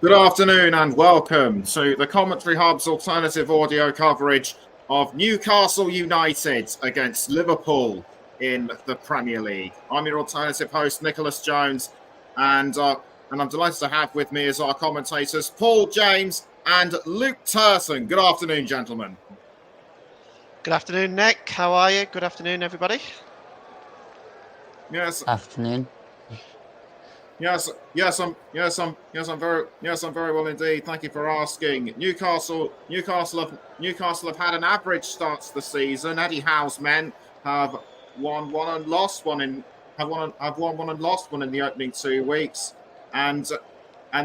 Good afternoon and welcome to the Commentary Hub's alternative audio coverage of Newcastle United against Liverpool in the Premier League. I'm your alternative host, Nicholas Jones, and I'm delighted to have with me as our commentators Paul James and Luke Turton. Good afternoon, gentlemen. Good afternoon, Nick. How are you? Good afternoon, everybody. Yes, Afternoon. I'm very well indeed. Thank you for asking. Newcastle have had an average start to the season. Eddie Howe's men have won one and lost one in have won one and lost one in the opening 2 weeks, and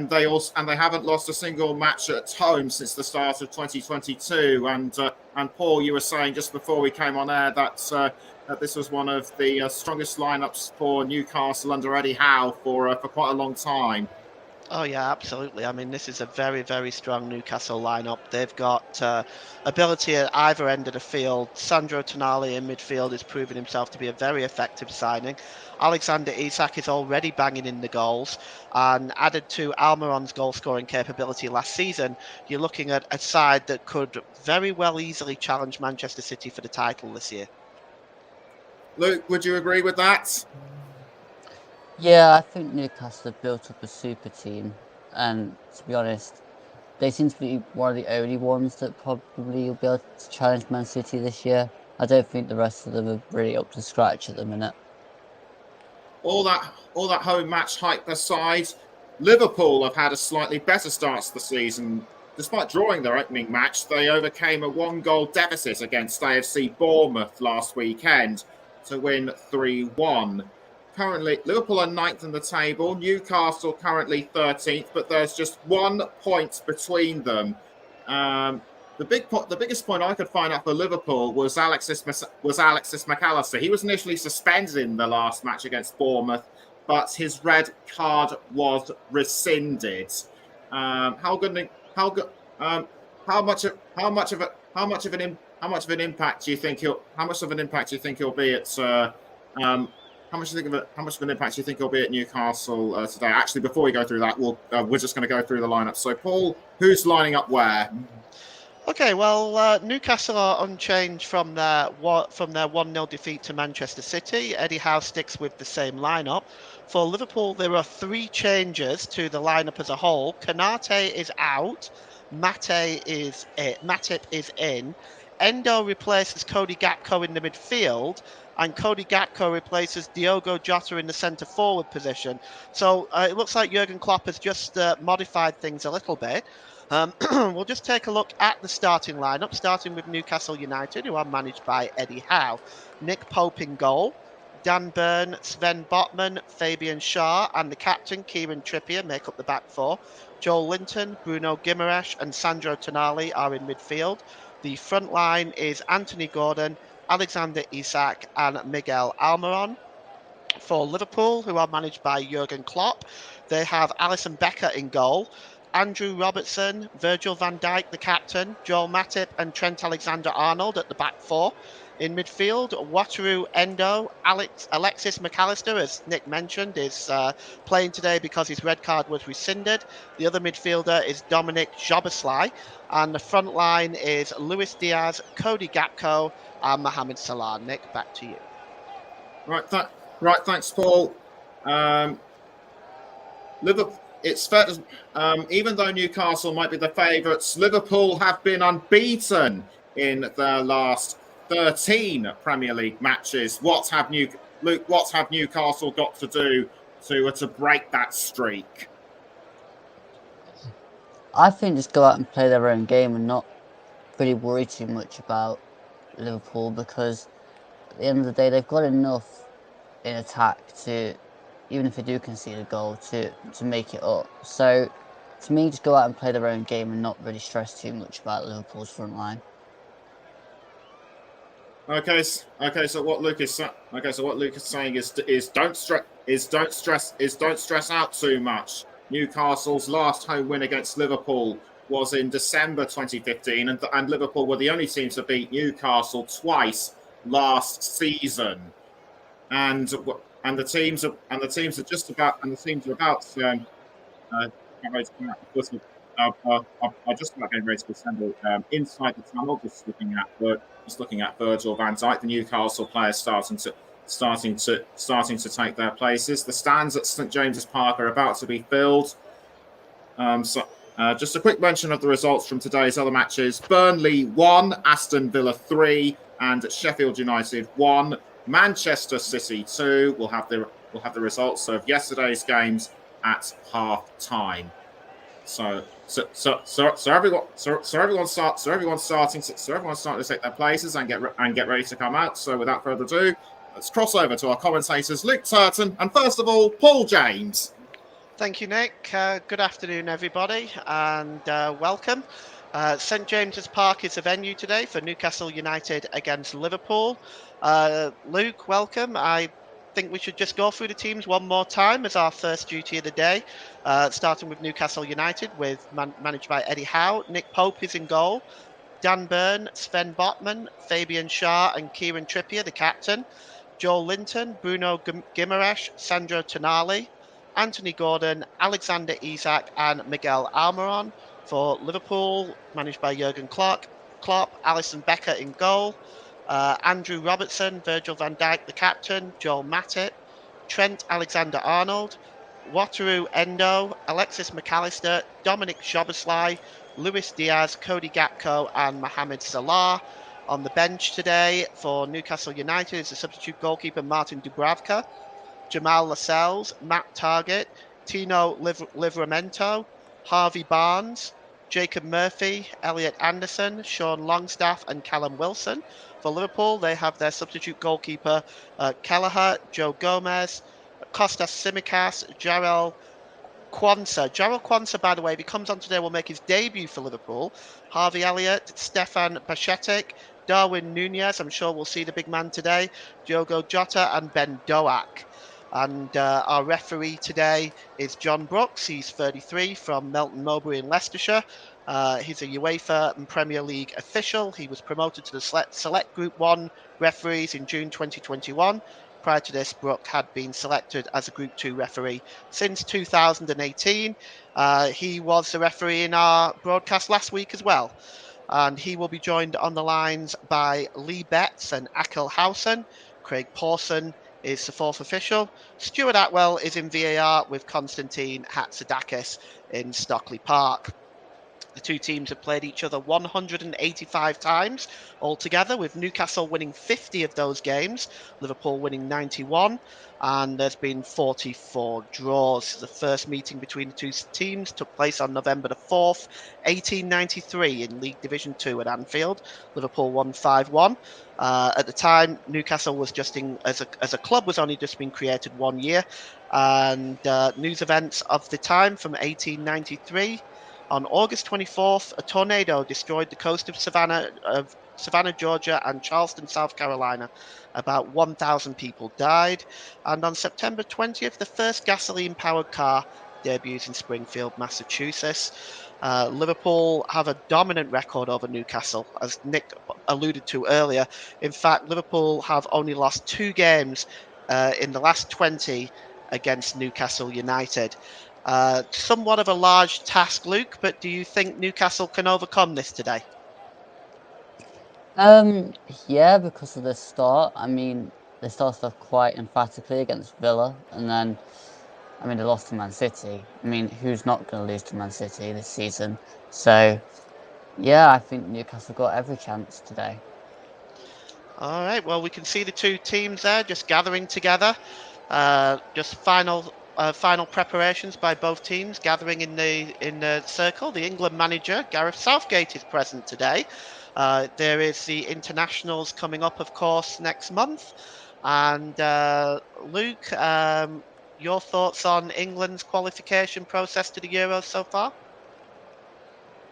they haven't lost a single match at home since the start of 2022. And Paul, you were saying just before we came on air that this was one of the strongest lineups for Newcastle under Eddie Howe for quite a long time. Oh, yeah, absolutely. I mean, this is a very, very strong Newcastle lineup. They've got ability at either end of the field. Sandro Tonali in midfield has proven himself to be a very effective signing. Alexander Isak is already banging in the goals, and added to Almiron's goal-scoring capability last season, you're looking at a side that could very well easily challenge Manchester City for the title this year. Luke, would you agree with that? Yeah, I think Newcastle have built up a super team, and to be honest, they seem to be one of the only ones that probably will be able to challenge Man City this year. I don't think the rest of them are really up to scratch at the minute. All that home match hype aside, Liverpool have had a slightly better start to the season. Despite drawing their opening match, they overcame a one-goal deficit against AFC Bournemouth last weekend to win 3-1. Currently, Liverpool are ninth in the table, Newcastle currently 13th, but there's just 1 point between them. The biggest point I could find out for Liverpool was Alexis McAllister. He was initially suspended in the last match against Bournemouth, but his red card was rescinded. How much of an impact do you think he'll be at? How much of an impact do you think he'll be at Newcastle today? Actually, before we go through that, we're just going to go through the lineup. So, Paul, who's lining up where? Okay, well, Newcastle are unchanged from their 1-0 defeat to Manchester City. Eddie Howe sticks with the same lineup. For Liverpool, there are 3 changes to the lineup as a whole. Konate is out, Matip is in. Endo replaces Cody Gakpo in the midfield, and Cody Gakpo replaces Diogo Jota in the centre forward position. So it looks like Jurgen Klopp has just modified things a little bit. We'll just take a look at the starting lineup, starting with Newcastle United, who are managed by Eddie Howe. Nick Pope in goal, Dan Burn, Sven Botman, Fabian Schär, and the captain, Kieran Trippier, make up the back 4. Joel Linton, Bruno Guimaraes, and Sandro Tonali are in midfield. The front line is Anthony Gordon, Alexander Isak, and Miguel Almiron. For Liverpool, who are managed by Jurgen Klopp, they have Alisson Becker in goal, Andrew Robertson, Virgil van Dijk, the captain, Joel Matip, and Trent Alexander-Arnold at the back 4. In midfield, Wataru Endo, Alexis McAllister, as Nick mentioned, is playing today because his red card was rescinded. The other midfielder is Dominic Szoboszlai, and the front line is Luis Diaz, Cody Gakpo, and Mohamed Salah. Nick, back to you. Right, thanks, Paul. Liverpool. It's fair to, even though Newcastle might be the favourites, Liverpool have been unbeaten in their last 13 Premier League matches. What have Newcastle got to do to break that streak? I think just go out and play their own game and not really worry too much about Liverpool, because at the end of the day, they've got enough in attack to, even if they do concede a goal, to make it up. So, to me, just go out and play their own game and not really stress too much about Liverpool's front line. Okay. So what Luke is saying is don't stress out too much. Newcastle's last home win against Liverpool was in December 2015, and Liverpool were the only team to beat Newcastle twice last season. And the teams are about about ready to come out the footy. I'm just about getting ready to assemble inside the tunnel, just looking at Virgil van Dijk, the Newcastle players starting to take their places. The stands at St James's Park are about to be filled. Just a quick mention of the results from today's other matches: Burnley 1, Aston Villa 3, and Sheffield United 1. Manchester City 2. We'll have the results of yesterday's games at half time. So everyone's starting to take their places and get ready to come out. So without further ado, let's cross over to our commentators, Luke Turton, and first of all, Paul James. Thank you, Nick. Good afternoon, everybody, and welcome. St James's Park is the venue today for Newcastle United against Liverpool. Luke, welcome. I think we should just go through the teams one more time as our first duty of the day, starting with Newcastle United, managed by Eddie Howe. Nick Pope is in goal. Dan Burn, Sven Botman, Fabian Schär, and Kieran Trippier, the captain. Joel Linton, Bruno Guimaraes, Sandro Tonali, Anthony Gordon, Alexander Isak, and Miguel Almiron. For Liverpool, managed by Jurgen Klopp, Alisson Becker in goal. Andrew Robertson, Virgil van Dijk, the captain. Joel Matip, Trent Alexander-Arnold, Wataru Endo, Alexis McAllister, Dominic Szoboszlai, Luis Diaz, Cody Gakpo, and Mohamed Salah. On the bench today for Newcastle United is the substitute goalkeeper Martin Dubravka, Jamal Lascelles, Matt Targett, Tino Livramento, Harvey Barnes, Jacob Murphy, Elliot Anderson, Sean Longstaff, and Callum Wilson. For Liverpool, they have their substitute goalkeeper Kelleher, Joe Gomez, Kostas Tsimikas, Jarrell Quansah, by the way, if he comes on today, will make his debut for Liverpool. Harvey Elliott, Stefan Bajcetic, Darwin Nunez, I'm sure we'll see the big man today, Diogo Jota, and Ben Doak. And our referee today is John Brooks. He's 33 from Melton Mowbray in Leicestershire. He's a UEFA and Premier League official. He was promoted to the Select Group 1 referees in June 2021. Prior to this, Brooke had been selected as a Group 2 referee since 2018. He was the referee in our broadcast last week as well. And he will be joined on the lines by Lee Betts and Akel Hausen. Craig Pawson is the fourth official. Stuart Atwell is in VAR with Konstantin Hatzidakis in Stockley Park. The two teams have played each other 185 times altogether, with Newcastle winning 50 of those games, Liverpool winning 91, and there's been 44 draws. The first meeting between the two teams took place on November the 4th, 1893 in League Division 2 at Anfield. Liverpool won 5-1. At the time, Newcastle was as a club was only just been created 1 year, and news events of the time from 1893. On August 24th, a tornado destroyed the coast of Savannah, Georgia, and Charleston, South Carolina. About 1,000 people died. And on September 20th, the first gasoline-powered car debuts in Springfield, Massachusetts. Liverpool have a dominant record over Newcastle, as Nick alluded to earlier. In fact, Liverpool have only lost 2 games in the last 20 against Newcastle United. Somewhat of a large task, Luke, but do you think Newcastle can overcome this today? Yeah, because of the start. I mean, they started off quite emphatically against Villa, and then, I mean, they lost to Man City. I mean, who's not going to lose to Man City this season? So, yeah, I think Newcastle got every chance today. All right, well, we can see the two teams there just gathering together. Just final preparations by both teams gathering in the circle. The England manager Gareth Southgate is present today. There is the internationals coming up, of course, next month. And Luke, your thoughts on England's qualification process to the Euros so far?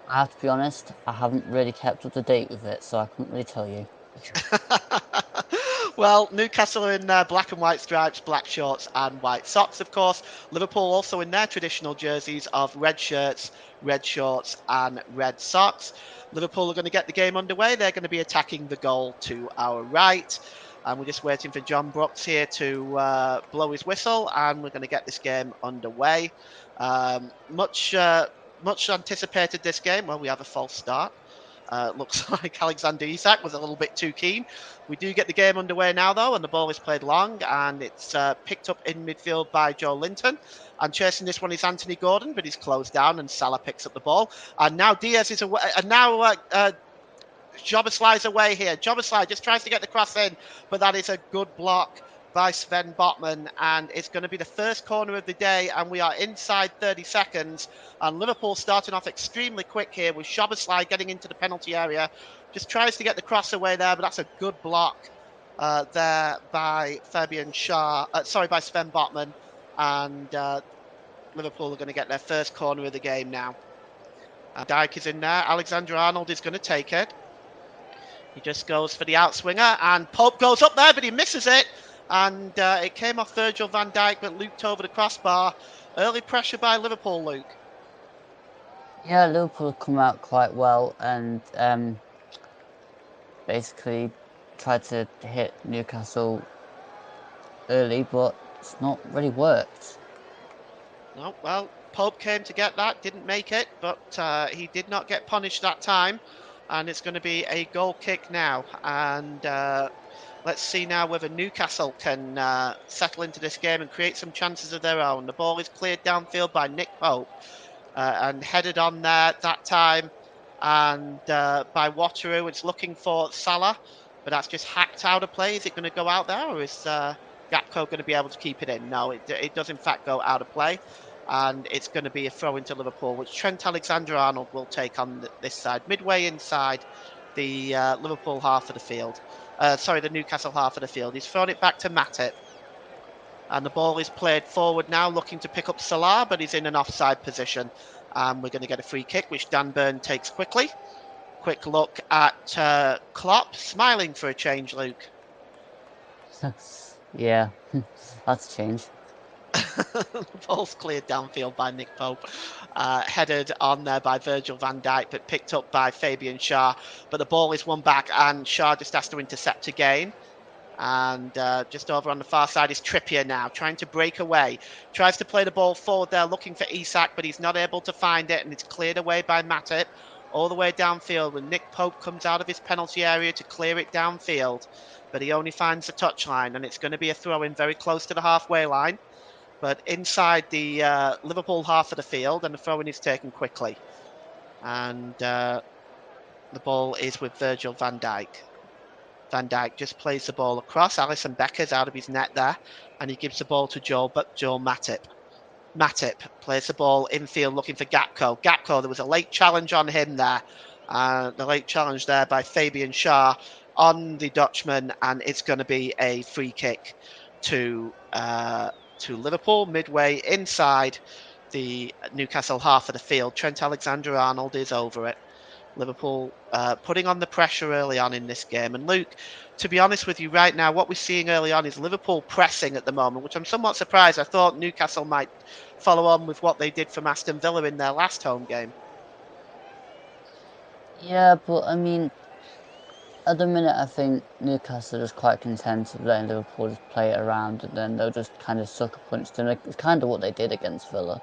I have to be honest, I haven't really kept up to date with it, so I couldn't really tell you. Well, Newcastle are in their black and white stripes, black shorts and white socks, of course. Liverpool also in their traditional jerseys of red shirts, red shorts and red socks. Liverpool are going to get the game underway. They're going to be attacking the goal to our right. And we're just waiting for John Brooks here to blow his whistle, and we're going to get this game underway. Much anticipated this game. Well, we have a false start. Looks like Alexander Isak was a little bit too keen. We do get the game underway now, though, and the ball is played long, and it's picked up in midfield by Joe Linton. And chasing this one is Anthony Gordon, but he's closed down, and Salah picks up the ball. And now Diaz is away, and now Jobberslai's away here. Jobberslai just tries to get the cross in, but that is a good block by Sven Botman, and it's going to be the first corner of the day, and we are inside 30 seconds, and Liverpool starting off extremely quick here with Jobberslai getting into the penalty area. Just tries to get the cross away there, but that's a good block there by by Sven Botman, and Liverpool are going to get their first corner of the game now. Dyke is in there. Alexander Arnold is going to take it. He just goes for the outswinger, and Pope goes up there, but he misses it. And it came off Virgil van Dijk, but looped over the crossbar. Early pressure by Liverpool, Luke. Yeah, Liverpool come out quite well and basically tried to hit Newcastle early, but it's not really worked. No, well, Pope came to get that, didn't make it, but he did not get punished that time. And it's going to be a goal kick now. And let's see now whether Newcastle can settle into this game and create some chances of their own. The ball is cleared downfield by Nick Pope and headed on there that time. And by Wateroo, it's looking for Salah, but that's just hacked out of play. Is it going to go out there, or is Gakpo going to be able to keep it in? No, it does in fact go out of play. And it's going to be a throw into Liverpool, which Trent Alexander-Arnold will take on this side, midway inside the Liverpool half of the field. The Newcastle half of the field. He's thrown it back to Matip. And the ball is played forward now, looking to pick up Salah, but he's in an offside position. And we're going to get a free kick, which Dan Burn takes quickly. Quick look at Klopp, smiling for a change, Luke. Yeah, that's a change. The ball's cleared downfield by Nick Pope, headed on there by Virgil van Dijk, but picked up by Fabian Schär. But the ball is won back, and Schär just has to intercept again. And just over on the far side is Trippier now, trying to break away. Tries to play the ball forward there, looking for Isak, but he's not able to find it, and it's cleared away by Matip. All the way downfield when Nick Pope comes out of his penalty area to clear it downfield. But he only finds the touchline, and it's going to be a throw-in very close to the halfway line. But inside the Liverpool half of the field, and the throw-in is taken quickly. And the ball is with Virgil van Dijk. Van Dijk just plays the ball across. Alisson Becker's out of his net there, and he gives the ball to Joel Matip. Matip plays the ball infield looking for Gakpo. Gakpo, there was a late challenge on him there. The late challenge there by Fabian Schär on the Dutchman, and it's going to be a free kick to Liverpool, midway inside the Newcastle half of the field. Trent Alexander-Arnold is over it. Liverpool putting on the pressure early on in this game. And Luke, to be honest with you right now, what we're seeing early on is Liverpool pressing at the moment, which I'm somewhat surprised. I thought Newcastle might follow on with what they did from Aston Villa in their last home game. Yeah, but I mean, at the minute, I think Newcastle is quite content with letting Liverpool just play it around, and then they'll just kind of sucker punch them. It's kind of what they did against Villa.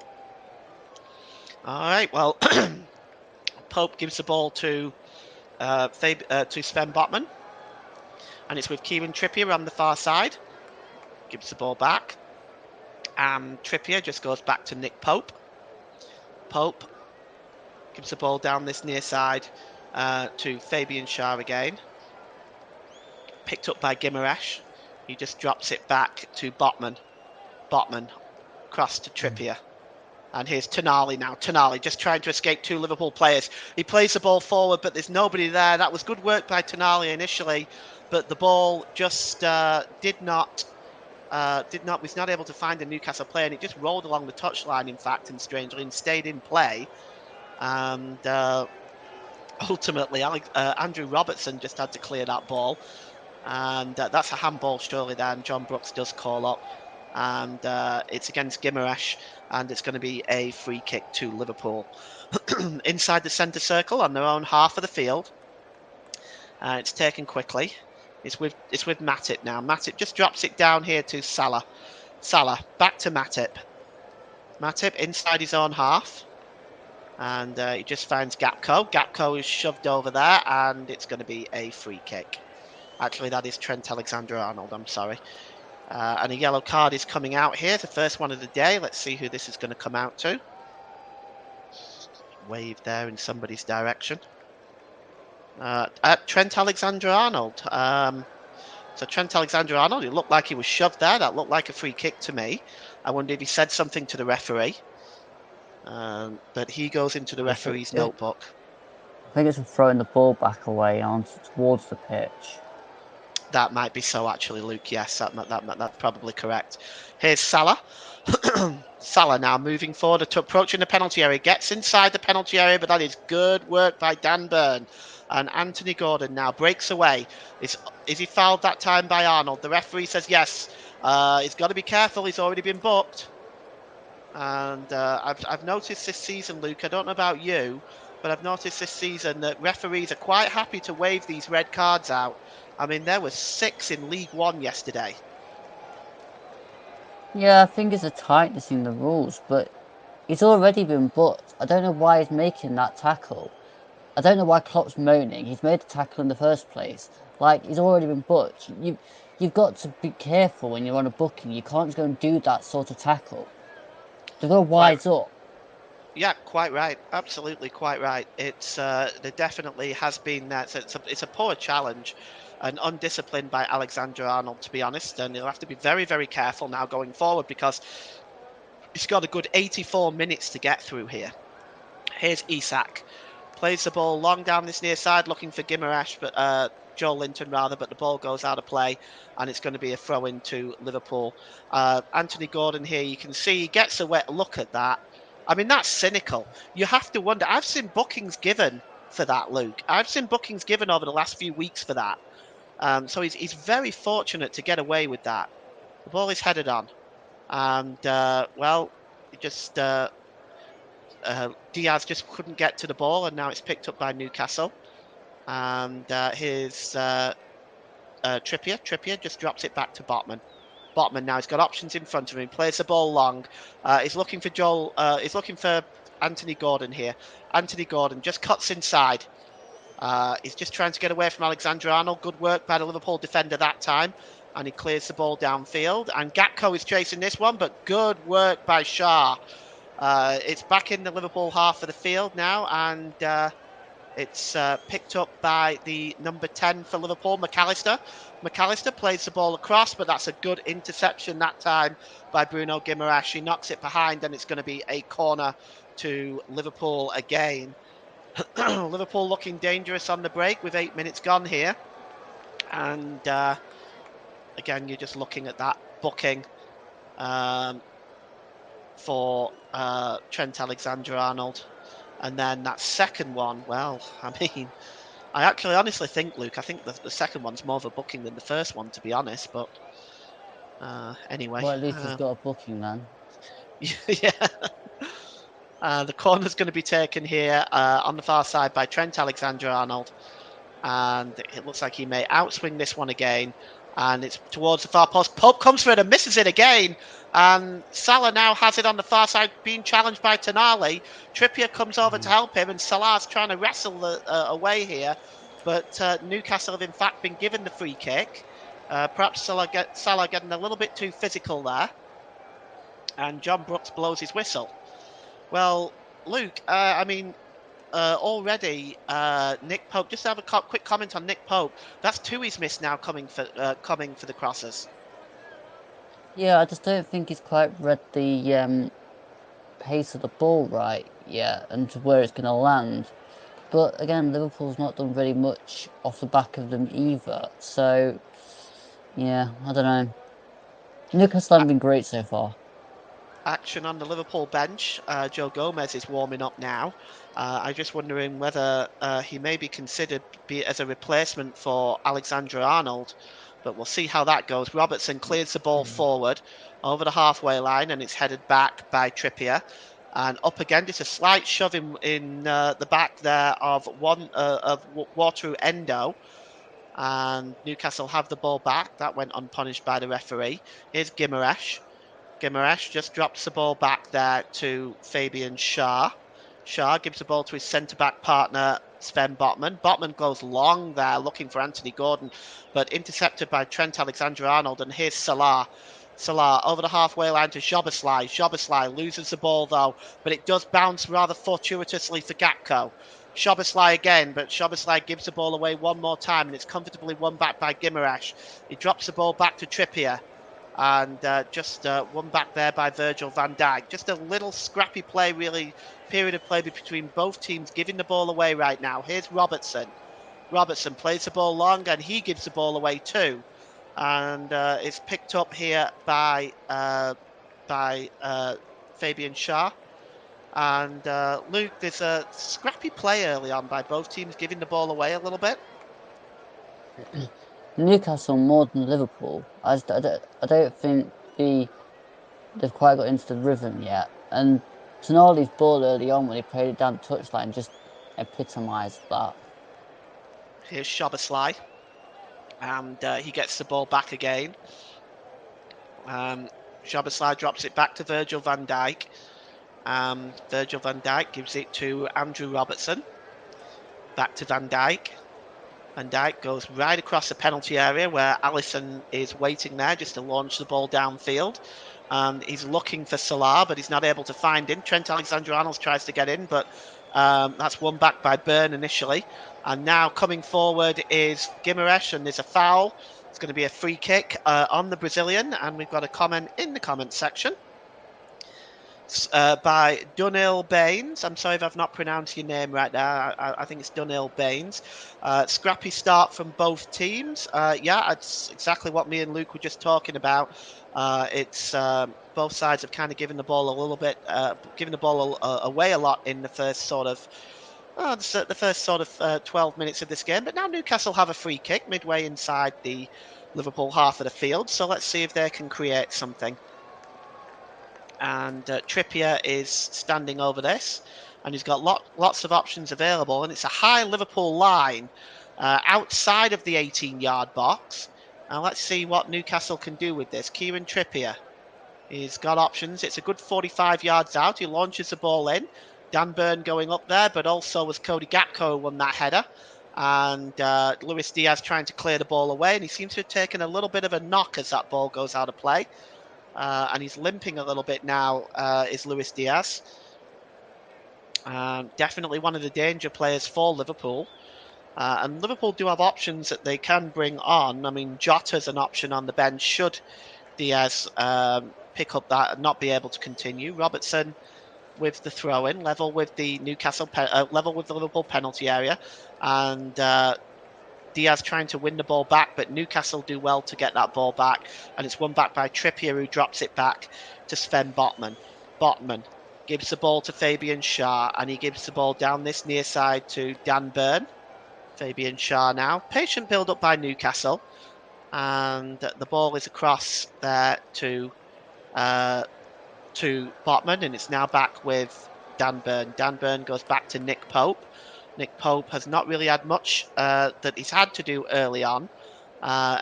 All right, well, Pope gives the ball to Sven Botman, and it's with Kieran Trippier on the far side. Gives the ball back, and Trippier just goes back to Nick Pope. Pope gives the ball down this near side to Fabian Schär again. Picked up by Guimaraes. He just drops it back to Botman. Botman cross to Trippier. And here's Tonali now. Tonali just trying to escape two Liverpool players. He plays the ball forward, but there's nobody there. That was good work by Tonali initially, but the ball just was not able to find a Newcastle player, and it just rolled along the touchline, in fact, and strangely, and stayed in play. And ultimately, Andrew Robertson just had to clear that ball. And that's a handball, surely, then. John Brooks does call up. And it's against Guimaraes, and it's going to be a free kick to Liverpool. Inside the centre circle on their own half of the field. It's taken quickly. It's with Matip now. Matip just drops it down here to Salah. Salah back to Matip. Matip inside his own half. And he just finds Gapco. Gapco is shoved over there, and it's going to be a free kick. Actually, that is Trent Alexander-Arnold, I'm sorry. And a yellow card is coming out here, the first one of the day. Let's see who this is going to come out to. Wave there in somebody's direction. At Trent Alexander-Arnold. So Trent Alexander-Arnold, it looked like he was shoved there. That looked like a free kick to me. I wonder if he said something to the referee. But he goes into the referee's notebook. I think it's throwing the ball back away towards the pitch. That might be so, actually, Luke. Yes, that's probably correct. Here's Salah. Salah now moving forward to approaching the penalty area. Gets inside the penalty area, but that is good work by Dan Burn. And Anthony Gordon now breaks away. Is he fouled that time by Arnold? The referee says yes. He's got to be careful. He's already been booked. And I've noticed this season, Luke, I don't know about you, but I've noticed this season that referees are quite happy to wave these red cards out. I mean, there were 6 in League One yesterday. Yeah, I think it's a tightness in the rules, but he's already been booked. I don't know why he's making that tackle. I don't know why Klopp's moaning. He's made the tackle in the first place. Like, he's already been booked. You've got to be careful when you're on a booking. You can't just go and do that sort of tackle. They've got to wise up. Yeah, quite right. Absolutely quite right. It's there definitely has been that. So it's a poor challenge and undisciplined by Alexander Arnold, to be honest. And he'll have to be very, very careful now going forward because he's got a good 84 minutes to get through here. Here's Isak. Plays the ball long down this near side looking for Guimaraes, but Joe Linton rather, but the ball goes out of play and it's going to be a throw in to Liverpool. Anthony Gordon here, you can see he gets a wet look at that. I mean, that's cynical. You have to wonder. I've seen bookings given for that, Luke. I've seen bookings given over the last few weeks for that. So he's very fortunate to get away with that. The ball is headed on. And, well, just Diaz just couldn't get to the ball, and now it's picked up by Newcastle. And here's Trippier. Trippier just drops it back to Botman. Botman now, he's got options in front of him, plays the ball long. He's looking for he's looking for Anthony Gordon here. Anthony Gordon just cuts inside. He's just trying to get away from Alexander Arnold. Good work by the Liverpool defender that time. And he clears the ball downfield. And Gakpo is chasing this one, but good work by Shah. It's back in the Liverpool half of the field now, and it's picked up by the number 10 for Liverpool, McAllister. McAllister plays the ball across, but that's a good interception that time by Bruno Guimaraes. He knocks it behind, and it's going to be a corner to Liverpool again. Liverpool looking dangerous on the break with 8 minutes gone here. And again, you're just looking at that booking for Trent Alexander-Arnold. And then that second one, well, I mean, I actually honestly think, Luke, I think the second one's more of a booking than the first one, to be honest. But anyway. Well, at least he's got a booking, man. Yeah. The corner's going to be taken here on the far side by Trent Alexander-Arnold. And it looks like he may outswing this one again. And it's towards the far post. Pope comes for it and misses it again. And Salah now has it on the far side, being challenged by Tonali. Trippier comes over to help him, and Salah's trying to wrestle away here. But Newcastle have in fact been given the free kick. Perhaps Salah getting a little bit too physical there. And John Brooks blows his whistle. Well, Luke, I mean, already Nick Pope, just to have a quick comment on Nick Pope. That's 2 he's missed now coming for the crosses. Yeah, I just don't think he's quite read the pace of the ball right yet and to where it's going to land. But again, Liverpool's not done very much off the back of them either. So, yeah, I don't know. Newcastle haven't been great so far. Action on the Liverpool bench. Joe Gomez is warming up now. I'm just wondering whether he may be considered as a replacement for Alexander Arnold. But we'll see how that goes. Robertson clears the ball forward over the halfway line, and it's headed back by Trippier. And up again, just a slight shove in the back there of Wataru Endo. And Newcastle have the ball back. That went unpunished by the referee. Here's Guimaraes. Guimaraes just drops the ball back there to Fabian Schär. Schär gives the ball to his centre-back partner, Sven Botman. Botman goes long there, looking for Anthony Gordon, but intercepted by Trent Alexander-Arnold. And here's Salah. Salah over the halfway line to Szoboszlai. Szoboszlai loses the ball, though, but it does bounce rather fortuitously for Gakpo. Szoboszlai again, but Szoboszlai gives the ball away one more time, and it's comfortably won back by Guimaraes. He drops the ball back to Trippier. And just one back there by Virgil van Dijk. Just a little scrappy play, really, period of play between both teams, giving the ball away right now. Here's Robertson. Robertson plays the ball long, and he gives the ball away too. And it's picked up here by Fabian Schär. And Luke, there's a scrappy play early on by both teams, giving the ball away a little bit. Newcastle more than Liverpool. I don't think they've quite got into the rhythm yet. And Tonali's ball early on when he played it down the touchline just epitomised that. Here's Szoboszlai. And he gets the ball back again. Szoboszlai drops it back to Virgil van Dijk. Virgil van Dijk gives it to Andrew Robertson. Back to Van Dijk. Van Dijk goes right across the penalty area where Alisson is waiting there just to launch the ball downfield. He's looking for Salah, but he's not able to find him. Trent Alexander-Arnold tries to get in, but that's won back by Byrne initially. And now coming forward is Guimaraes, and there's a foul. It's going to be a free kick on the Brazilian, and we've got a comment in the comment section. By Dunil Baines. I'm sorry if I've not pronounced your name right there. I think it's Dunil Baines. Scrappy start from both teams. Yeah, it's exactly what me and Luke were just talking about. It's both sides have kind of given the ball a little bit, given the ball away a lot in the first sort of 12 minutes of this game. But now Newcastle have a free kick midway inside the Liverpool half of the field. So let's see if they can create something. And Trippier is standing over this, and he's got lots of options available, and it's a high Liverpool line outside of the 18-yard box. And let's see what Newcastle can do with this. Kieran Trippier, he's got options. It's a good 45 yards out. He launches the ball in. Dan Burn going up there, but also was Cody Gakpo who won that header. And Luis Diaz trying to clear the ball away, and he seems to have taken a little bit of a knock as that ball goes out of play. And he's limping a little bit now, is Luis Diaz. Definitely one of the danger players for Liverpool. And Liverpool do have options that they can bring on. I mean, Jota's an option on the bench should Diaz pick up that and not be able to continue. Robertson with the throw-in, level with the level with the Liverpool penalty area. And Diaz trying to win the ball back, but Newcastle do well to get that ball back, and it's won back by Trippier, who drops it back to Sven Botman. Botman gives the ball to Fabian Schär, and he gives the ball down this near side to Dan Burn. Fabian Schär now. Patient build-up by Newcastle, and the ball is across there to Botman, and it's now back with Dan Burn. Dan Burn goes back to Nick Pope. Nick Pope has not really had much that he's had to do early on,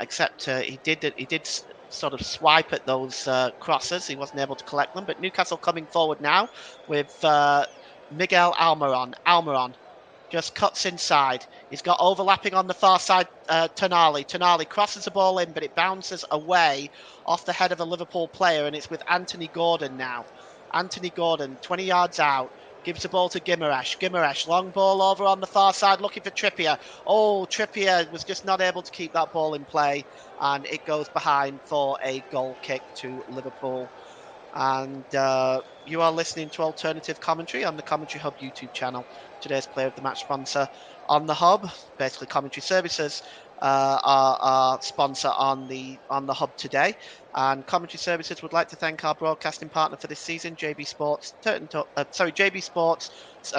except he did sort of swipe at those crosses. He wasn't able to collect them. But Newcastle coming forward now with Miguel Almiron. Almiron just cuts inside. He's got overlapping on the far side Tonali. Tonali crosses the ball in, but it bounces away off the head of a Liverpool player, and it's with Anthony Gordon now. Anthony Gordon, 20 yards out. Gives the ball to Guimaraes. Guimaraes, long ball over on the far side, looking for Trippier. Oh, Trippier was just not able to keep that ball in play, and it goes behind for a goal kick to Liverpool. And you are listening to Alternative Commentary on the Commentary Hub YouTube channel. Today's Player of the Match sponsor on the Hub, basically Commentary Services, our sponsor on the Hub today. And Commentary Services would like to thank our broadcasting partner for this season, JB Sports and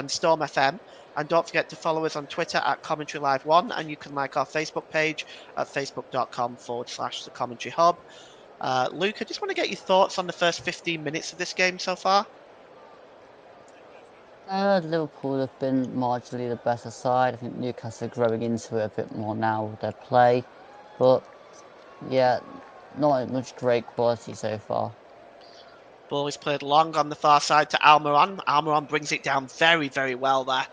Storm FM. And don't forget to follow us on Twitter at Commentary Live 1, and you can like our Facebook page at facebook.com/The Commentary Hub. Luke, I just want to get your thoughts on the first 15 minutes of this game so far. Liverpool have been marginally the better side. I think Newcastle are growing into it a bit more now with their play. But, yeah, not much great quality so far. Ball is played long on the far side to Almiron. Almiron brings it down very, very well there.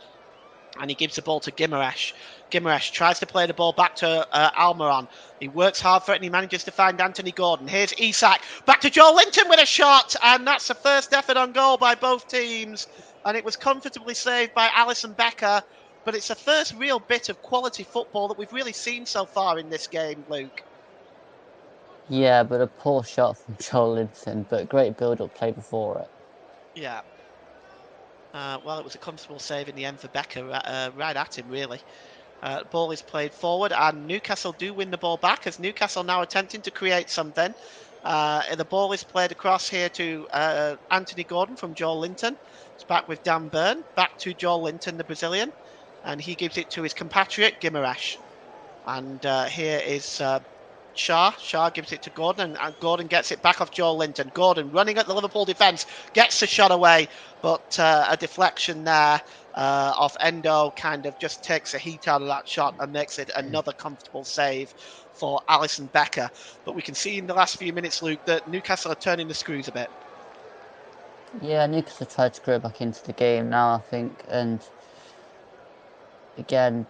And he gives the ball to Guimaraes. Guimaraes tries to play the ball back to Almiron. He works hard for it and he manages to find Anthony Gordon. Here's Isak. Back to Joe Linton with a shot. And that's the first effort on goal by both teams. And it was comfortably saved by Alisson Becker. But it's the first real bit of quality football that we've really seen so far in this game, Luke. Yeah, but a poor shot from Joel Linton, but great build-up play before it. Yeah. Well, it was a comfortable save in the end for Becker, right at him, really. Ball is played forward, and Newcastle do win the ball back, as Newcastle now attempting to create something. The ball is played across here to Anthony Gordon from Joel Linton. It's back with Dan Burn, back to Joel Linton, the Brazilian, and he gives it to his compatriot, Guimaraes. And here is Shaw. Shaw gives it to Gordon, and Gordon gets it back off Joel Linton. Gordon running at the Liverpool defence, gets the shot away, but a deflection there off Endo kind of just takes the heat out of that shot and makes it another comfortable save for Alisson Becker. But we can see in the last few minutes, Luke, that Newcastle are turning the screws a bit. Yeah, Newcastle tried to grow back into the game now, I think, and again,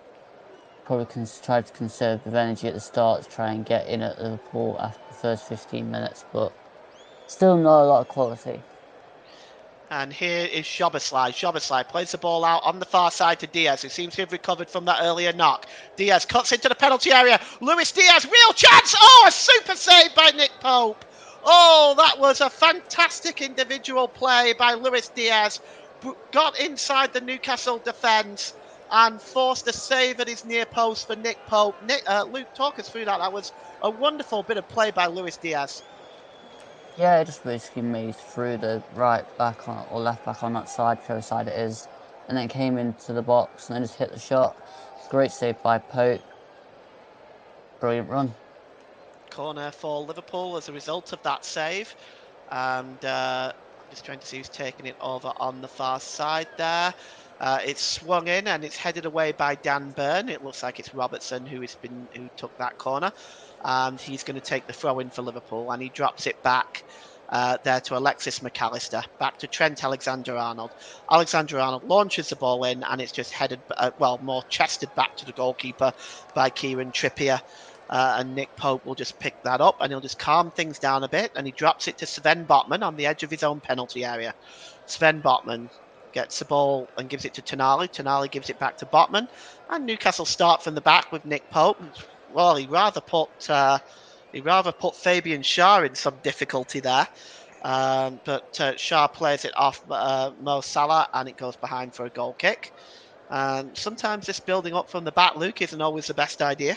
probably tried to conserve the energy at the start to try and get in at Liverpool after the first 15 minutes, but still not a lot of quality. And here is Szoboszlai. Szoboszlai plays the ball out on the far side to Diaz, who seems to have recovered from that earlier knock. Diaz cuts into the penalty area. Luis Diaz, real chance. Oh, a super save by Nick Pope. Oh, that was a fantastic individual play by Luis Diaz. Got inside the Newcastle defence and forced a save at his near post for Nick Pope. Luke, talk us through that. That was a wonderful bit of play by Luis Diaz. Yeah, it just basically made through the right back on or left back on that side, whichever side it is, and then came into the box and then just hit the shot. Great save by Pope. Brilliant run. Corner for Liverpool as a result of that save. And just trying to see who's taking it over on the far side there. It's swung in and it's headed away by Dan Burn. It looks like it's Robertson who took that corner, and he's going to take the throw in for Liverpool, and he drops it back there to Alexis McAllister, back to Trent Alexander-Arnold. Alexander-Arnold launches the ball in, and it's just headed, more chested back to the goalkeeper by Kieran Trippier. And Nick Pope will just pick that up and he'll just calm things down a bit, and he drops it to Sven Botman on the edge of his own penalty area. Sven Botman gets the ball and gives it to Tonali. Tonali gives it back to Botman, and Newcastle start from the back with Nick Pope. Well, he rather put Fabian Schär in some difficulty there, but Schär plays it off Mo Salah, and it goes behind for a goal kick. Sometimes this building up from the back, Luke, isn't always the best idea.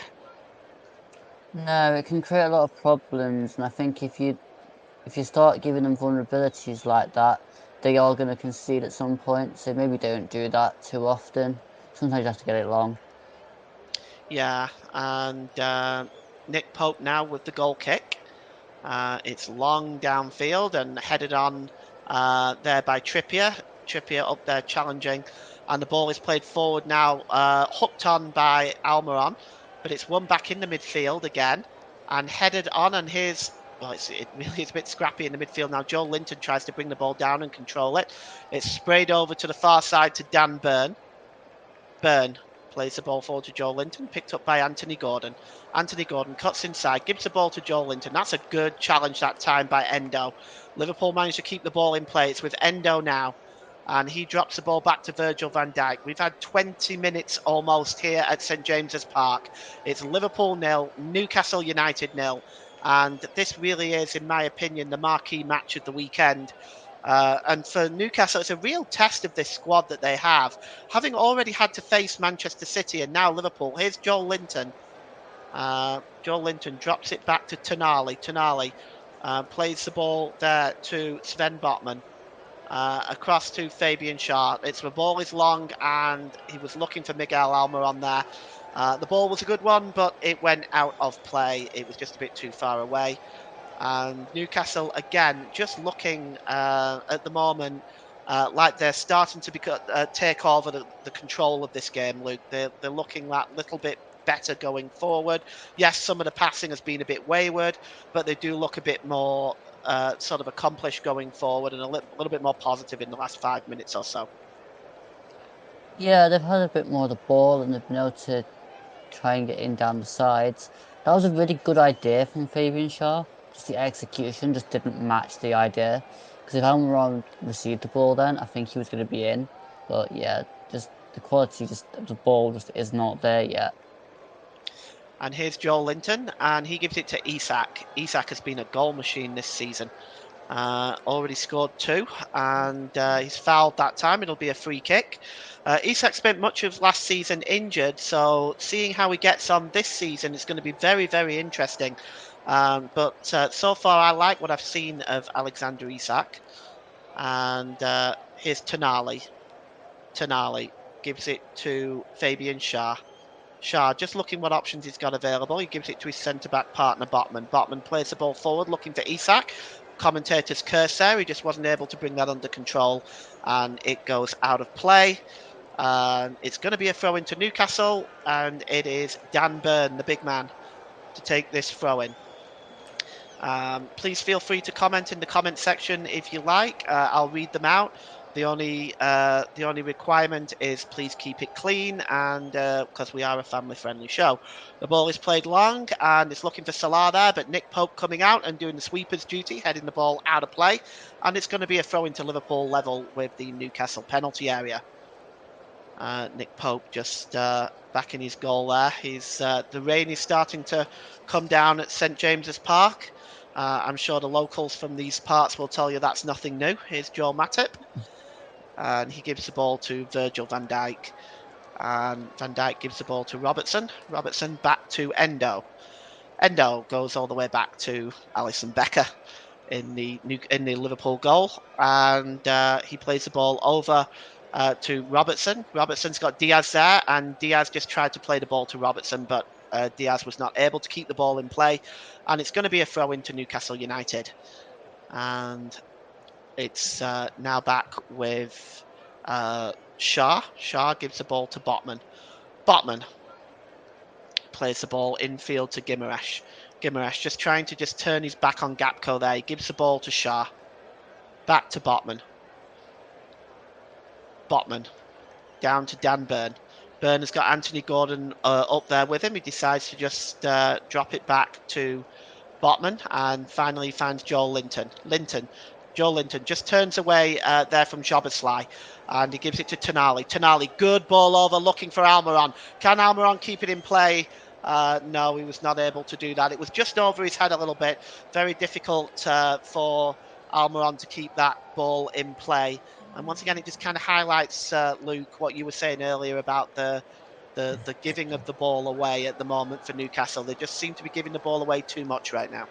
No, it can create a lot of problems, and I think if you start giving them vulnerabilities like that, they are going to concede at some point. So maybe don't do that too often. Sometimes you have to get it long. Yeah, and Nick Pope now with the goal kick. It's long downfield and headed on there by Trippier. Trippier up there challenging, and the ball is played forward now, hooked on by Almiron. But it's won back in the midfield again and headed on, and it really is a bit scrappy in the midfield now. Joel Linton tries to bring the ball down and control it. It's sprayed over to the far side to Dan Burn. Burn plays the ball forward to Joel Linton, picked up by Anthony Gordon. Anthony Gordon cuts inside, gives the ball to Joel Linton. That's a good challenge that time by Endo. Liverpool managed to keep the ball in play. It's with Endo now, and he drops the ball back to Virgil van Dijk. We've had 20 minutes almost here at St James's Park. It's Liverpool 0, Newcastle United 0. And this really is, in my opinion, the marquee match of the weekend. And for Newcastle, it's a real test of this squad that they have. Having already had to face Manchester City and now Liverpool, here's Joel Linton. Joel Linton drops it back to Tonali. Tonali plays the ball there to Sven Botman. Across to Fabian Schär. The ball is long, and he was looking for Miguel Almiron there. The ball was a good one, but it went out of play. It was just a bit too far away. And Newcastle, again, just looking at the moment like they're starting to take over the control of this game, Luke. They're looking that little bit better going forward. Yes, some of the passing has been a bit wayward, but they do look a bit more sort of accomplished going forward and a little bit more positive in the last 5 minutes or so. Yeah, they've had a bit more of the ball and they've been able to try and get in down the sides. That was a really good idea from Fabian Shaw. Just the execution just didn't match the idea. Because if Almiron received the ball then, I think he was going to be in. But yeah, just the quality just of the ball just is not there yet. And here's Joel Linton, and he gives it to Isak. Isak has been a goal machine this season. Already scored 2, and he's fouled that time. It'll be a free kick. Isak spent much of last season injured, so seeing how he gets on this season is going to be very, very interesting. But so far, I like what I've seen of Alexander Isak. And here's Tonali. Tonali gives it to Fabian Shaw. Shaw just looking what options he's got available. He gives it to his centre-back partner, Botman. Botman plays the ball forward, looking for Isak. Commentators curse there. He just wasn't able to bring that under control, and it goes out of play. It's going to be a throw into Newcastle, and it is Dan Burn, the big man, to take this throw in. Please feel free to comment in the comment section if you like. I'll read them out. The only requirement is please keep it clean, and because we are a family-friendly show. The ball is played long, and it's looking for Salah there, but Nick Pope coming out and doing the sweeper's duty, heading the ball out of play, and it's going to be a throw into Liverpool level with the Newcastle penalty area. Nick Pope just back in his goal there. The rain is starting to come down at St James's Park. I'm sure the locals from these parts will tell you that's nothing new. Here's Joel Matip. And he gives the ball to Virgil van Dijk. And Van Dijk gives the ball to Robertson. Robertson back to Endo. Endo goes all the way back to Alisson Becker in the Liverpool goal. And he plays the ball over to Robertson. Robertson's got Diaz there, and Diaz just tried to play the ball to Robertson, but Diaz was not able to keep the ball in play. And it's going to be a throw into Newcastle United. And it's now back with Shaw. Shaw gives the ball to Botman. Botman plays the ball infield to Guimaraes. Guimaraes just trying to turn his back on Gapco there. He gives the ball to Shaw. Back to Botman. Botman down to Dan Burn. Burn has got Anthony Gordon up there with him. He decides to just drop it back to Botman, and finally finds Joel Linton. Joel Linton just turns away there from Jobbersley, and he gives it to Tonali. Tonali, good ball over, looking for Almiron. Can Almiron keep it in play? No, he was not able to do that. It was just over his head a little bit. Very difficult for Almiron to keep that ball in play. And once again, it just kind of highlights, Luke, what you were saying earlier about the giving of the ball away at the moment for Newcastle. They just seem to be giving the ball away too much right now.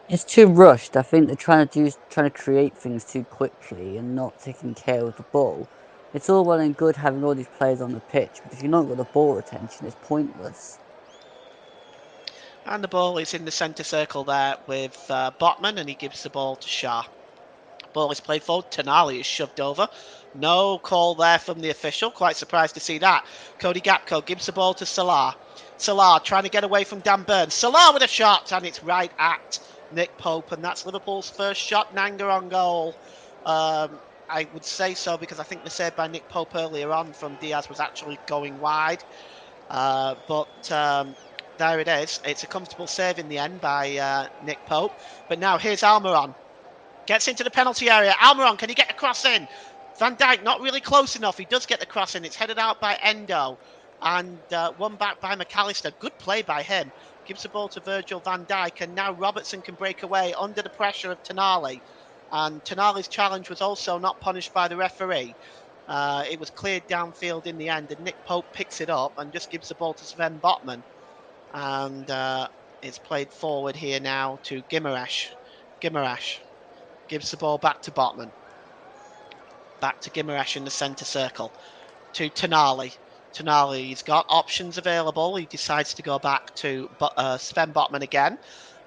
It's too rushed. I think they're trying to create things too quickly and not taking care of the ball. It's all well and good having all these players on the pitch, but if you're not got the ball retention, it's pointless. And the ball is in the centre circle there with Botman, and he gives the ball to Shaw. Ball is played forward. Tonali is shoved over. No call there from the official. Quite surprised to see that. Cody Gapco gives the ball to Salah. Salah trying to get away from Dan Burn. Salah with a shot, and it's right at Nick Pope, and that's Liverpool's first shot. Nanga on goal. I would say so because I think the save by Nick Pope earlier on from Diaz was actually going wide. But there it is. It's a comfortable save in the end by Nick Pope. But now here's Almiron. Gets into the penalty area. Almiron, can he get a cross in? Van Dijk not really close enough. He does get the cross in. It's headed out by Endo. And won back by McAllister. Good play by him. Gives the ball to Virgil van Dijk. And now Robertson can break away under the pressure of Tonali. And Tonali's challenge was also not punished by the referee. It was cleared downfield in the end. And Nick Pope picks it up and just gives the ball to Sven Botman. And it's played forward here now to Guimaraes. Guimaraes gives the ball back to Botman. Back to Guimaraes in the centre circle. To Tonali. Tonali's got options available. He decides to go back to Sven Botman again.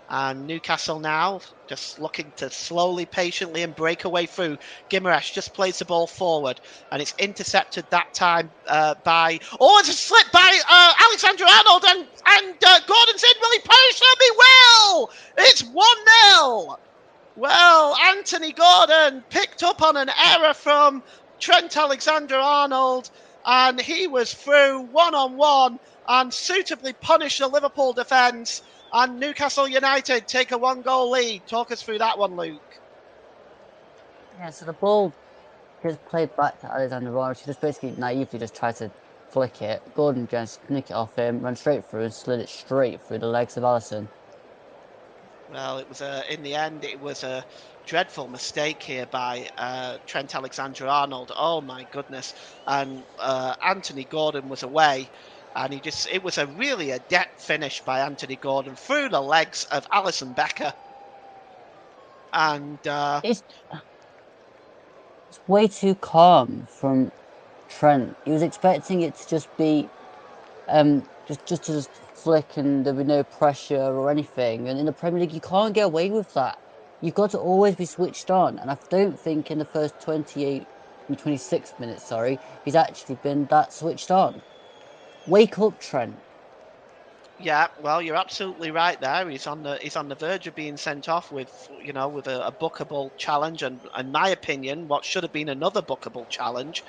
And Newcastle now just looking to slowly, patiently and break away through. Guimaraes just plays the ball forward and it's intercepted that time by... Oh, it's a slip by Alexander Arnold and Gordon's in. Will he punish them? He will! It's 1-0. Well, Anthony Gordon picked up on an error from Trent Alexander-Arnold and he was through one-on-one and suitably punished the Liverpool defence. And Newcastle United take a 1-goal lead. Talk us through that one, Luke. Yeah, so the ball gets played back to Alexander Arnold. She just basically naively just tried to flick it. Gordon just nick it off him, ran straight through and slid it straight through the legs of Alisson. Well, it was in the end, it was a dreadful mistake here by Trent Alexander-Arnold. Oh my goodness! And Anthony Gordon was away, and it was really adept finish by Anthony Gordon through the legs of Alisson Becker. And It's way too calm from Trent. He was expecting it to just be just flick and there be no pressure or anything. And in the Premier League, you can't get away with that. You've got to always be switched on. And I don't think in the first 26 minutes, he's actually been that switched on. Wake up, Trent. Yeah, well, you're absolutely right there. He's on the verge of being sent off with a bookable challenge, and in my opinion, what should have been another bookable challenge.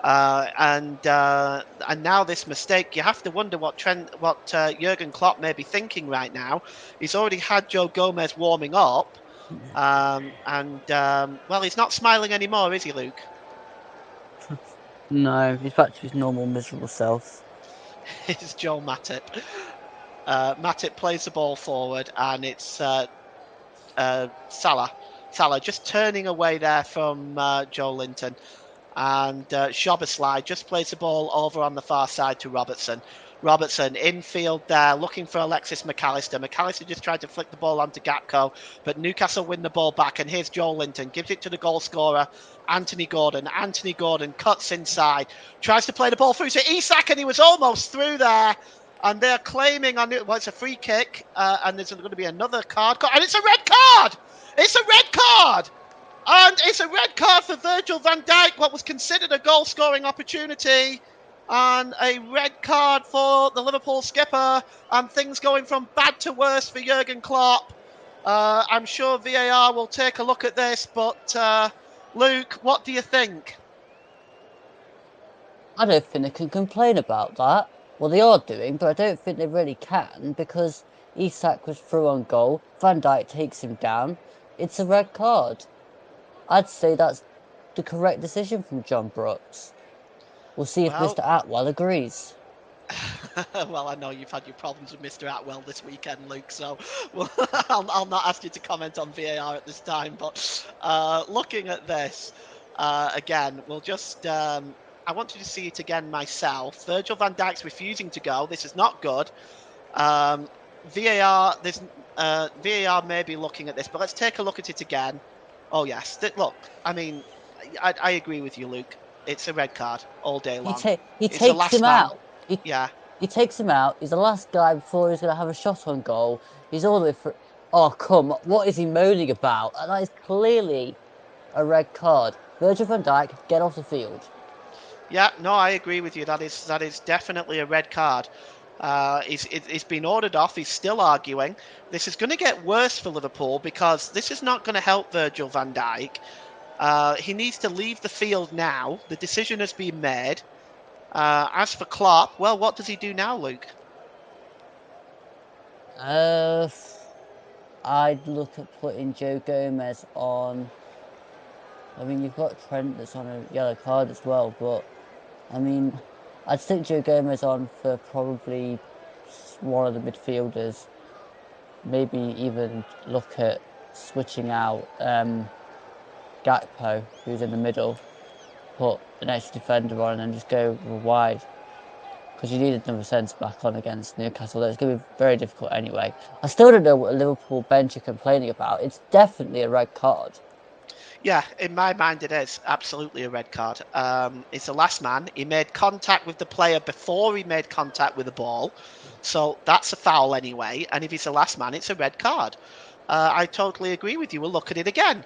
And now this mistake, you have to wonder what Jurgen Klopp may be thinking right now. He's already had Joe Gomez warming up, well, he's not smiling anymore, is he, Luke? No, he's back to his normal miserable self. It's Joel Matip. Matip plays the ball forward, and it's Salah. Salah just turning away there from Joe Linton. And Szoboszlai just plays the ball over on the far side to Robertson. Robertson infield there, looking for Alexis McAllister. McAllister just tried to flick the ball onto Gakpo, but Newcastle win the ball back. And here's Joel Linton, gives it to the goal scorer, Anthony Gordon. Anthony Gordon cuts inside, tries to play the ball through to Isak, and he was almost through there. And they're claiming it's a free kick, and there's going to be another card, and it's a red card. It's a red card. And it's a red card for Virgil van Dijk, what was considered a goal-scoring opportunity. And a red card for the Liverpool skipper. And things going from bad to worse for Jurgen Klopp. I'm sure VAR will take a look at this. But, Luke, what do you think? I don't think they can complain about that. Well, they are doing, but I don't think they really can, because Isak was through on goal. Van Dijk takes him down. It's a red card. I'd say that's the correct decision from John Brooks. We'll see if Mr. Atwell agrees. Well, I know you've had your problems with Mr. Atwell this weekend, Luke, so I'll not ask you to comment on VAR at this time. But looking at this, again, we'll just... I wanted to see it again myself. Virgil van Dijk's refusing to go. This is not good. VAR may be looking at this, but let's take a look at it again. Oh, yes. Look, I mean, I agree with you, Luke. It's a red card all day long. He takes him out. He takes him out. He's the last guy before he's going to have a shot on goal. He's all the way for... Oh, come. What is he moaning about? And that is clearly a red card. Virgil van Dijk, get off the field. Yeah, no, I agree with you. That is definitely a red card. He's been ordered off. He's still arguing. This is going to get worse for Liverpool because this is not going to help Virgil van Dijk. He needs to leave the field now. The decision has been made. As for Klopp, well, what does he do now, Luke? I'd look at putting Joe Gomez on. I mean, you've got Trent that's on a yellow card as well, but I mean, I'd stick Joe Gomez on for probably one of the midfielders. Maybe even look at switching out Gakpo, who's in the middle, put an extra defender on and just go wide. Because you need another centre-back on against Newcastle. It's going to be very difficult anyway. I still don't know what a Liverpool bench are complaining about. It's definitely a red card. Yeah, in my mind, it is absolutely a red card. It's the last man. He made contact with the player before he made contact with the ball. So that's a foul anyway. And if he's the last man, it's a red card. I totally agree with you. We'll look at it again.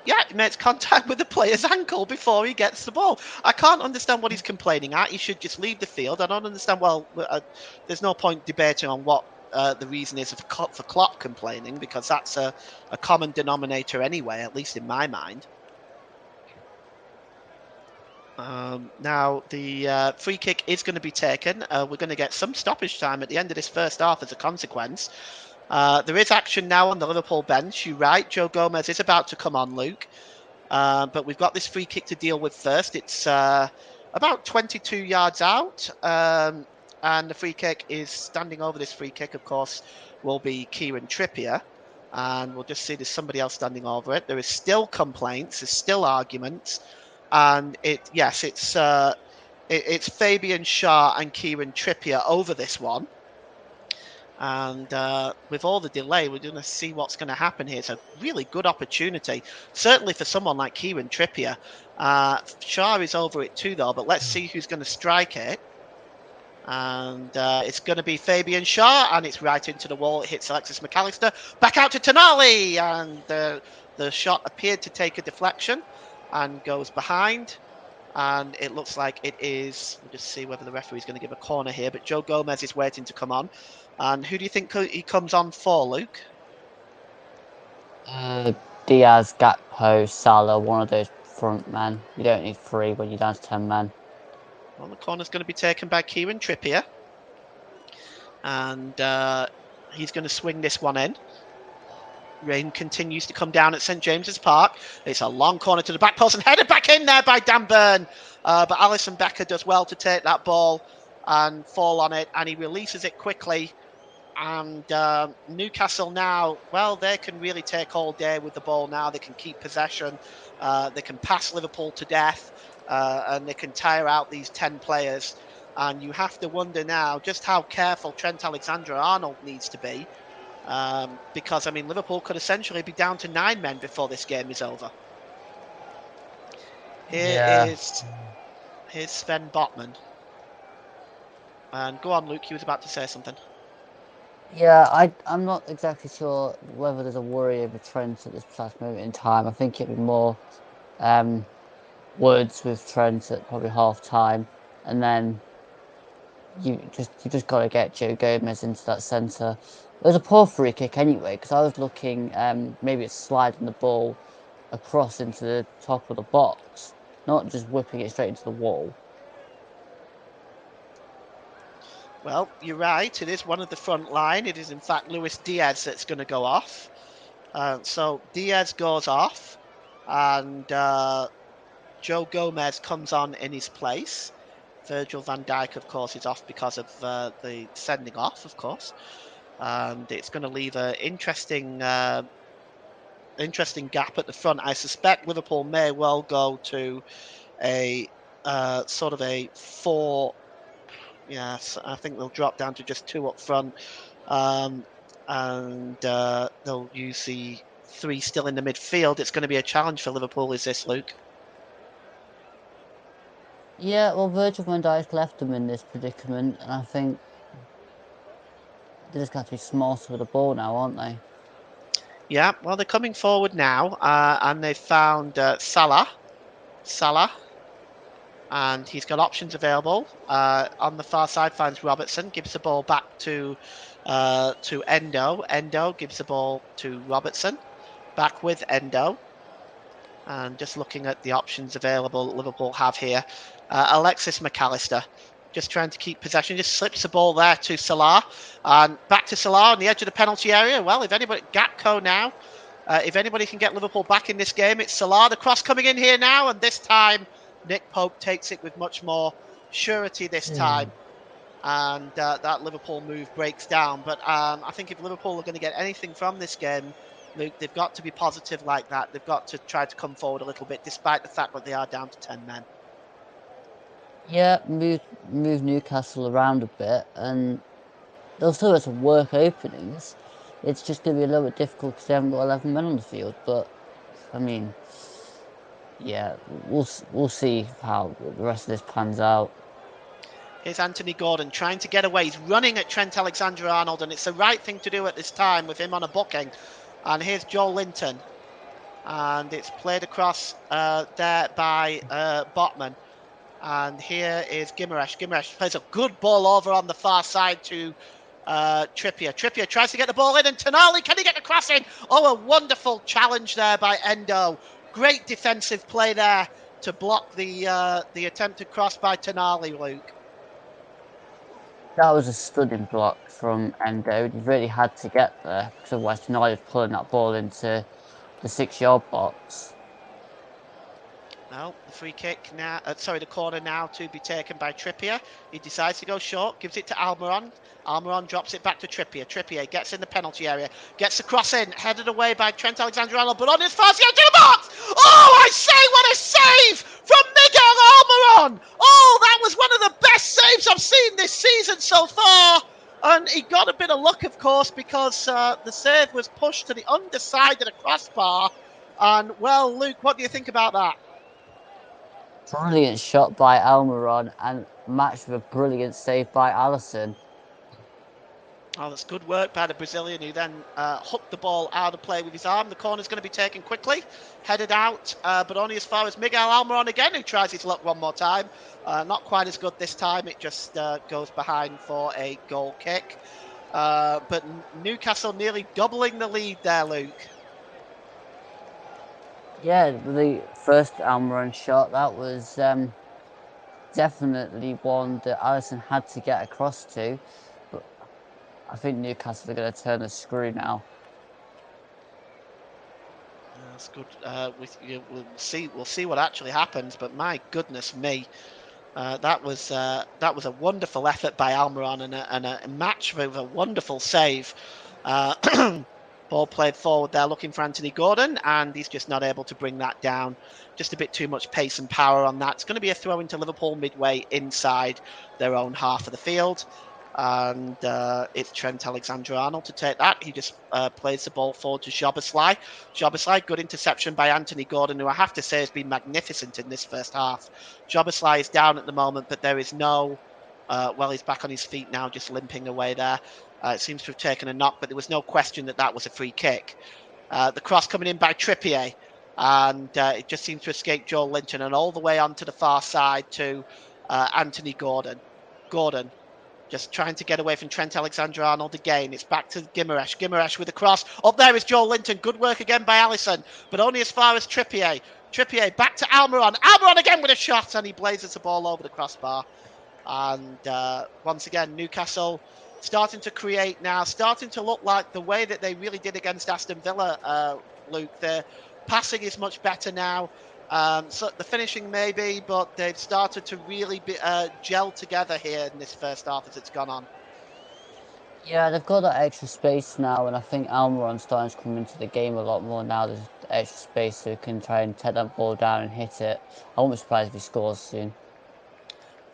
Yeah, he makes contact with the player's ankle before he gets the ball. I can't understand what he's complaining at. He should just leave the field. I don't understand. Well, there's no point debating on what the reason is for Klopp complaining, because that's a common denominator anyway, at least in my mind. Now, the free kick is going to be taken. We're going to get some stoppage time at the end of this first half as a consequence. There is action now on the Liverpool bench. You're right, Joe Gomez is about to come on, Luke. But we've got this free kick to deal with first. It's about 22 yards out. And the free kick is standing over this free kick, of course, will be Kieran Trippier. And we'll just see there's somebody else standing over it. There is still complaints, there's still arguments. And it's Fabian Schär and Kieran Trippier over this one. And with all the delay, we're going to see what's going to happen here. It's a really good opportunity, certainly for someone like Kieran Trippier. Schär is over it too, though, but let's see who's going to strike it. And it's going to be Fabian Schär, and it's right into the wall. It hits Alexis McAllister. Back out to Tonali, and the shot appeared to take a deflection and goes behind. And it looks like it is. We'll just see whether the referee's going to give a corner here. But Joe Gomez is waiting to come on. And who do you think he comes on for, Luke? Diaz, Gakpo, Salah, one of those front men. You don't need 3 when you're down to 10 men. Well, the corner's going to be taken by Kieran Trippier. And he's going to swing this one in. Rain continues to come down at St James's Park. It's a long corner to the back post and headed back in there by Dan Burn. But Alisson Becker does well to take that ball and fall on it. And he releases it quickly. And Newcastle now, well, they can really take all day with the ball now. They can keep possession. They can pass Liverpool to death. And they can tire out these 10 players. And you have to wonder now just how careful Trent Alexander-Arnold needs to be. Because, I mean, Liverpool could essentially be down to 9 men before this game is over. Here's Sven Botman. And go on, Luke, you was about to say something. Yeah, I'm not exactly sure whether there's a worry over Trent at this precise moment in time. I think it'd be more words with Trent at probably half time, and then you just got to get Joe Gomez into that centre. It was a poor free kick anyway, because I was looking maybe it's sliding the ball across into the top of the box, not just whipping it straight into the wall. Well, you're right. It is one of the front line. It is, in fact, Luis Diaz that's going to go off. So Diaz goes off, and Joe Gomez comes on in his place. Virgil van Dijk, of course, is off because of the sending off, of course. And it's going to leave an interesting gap at the front. I suspect Liverpool may well go to a sort of a 4. Yes, I think they'll drop down to just 2 up front, and they'll use the 3 still in the midfield. It's going to be a challenge for Liverpool, is this, Luke? Yeah, well, Virgil van Dijk left them in this predicament, and I think they're just going to be smarter with the ball now, aren't they? Yeah, well, they're coming forward now, and they've found Salah, and he's got options available. On the far side, finds Robertson, gives the ball back to Endo. Endo gives the ball to Robertson, back with Endo. And just looking at the options available Liverpool have here. Alexis McAllister just trying to keep possession, just slips the ball there to Salah. And back to Salah on the edge of the penalty area. Well, if anybody, Gakpo now, if anybody can get Liverpool back in this game, it's Salah. The cross coming in here now, and this time Nick Pope takes it with much more surety this time. And that Liverpool move breaks down. But I think if Liverpool are going to get anything from this game, Luke, they've got to be positive like that. They've got to try to come forward a little bit, despite the fact that they are down to 10 men. Yeah, move Newcastle around a bit, and they'll still have some work openings. It's just going to be a little bit difficult because they haven't got 11 men on the field. But, I mean, yeah, we'll see how the rest of this pans out. Here's Anthony Gordon trying to get away. He's running at Trent Alexander-Arnold, and it's the right thing to do at this time with him on a booking. And here's Joel Linton, and it's played across there by Botman. And here is Gimaresh. Gimaresh plays a good ball over on the far side to Trippier. Trippier tries to get the ball in, and Tonali, can he get the cross in? Oh, a wonderful challenge there by Endo. Great defensive play there to block the attempted cross by Tonali, Luke. That was a stunning block from Endo. He really had to get there because otherwise Tonali was pulling that ball into the 6-yard box. Well, the free kick now, the corner now to be taken by Trippier. He decides to go short, gives it to Almiron. Almiron drops it back to Trippier. Trippier gets in the penalty area, gets the cross in, headed away by Trent Alexander-Arnold, but on his far side to the box! Oh, I say, what a save from Miguel Almiron! Oh, that was one of the best saves I've seen this season so far. And he got a bit of luck, of course, because the save was pushed to the underside of the crossbar. And, well, Luke, what do you think about that? Brilliant shot by Almiron and matched with a brilliant save by Alisson. Oh, that's good work by the Brazilian, who then hooked the ball out of play with his arm. The corner's going to be taken quickly, headed out, but only as far as Miguel Almiron again, who tries his luck one more time. Not quite as good this time. It just goes behind for a goal kick. But Newcastle nearly doubling the lead there, Luke. Yeah, the first Almiron shot, that was definitely one that Alisson had to get across to. But I think Newcastle are going to turn the screw now. That's good. We'll see what actually happens. But my goodness me, that was a wonderful effort by Almiron and a match with a wonderful save. Ball played forward there, looking for Anthony Gordon, and he's just not able to bring that down. Just a bit too much pace and power on that. It's going to be a throw into Liverpool midway inside their own half of the field. And it's Trent Alexander-Arnold to take that. He just plays the ball forward to Szoboszlai. Szoboszlai, good interception by Anthony Gordon, who I have to say has been magnificent in this first half. Szoboszlai is down at the moment, but there is no... he's back on his feet now, just limping away there. It seems to have taken a knock, but there was no question that was a free kick. The cross coming in by Trippier, and it just seems to escape Joel Linton, and all the way onto the far side to Anthony Gordon. Gordon just trying to get away from Trent Alexander-Arnold again. It's back to Gimaresh. Gimaresh with a cross. Up there is Joel Linton. Good work again by Alisson, but only as far as Trippier. Trippier back to Almiron. Almiron again with a shot, and he blazes the ball over the crossbar. And once again, Newcastle starting to create now, starting to look like the way that they really did against Aston Villa, Luke. Their passing is much better now. So the finishing maybe, but they've started to really gel together here in this first half as it's gone on. Yeah, they've got that extra space now, and I think Almiron's starting to come into the game a lot more now. There's extra space so he can try and take that ball down and hit it. I won't be surprised if he scores soon.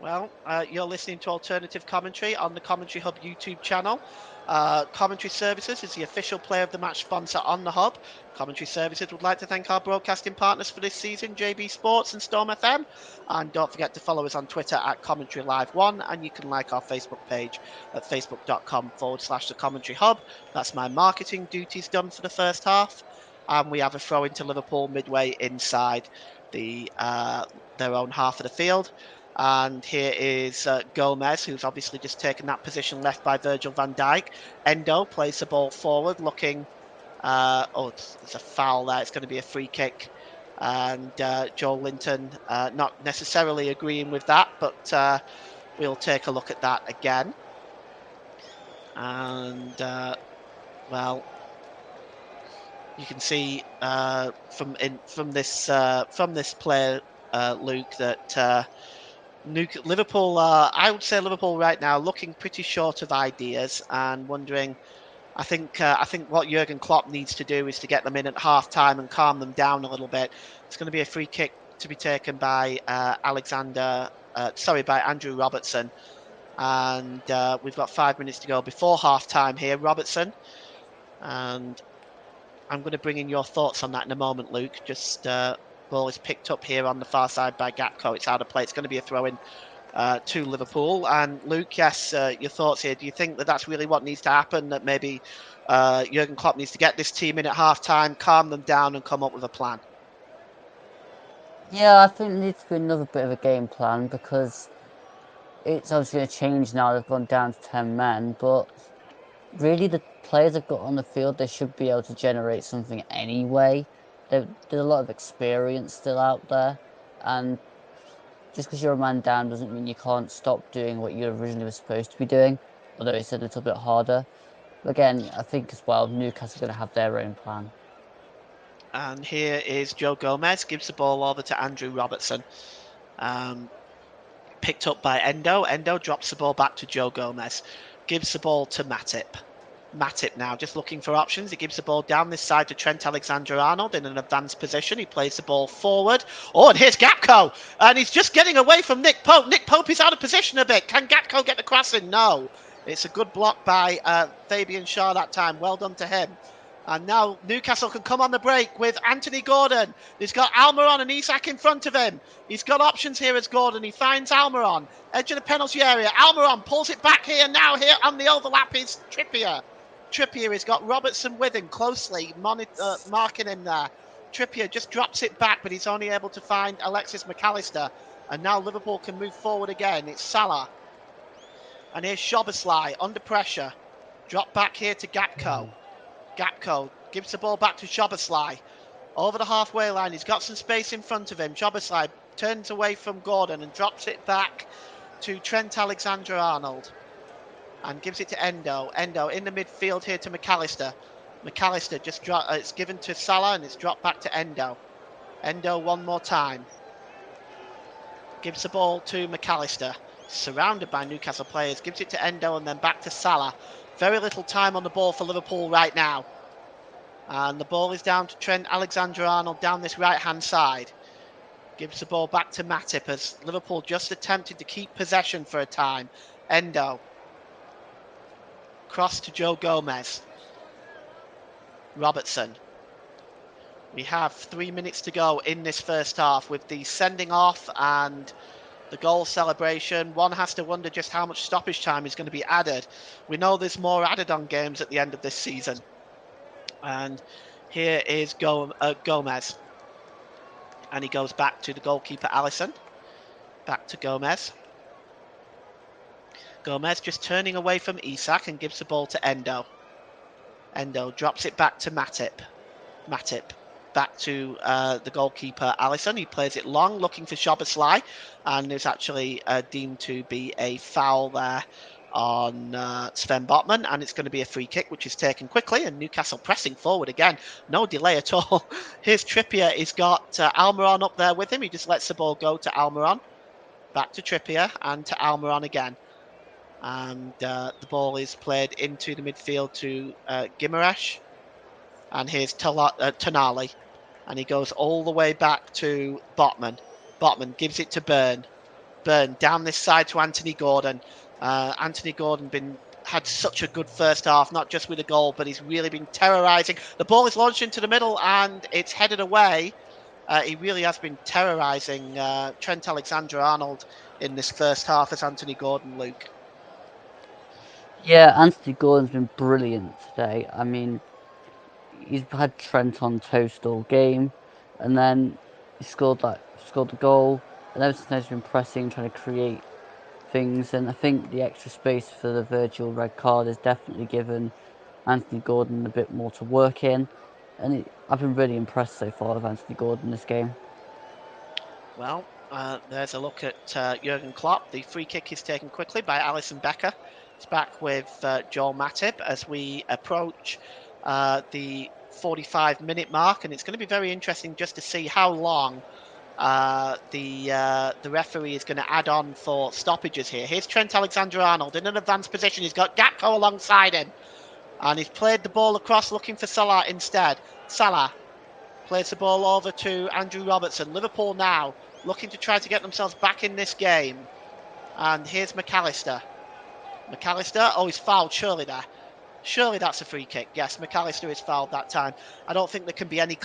Well, you're listening to Alternative Commentary on the Commentary Hub YouTube channel. Commentary Services is the official player of the match sponsor on the Hub. Commentary Services would like to thank our broadcasting partners for this season, JB Sports and Storm FM. And don't forget to follow us on Twitter at Commentary Live 1, and you can like our Facebook page at facebook.com/the Commentary Hub. That's my marketing duties done for the first half. And we have a throw into Liverpool midway inside their own half of the field. And here is Gomez, who's obviously just taken that position left by Virgil van Dijk. Endo plays the ball forward, looking... it's a foul there. It's going to be a free kick. And Joel Linton not necessarily agreeing with that, but we'll take a look at that again. And, you can see from this player, Luke, that... Liverpool, I would say Liverpool right now looking pretty short of ideas and wondering. I think what Jurgen Klopp needs to do is to get them in at half time and calm them down a little bit. It's going to be a free kick to be taken by by Andrew Robertson, and we've got 5 minutes to go before half time here, Robertson, and I'm going to bring in your thoughts on that in a moment, Luke. Just Ball is picked up here on the far side by Gakpo. It's out of play. It's going to be a throw-in to Liverpool. And Luke, yes, your thoughts here. Do you think that that's really what needs to happen? That maybe Jurgen Klopp needs to get this team in at half-time, calm them down and come up with a plan? Yeah, I think there needs to be another bit of a game plan because it's obviously going to change now. They've gone down to 10 men, but really the players they've got on the field, they should be able to generate something anyway. There's a lot of experience still out there, and just because you're a man down doesn't mean you can't stop doing what you originally were supposed to be doing, although it's a little bit harder. But again, I think as well, Newcastle are going to have their own plan. And here is Joe Gomez, gives the ball over to Andrew Robertson. Picked up by Endo. Endo drops the ball back to Joe Gomez. Gives the ball to Matip. Matip now just looking for options. He gives the ball down this side to Trent Alexander-Arnold in an advanced position. He plays the ball forward. Oh, and here's Gakpo. And he's just getting away from Nick Pope. Nick Pope is out of position a bit. Can Gakpo get the cross in? No. It's a good block by Fabian Schär that time. Well done to him. And now Newcastle can come on the break with Anthony Gordon. He's got Almiron and Isak in front of him. He's got options here as Gordon. He finds Almiron. Edge of the penalty area. Almiron pulls it back here. Now here on the overlap is Trippier. Trippier has got Robertson with him closely, marking him there. Trippier just drops it back, but he's only able to find Alexis McAllister. And now Liverpool can move forward again. It's Salah. And here's Szoboszlai under pressure. Drop back here to Gakpo. Gakpo gives the ball back to Szoboszlai. Over the halfway line. He's got some space in front of him. Szoboszlai turns away from Gordon and drops it back to Trent Alexander-Arnold. And gives it to Endo. Endo in the midfield here to McAllister. McAllister just it's given to Salah and it's dropped back to Endo. Endo one more time. Gives the ball to McAllister. Surrounded by Newcastle players. Gives it to Endo and then back to Salah. Very little time on the ball for Liverpool right now. And the ball is down to Trent Alexander-Arnold down this right-hand side. Gives the ball back to Matip as Liverpool just attempted to keep possession for a time. Endo. Cross to Joe Gomez. Robertson. We have 3 minutes to go in this first half with the sending off and the goal celebration. One has to wonder just how much stoppage time is going to be added. We know there's more added on games at the end of this season. And here is Gomez. And he goes back to the goalkeeper, Alisson. Back to Gomez. Gomez just turning away from Isak and gives the ball to Endo. Endo drops it back to Matip. Matip back to the goalkeeper, Alisson. He plays it long, looking for Szoboszlai. And there's actually deemed to be a foul there on Sven Botman. And it's going to be a free kick, which is taken quickly. And Newcastle pressing forward again. No delay at all. Here's Trippier. He's got Almiron up there with him. He just lets the ball go to Almiron. Back to Trippier and to Almiron again. And the ball is played into the midfield to Guimaraes. And here's Tonali. And he goes all the way back to Botman. Botman gives it to Burn. Burn down this side to Anthony Gordon. Anthony Gordon had such a good first half, not just with a goal, but he's really been terrorising. The ball is launched into the middle and it's headed away. He really has been terrorising Trent Alexander-Arnold in this first half as Anthony Gordon, Luke. Yeah, Anthony Gordon's been brilliant today. I mean, he's had Trent on toast all game, and then he scored the goal. And ever since then, he's been pressing, trying to create things. And I think the extra space for the virtual red card has definitely given Anthony Gordon a bit more to work in. And I've been really impressed so far with Anthony Gordon this game. Well, there's a look at Jurgen Klopp. The free kick is taken quickly by Alisson Becker. It's back with Joel Matip as we approach the 45-minute mark, and it's going to be very interesting just to see how long the referee is going to add on for stoppages here. Here's Trent Alexander-Arnold in an advanced position. He's got Gakpo alongside him, and he's played the ball across looking for Salah instead. Salah plays the ball over to Andrew Robertson. Liverpool now looking to try to get themselves back in this game. And here's McAllister. McAllister, oh, he's fouled surely there. Surely that's a free kick. Yes, McAllister is fouled that time. I don't think there can be any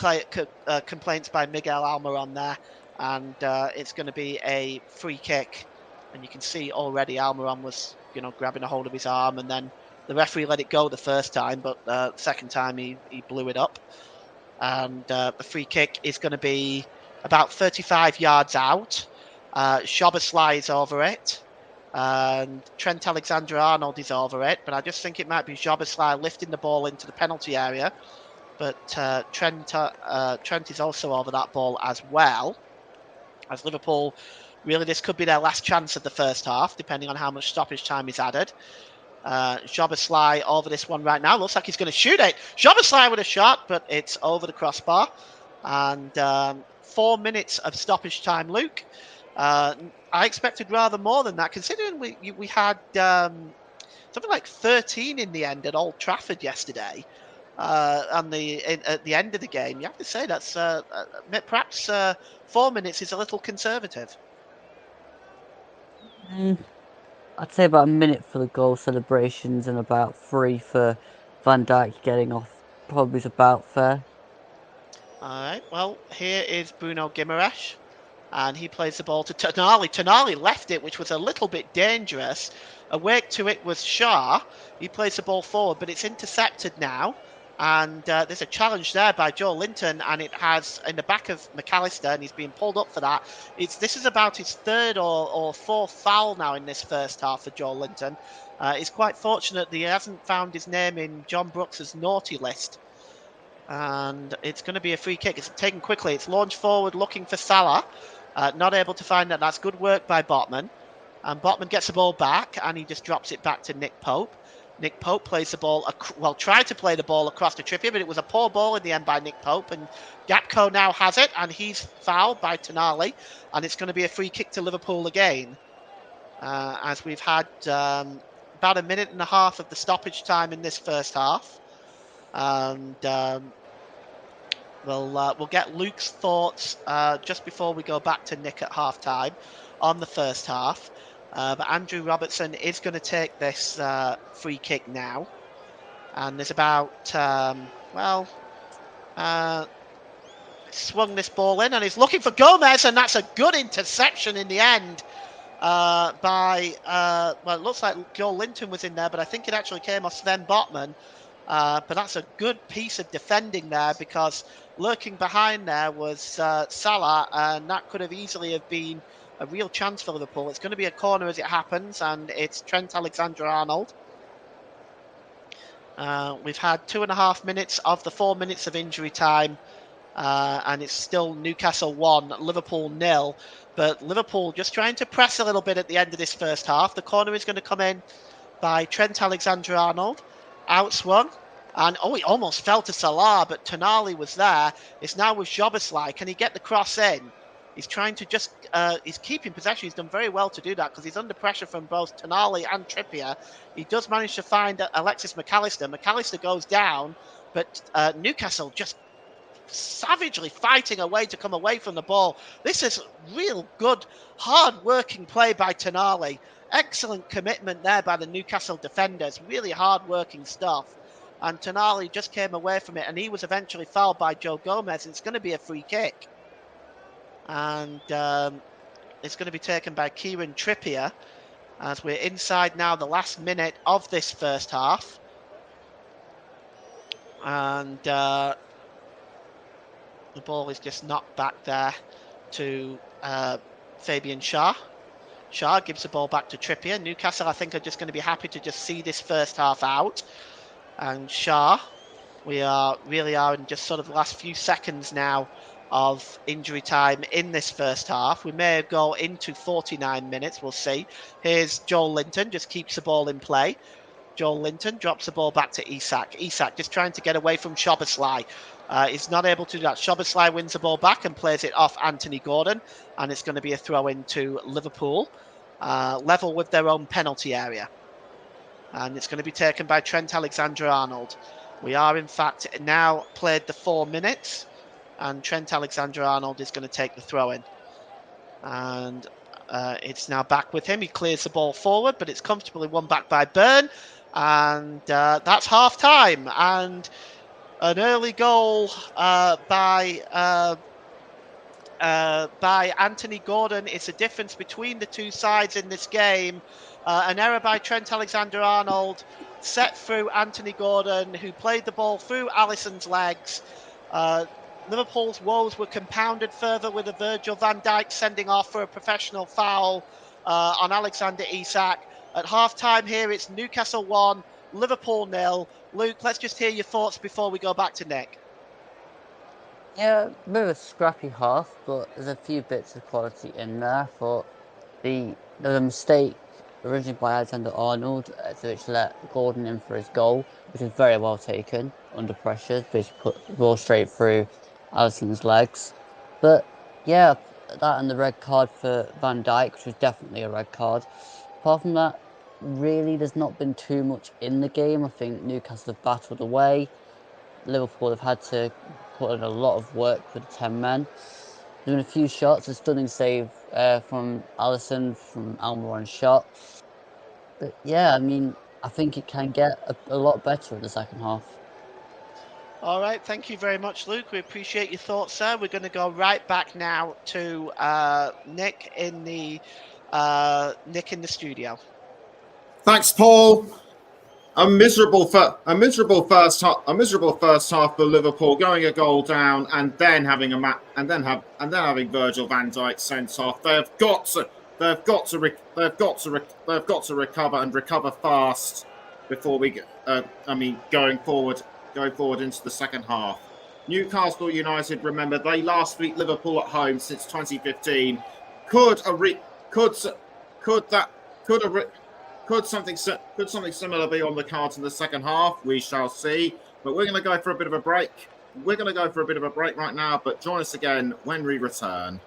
complaints by Miguel Almiron there. And it's going to be a free kick. And you can see already Almiron was, grabbing a hold of his arm. And then the referee let it go the first time. But the second time he blew it up. And the free kick is going to be about 35 yards out. Szoboszlai is over it. And Trent Alexander-Arnold is over it, but I just think it might be Szoboszlai lifting the ball into the penalty area. But Trent is also over that ball as well. As Liverpool, really, this could be their last chance of the first half, depending on how much stoppage time is added. Szoboszlai over this one right now. Looks like he's going to shoot it. Szoboszlai with a shot, but it's over the crossbar. And 4 minutes of stoppage time, Luke. I expected rather more than that, considering we had something like 13 in the end at Old Trafford yesterday. At the end of the game, you have to say that's perhaps 4 minutes is a little conservative. I'd say about a minute for the goal celebrations and about 3 for Van Dijk getting off. Probably is about fair. All right. Well, here is Bruno Guimaraes. And he plays the ball to Tonali. Tonali left it, which was a little bit dangerous. Awake to it was Shah. He plays the ball forward, but it's intercepted now. And there's a challenge there by Joe Linton, and it has in the back of McAllister, and he's being pulled up for that. This is about his third or fourth foul now in this first half for Joe Linton. He's quite fortunate that he hasn't found his name in John Brooks's naughty list. And it's going to be a free kick. It's taken quickly. It's launched forward looking for Salah. Not able to find that. That's good work by Botman. And Botman gets the ball back, and he just drops it back to Nick Pope. Nick Pope plays the ball, tried to play the ball across to Trippier, but it was a poor ball in the end by Nick Pope. And Gakpo now has it, and he's fouled by Tonali. And it's going to be a free kick to Liverpool again. As we've had about a minute and a half of the stoppage time in this first half. And we'll get Luke's thoughts just before we go back to Nick at half-time on the first half. But Andrew Robertson is going to take this free kick now. And there's about, swung this ball in, and he's looking for Gomez, and that's a good interception in the end it looks like Joe Linton was in there, but I think it actually came off Sven Botman. But that's a good piece of defending there, because lurking behind there was Salah, and that could have easily have been a real chance for Liverpool. It's going to be a corner as it happens, and it's Trent Alexander-Arnold. We've had 2.5 minutes of the 4 minutes of injury time, and it's still Newcastle 1, Liverpool 0. But Liverpool just trying to press a little bit at the end of this first half. The corner is going to come in by Trent Alexander-Arnold. Outswung, and he almost fell to Salah, but Tonali was there. It's now with Szoboszlai. Can he get the cross in? He's trying to just, he's keeping possession. He's done very well to do that, because he's under pressure from both Tonali and Trippier. He does manage to find Alexis McAllister. McAllister goes down, but Newcastle just savagely fighting away to come away from the ball. This is real good, hard-working play by Tonali. Excellent commitment there by the Newcastle defenders. Really hard-working stuff. And Tonali just came away from it, and he was eventually fouled by Joe Gomez. It's going to be a free kick. And it's going to be taken by Kieran Trippier, as we're inside now the last minute of this first half. And the ball is just knocked back there to Fabian Schär. Schär gives the ball back to Trippier. Newcastle, I think, are just going to be happy to just see this first half out. And Schär, we really are in just sort of the last few seconds now of injury time in this first half. We may go into 49 minutes, we'll see. Here's Joel Linton, just keeps the ball in play. Joel Linton drops the ball back to Isak. Isak just trying to get away from Szoboszlai. He's not able to do that. Szoboszlai wins the ball back and plays it off Anthony Gordon, and it's going to be a throw into Liverpool, level with their own penalty area. And it's going to be taken by Trent Alexander-Arnold. We are, in fact, now played the 4 minutes, and Trent Alexander-Arnold is going to take the throw in. And it's now back with him. He clears the ball forward, but it's comfortably won back by Byrne. And that's half time. And an early goal by Anthony Gordon. It's a difference between the two sides in this game. An error by Trent Alexander-Arnold set through Anthony Gordon, who played the ball through Alisson's legs. Liverpool's woes were compounded further with a Virgil van Dijk sending off for a professional foul on Alexander Isak. At half-time here, it's Newcastle 1, Liverpool 0. Luke, let's just hear your thoughts before we go back to Nick. Yeah, a bit of a scrappy half, but there's a few bits of quality in there. For there was a mistake originally by Alexander-Arnold, which let Gordon in for his goal, which was very well taken under pressure, basically put the ball straight through Alisson's legs. But yeah, that and the red card for Van Dijk, which was definitely a red card. Apart from that, really, there's not been too much in the game. I think Newcastle have battled away. Liverpool have had to put in a lot of work with the 10 men. There's been a few shots, a stunning save from Alisson from Almiron's shot. But yeah, I mean, I think it can get a lot better in the second half. All right, thank you very much, Luke. We appreciate your thoughts, sir. We're going to go right back now to Nick in the studio. Thanks, Paul. A miserable first half for Liverpool, going a goal down, and then having having Virgil van Dijk sent off. They've got to recover and recover fast before we get. Going forward into the second half. Newcastle United, remember, they last beat Liverpool at home since 2015. Could something similar be on the cards in the second half? We shall see. But we're going to go for a bit of a break. Right now, but join us again when we return.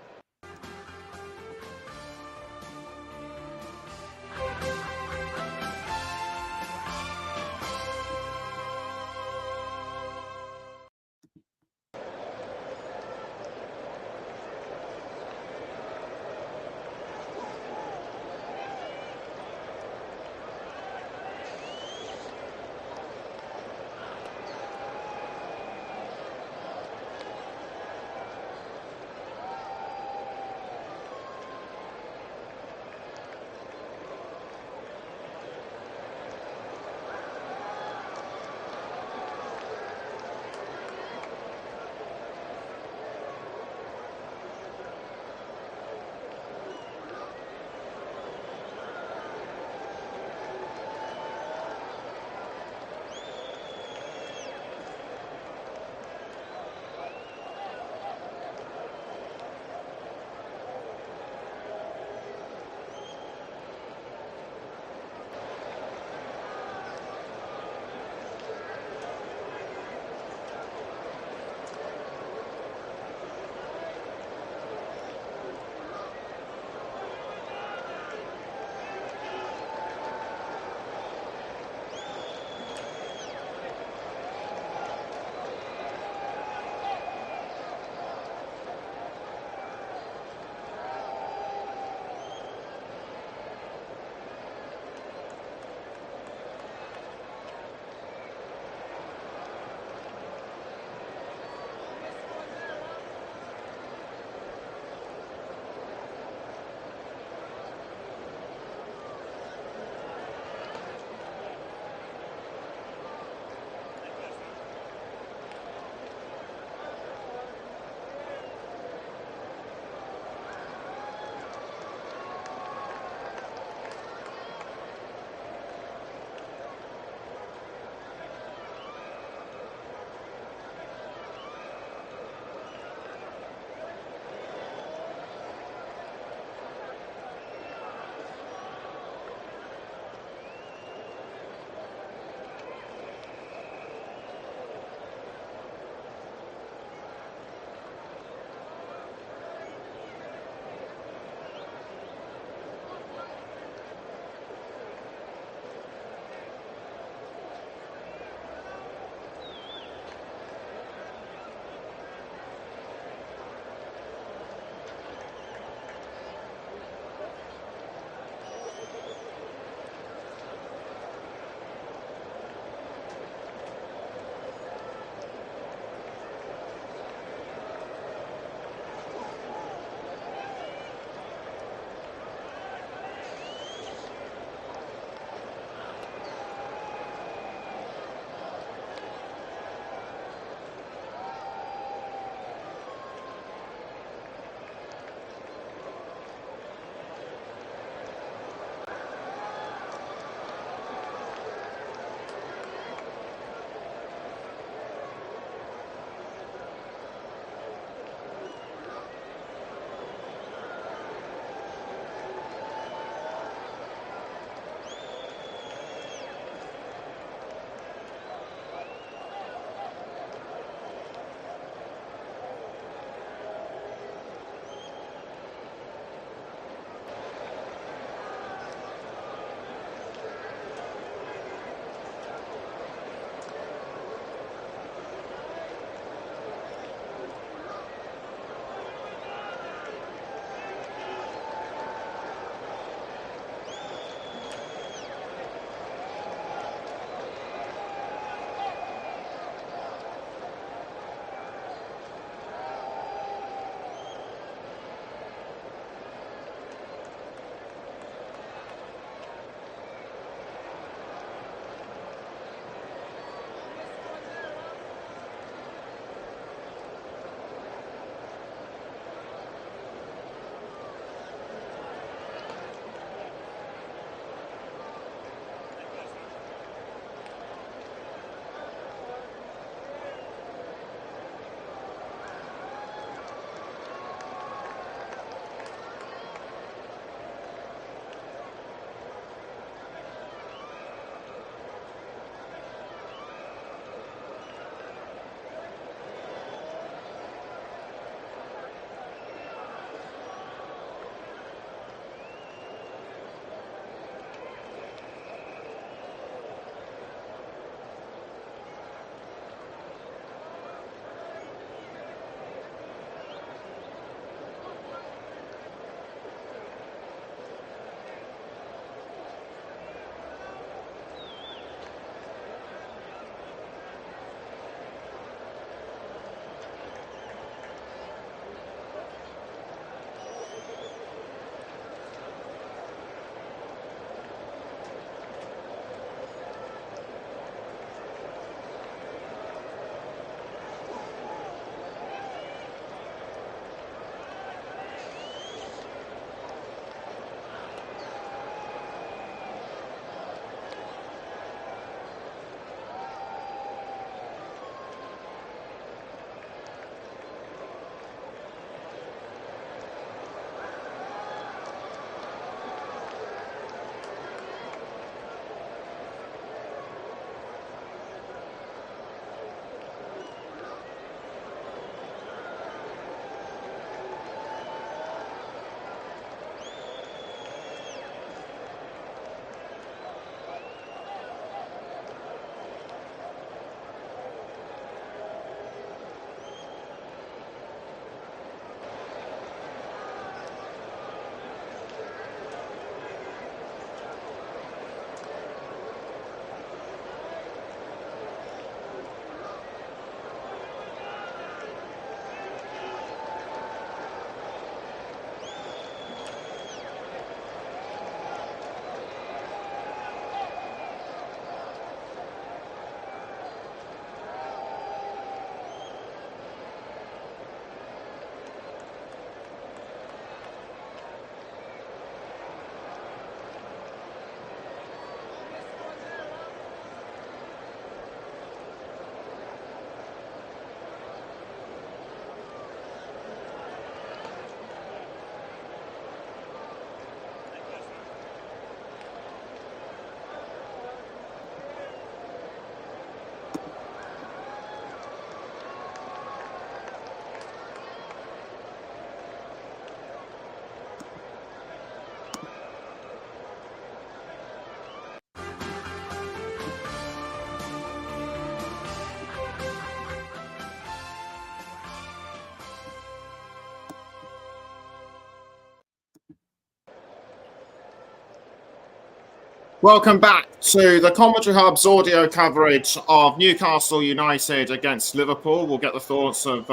Welcome back to the Commentary Hub's audio coverage of Newcastle United against Liverpool. We'll get the thoughts of,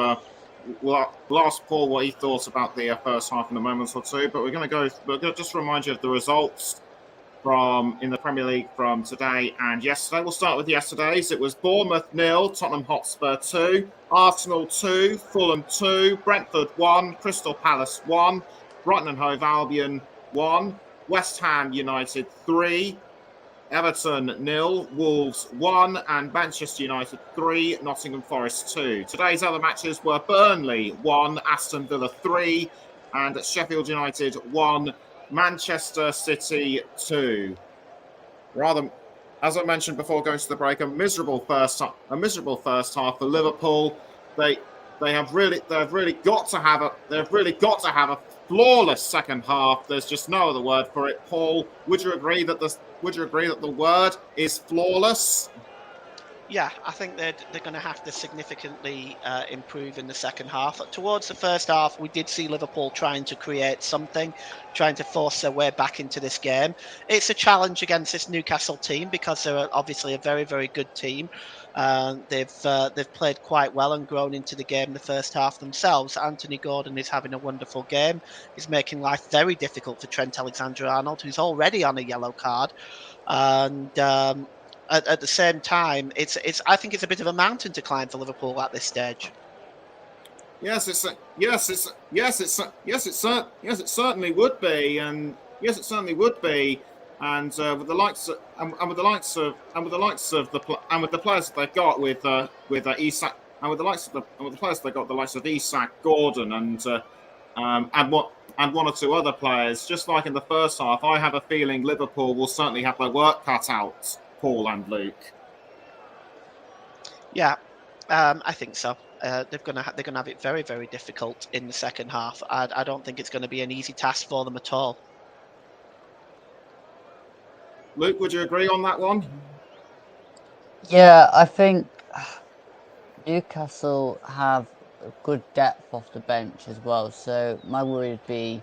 we'll ask Paul what he thought about the first half in a moment or two, but we're going to just remind you of the results in the Premier League from today and yesterday. We'll start with yesterday's. It was Bournemouth 0, Tottenham Hotspur 2, Arsenal 2, Fulham 2, Brentford 1, Crystal Palace 1, Brighton and Hove Albion 1, West Ham United 3, Everton 0, Wolves 1, and Manchester United 3, Nottingham Forest 2. Today's other matches were Burnley 1, Aston Villa 3, and Sheffield United 1, Manchester City 2. As I mentioned before going to the break, a miserable first half for Liverpool. They've really got to have a flawless second half. There's just no other word for it. Paul, would you agree that the word is flawless? Yeah, I think they're going to have to significantly improve in the second half. Towards the first half, we did see Liverpool trying to create something, trying to force their way back into this game. It's a challenge against this Newcastle team because they're obviously a very, very good team. They've played quite well and grown into the game the first half themselves. Anthony Gordon is having a wonderful game. He's making life very difficult for Trent Alexander-Arnold, who's already on a yellow card. And at the same time, I think it's a bit of a mountain to climb for Liverpool at this stage. Yes, it certainly would be, and yes, it certainly would be, and with the players that they've got with Isak, and with the players they got, the likes of Isak, Gordon, and one or two other players, just like in the first half, I have a feeling Liverpool will certainly have their work cut out. Paul and Luke. Yeah, I think so. They're going to have it very, very difficult in the second half. I don't think it's going to be an easy task for them at all. Luke, would you agree on that one? Yeah, I think Newcastle have a good depth off the bench as well. So my worry would be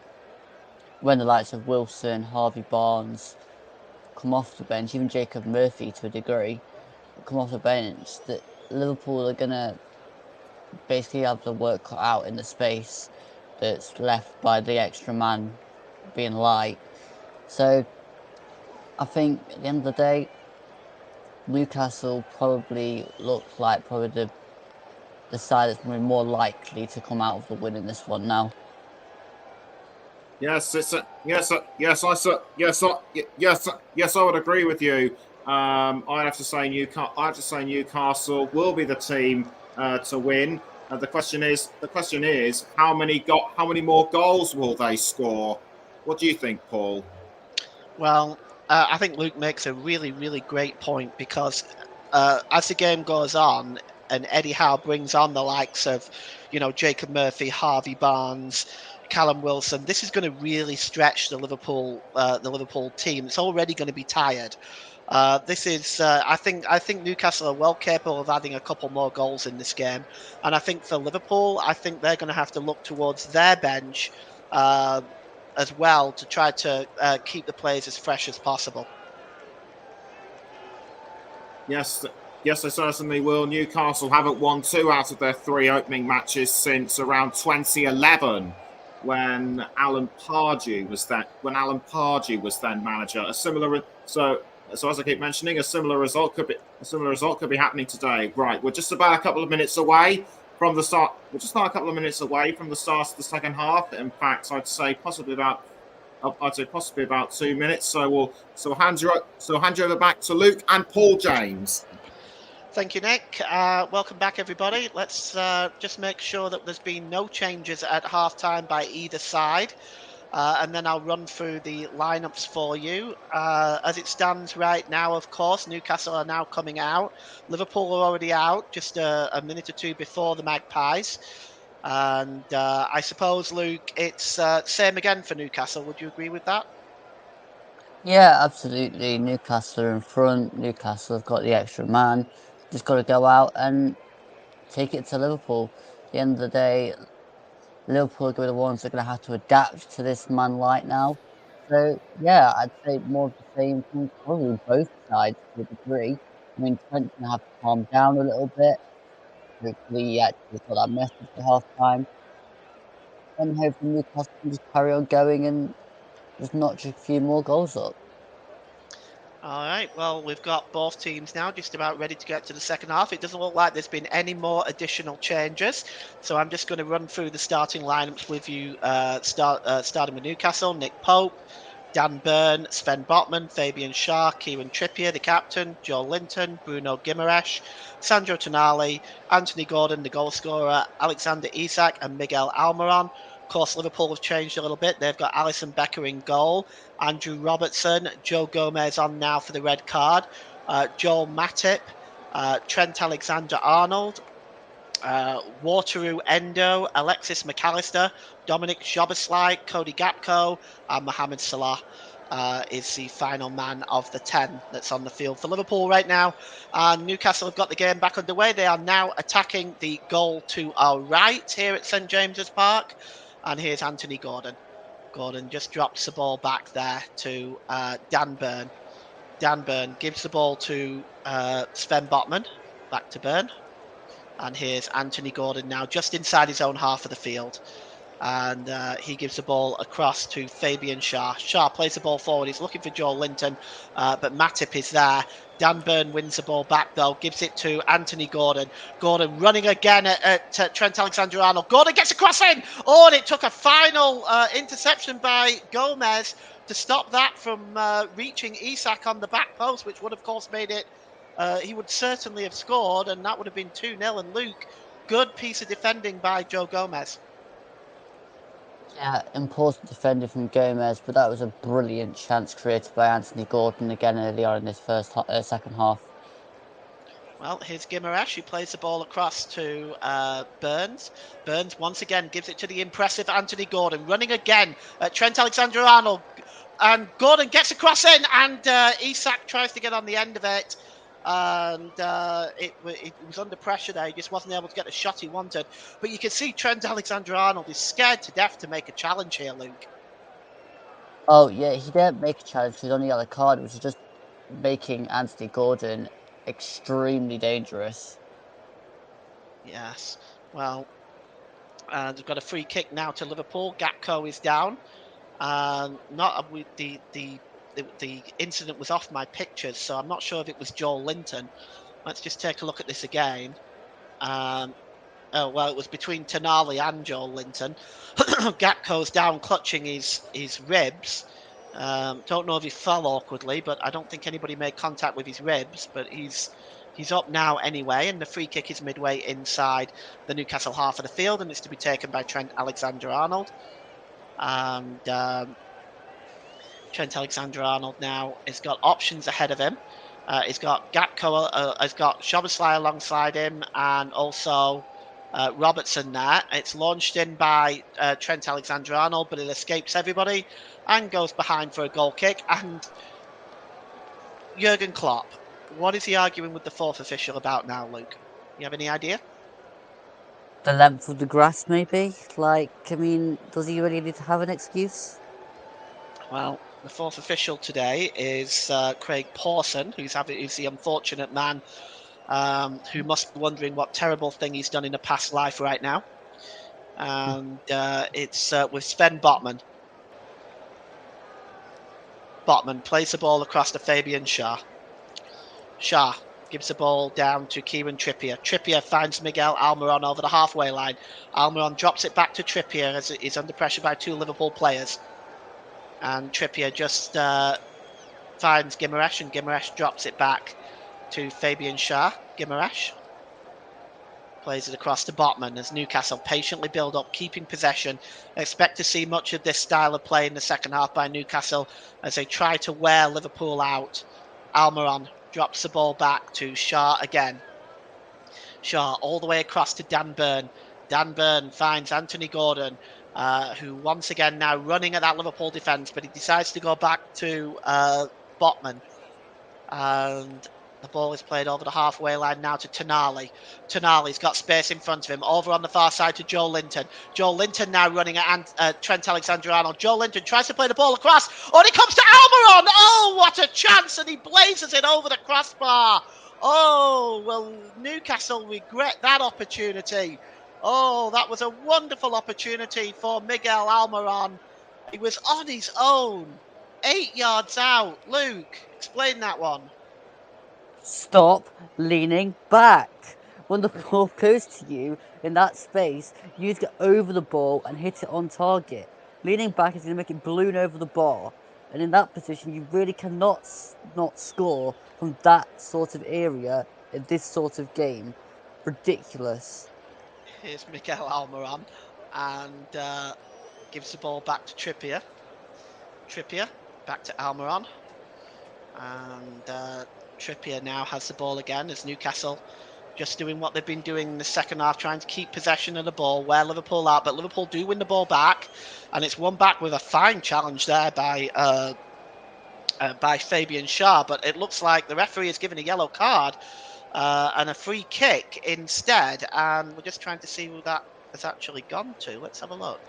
when the likes of Wilson, Harvey Barnes come off the bench, even Jacob Murphy to a degree, come off the bench, that Liverpool are going to basically have the work cut out in the space that's left by the extra man being light. So I think at the end of the day, Newcastle probably looks like the side that's going to be more likely to come out of the win in this one now. Yes, I would agree with you. I'd have to say Newcastle will be the team to win. The question is, how many more goals will they score? What do you think, Paul? Well, I think Luke makes a really, really great point because as the game goes on and Eddie Howe brings on the likes of, Jacob Murphy, Harvey Barnes, Callum Wilson, this is going to really stretch the Liverpool team. It's already going to be tired. I think Newcastle are well capable of adding a couple more goals in this game, and I think for Liverpool, I think they're going to have to look towards their bench as well to try to keep the players as fresh as possible. Yes, they certainly will. Newcastle haven't won 2 out of their 3 opening matches since around 2011. When Alan Pardew was then manager. So as I keep mentioning, a similar result could be happening today. Right, we're just about a couple of minutes away from the start. We're just about a couple of minutes away from the start of the second half. In fact, I'd say possibly about 2 minutes. So we'll hand you over back to Luke and Paul James. Thank you, Nick. Welcome back, everybody. Let's just make sure that there's been no changes at halftime by either side. And then I'll run through the lineups for you. As it stands right now, of course, Newcastle are now coming out. Liverpool are already out just a minute or two before the Magpies. And I suppose, Luke, it's same again for Newcastle. Would you agree with that? Yeah, absolutely. Newcastle are in front. Newcastle have got the extra man. Just got to go out and take it to Liverpool. At the end of the day, Liverpool are going to be the ones that are going to have to adapt to this man light now. So yeah, I'd say more of the same from probably both sides to a degree. I mean, Trent's gonna have to calm down a little bit. Hopefully, he actually got that message at half time, and hopefully Newcastle can just carry on going and just notch a few more goals up. All right, well, we've got both teams now just about ready to get to the second half. It doesn't look like there's been any more additional changes. So I'm just going to run through the starting lineups with you, starting with Newcastle: Nick Pope, Dan Burn, Sven Botman, Fabian Schär, Kieran Trippier, the captain, Joe Linton, Bruno Guimaraes, Sandro Tonali, Anthony Gordon, the goal scorer, Alexander Isak, and Miguel Almiron. Of course, Liverpool have changed a little bit. They've got Alisson Becker in goal, Andrew Robertson, Joe Gomez on now for the red card, Joel Matip, Trent Alexander-Arnold, Waterloo Endo, Alexis McAllister, Dominic Szoboszlai, Cody Gakpo, and Mohamed Salah is the final man of the 10 that's on the field for Liverpool right now. And Newcastle have got the game back underway. They are now attacking the goal to our right here at St James's Park. And here's Anthony Gordon. Gordon just drops the ball back there to Dan Burn. Dan Burn gives the ball to Sven Botman. Back to Burn. And here's Anthony Gordon now just inside his own half of the field. And he gives the ball across to Fabian Schär. Schär plays the ball forward. He's looking for Joel Linton, but Matip is there. Dan Burn wins the ball back, though, gives it to Anthony Gordon. Gordon running again at Trent Alexander-Arnold. Gordon gets a cross in. Oh, and it took a final interception by Gomez to stop that from reaching Isak on the back post, which would, of course, made it. He would certainly have scored, and that would have been 2-0. And Luke, good piece of defending by Joe Gomez. Yeah, important defender from Gomez, but that was a brilliant chance created by Anthony Gordon again early on in this second half. Well, here's Guimaraes, who plays the ball across to Burns. Burns once again gives it to the impressive Anthony Gordon, running again at Trent Alexander-Arnold. And Gordon gets a cross in, and Isak tries to get on the end of it. And it was under pressure there. He just wasn't able to get the shot he wanted. But you can see Trent Alexander-Arnold is scared to death to make a challenge here, Luke. Oh, yeah, he didn't make a challenge. He was on the other card, which is just making Anthony Gordon extremely dangerous. Yes. Well, they've got a free kick now to Liverpool. Gakpo is down. Not with the incident was off my pictures, so I'm not sure if it was Joel Linton. Let's just take a look at this again. Oh, well, it was between Tonali and Joel Linton. Gakpo's down, clutching his ribs. Don't know if he fell awkwardly, but I don't think anybody made contact with his ribs. But he's up now anyway, and the free kick is midway inside the Newcastle half of the field, and it's to be taken by Trent Alexander-Arnold. And Trent Alexander-Arnold now has got options ahead of him. He's got Gakpo, he's got Szoboszlai alongside him, and also Robertson there. It's launched in by Trent Alexander-Arnold, but it escapes everybody and goes behind for a goal kick. And Jurgen Klopp, what is he arguing with the fourth official about now, Luke? You have any idea? The length of the grass, maybe? Like, I mean, does he really need to have an excuse? Well, the fourth official today is Craig Pawson, who's the unfortunate man who must be wondering what terrible thing he's done in a past life right now. And it's with Sven Botman. Botman plays the ball across to Fabian Schär. Schär gives the ball down to Kieran Trippier. Trippier finds Miguel Almiron over the halfway line. Almiron drops it back to Trippier as he's under pressure by two Liverpool players. And Trippier just finds Guimaraes, and Guimaraes drops it back to Fabian Schär. Guimaraes plays it across to Botman as Newcastle patiently build up, keeping possession. Expect to see much of this style of play in the second half by Newcastle as they try to wear Liverpool out. Almiron drops the ball back to Schär again. Schär all the way across to Dan Burn. Dan Burn finds Anthony Gordon, who once again now running at that Liverpool defence, but he decides to go back to Botman. And The ball is played over the halfway line now to Tonali. Tonali's got space in front of him. Over on the far side to Joe Linton. Joe Linton now running at Trent Alexander-Arnold. Joe Linton tries to play the ball across. Oh, and it comes to Almiron. Oh, what a chance. And he blazes it over the crossbar. Oh, will Newcastle regret that opportunity? Oh, that was a wonderful opportunity for Miguel Almiron. He was on his own. 8 yards out. Luke, explain that one. Stop leaning back. When the ball goes to you in that space, you need to get over the ball and hit it on target. Leaning back is going to make it balloon over the bar. And in that position, you really cannot not score from that sort of area in this sort of game. Ridiculous. Here's Miguel Almiron and gives the ball back to Trippier. Trippier back to Almiron. And Trippier now has the ball again as Newcastle just doing what they've been doing in the second half, trying to keep possession of the ball, wear Liverpool out, but Liverpool do win the ball back, and it's won back with a fine challenge there by Fabian Schär, but it looks like the referee has given a yellow card and a free kick instead, and we're just trying to see who that has actually gone to. Let's have a look.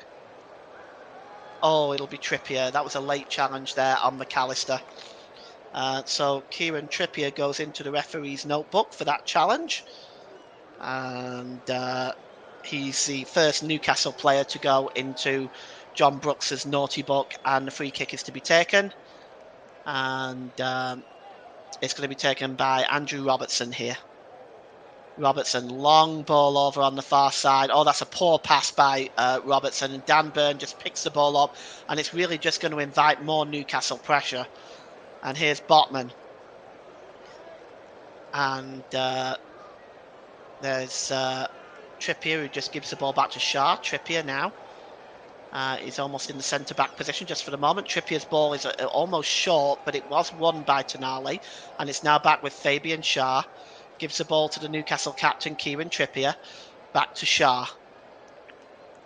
Oh, it'll be Trippier. That was a late challenge there on McAllister. So Kieran Trippier goes into the referee's notebook for that challenge. And he's the first Newcastle player to go into John Brooks's naughty book, and the free kick is to be taken. And it's going to be taken by Andrew Robertson here. Robertson, long ball over on the far side. Oh, that's a poor pass by Robertson. And Dan Burn just picks the ball up, and it's really just going to invite more Newcastle pressure. And here's Botman. And there's Trippier, who just gives the ball back to Schär. Trippier now is almost in the centre-back position just for the moment. Trippier's ball is almost short, but it was won by Tonali. And it's now back with Fabian Schär. Gives the ball to the Newcastle captain, Kieran Trippier. Back to Schär.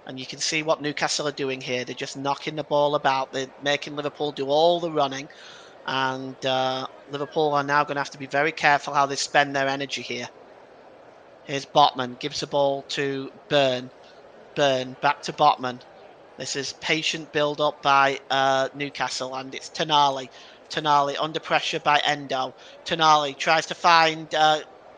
And you can see what Newcastle are doing here. They're just knocking the ball about. They're making Liverpool do all the running. And Liverpool are now going to have to be very careful how they spend their energy here. Here's Botman, gives the ball to Burn. Burn, back to Botman. This is patient build-up by Newcastle, and it's Tonali. Tonali under pressure by Endo. Tonali tries to find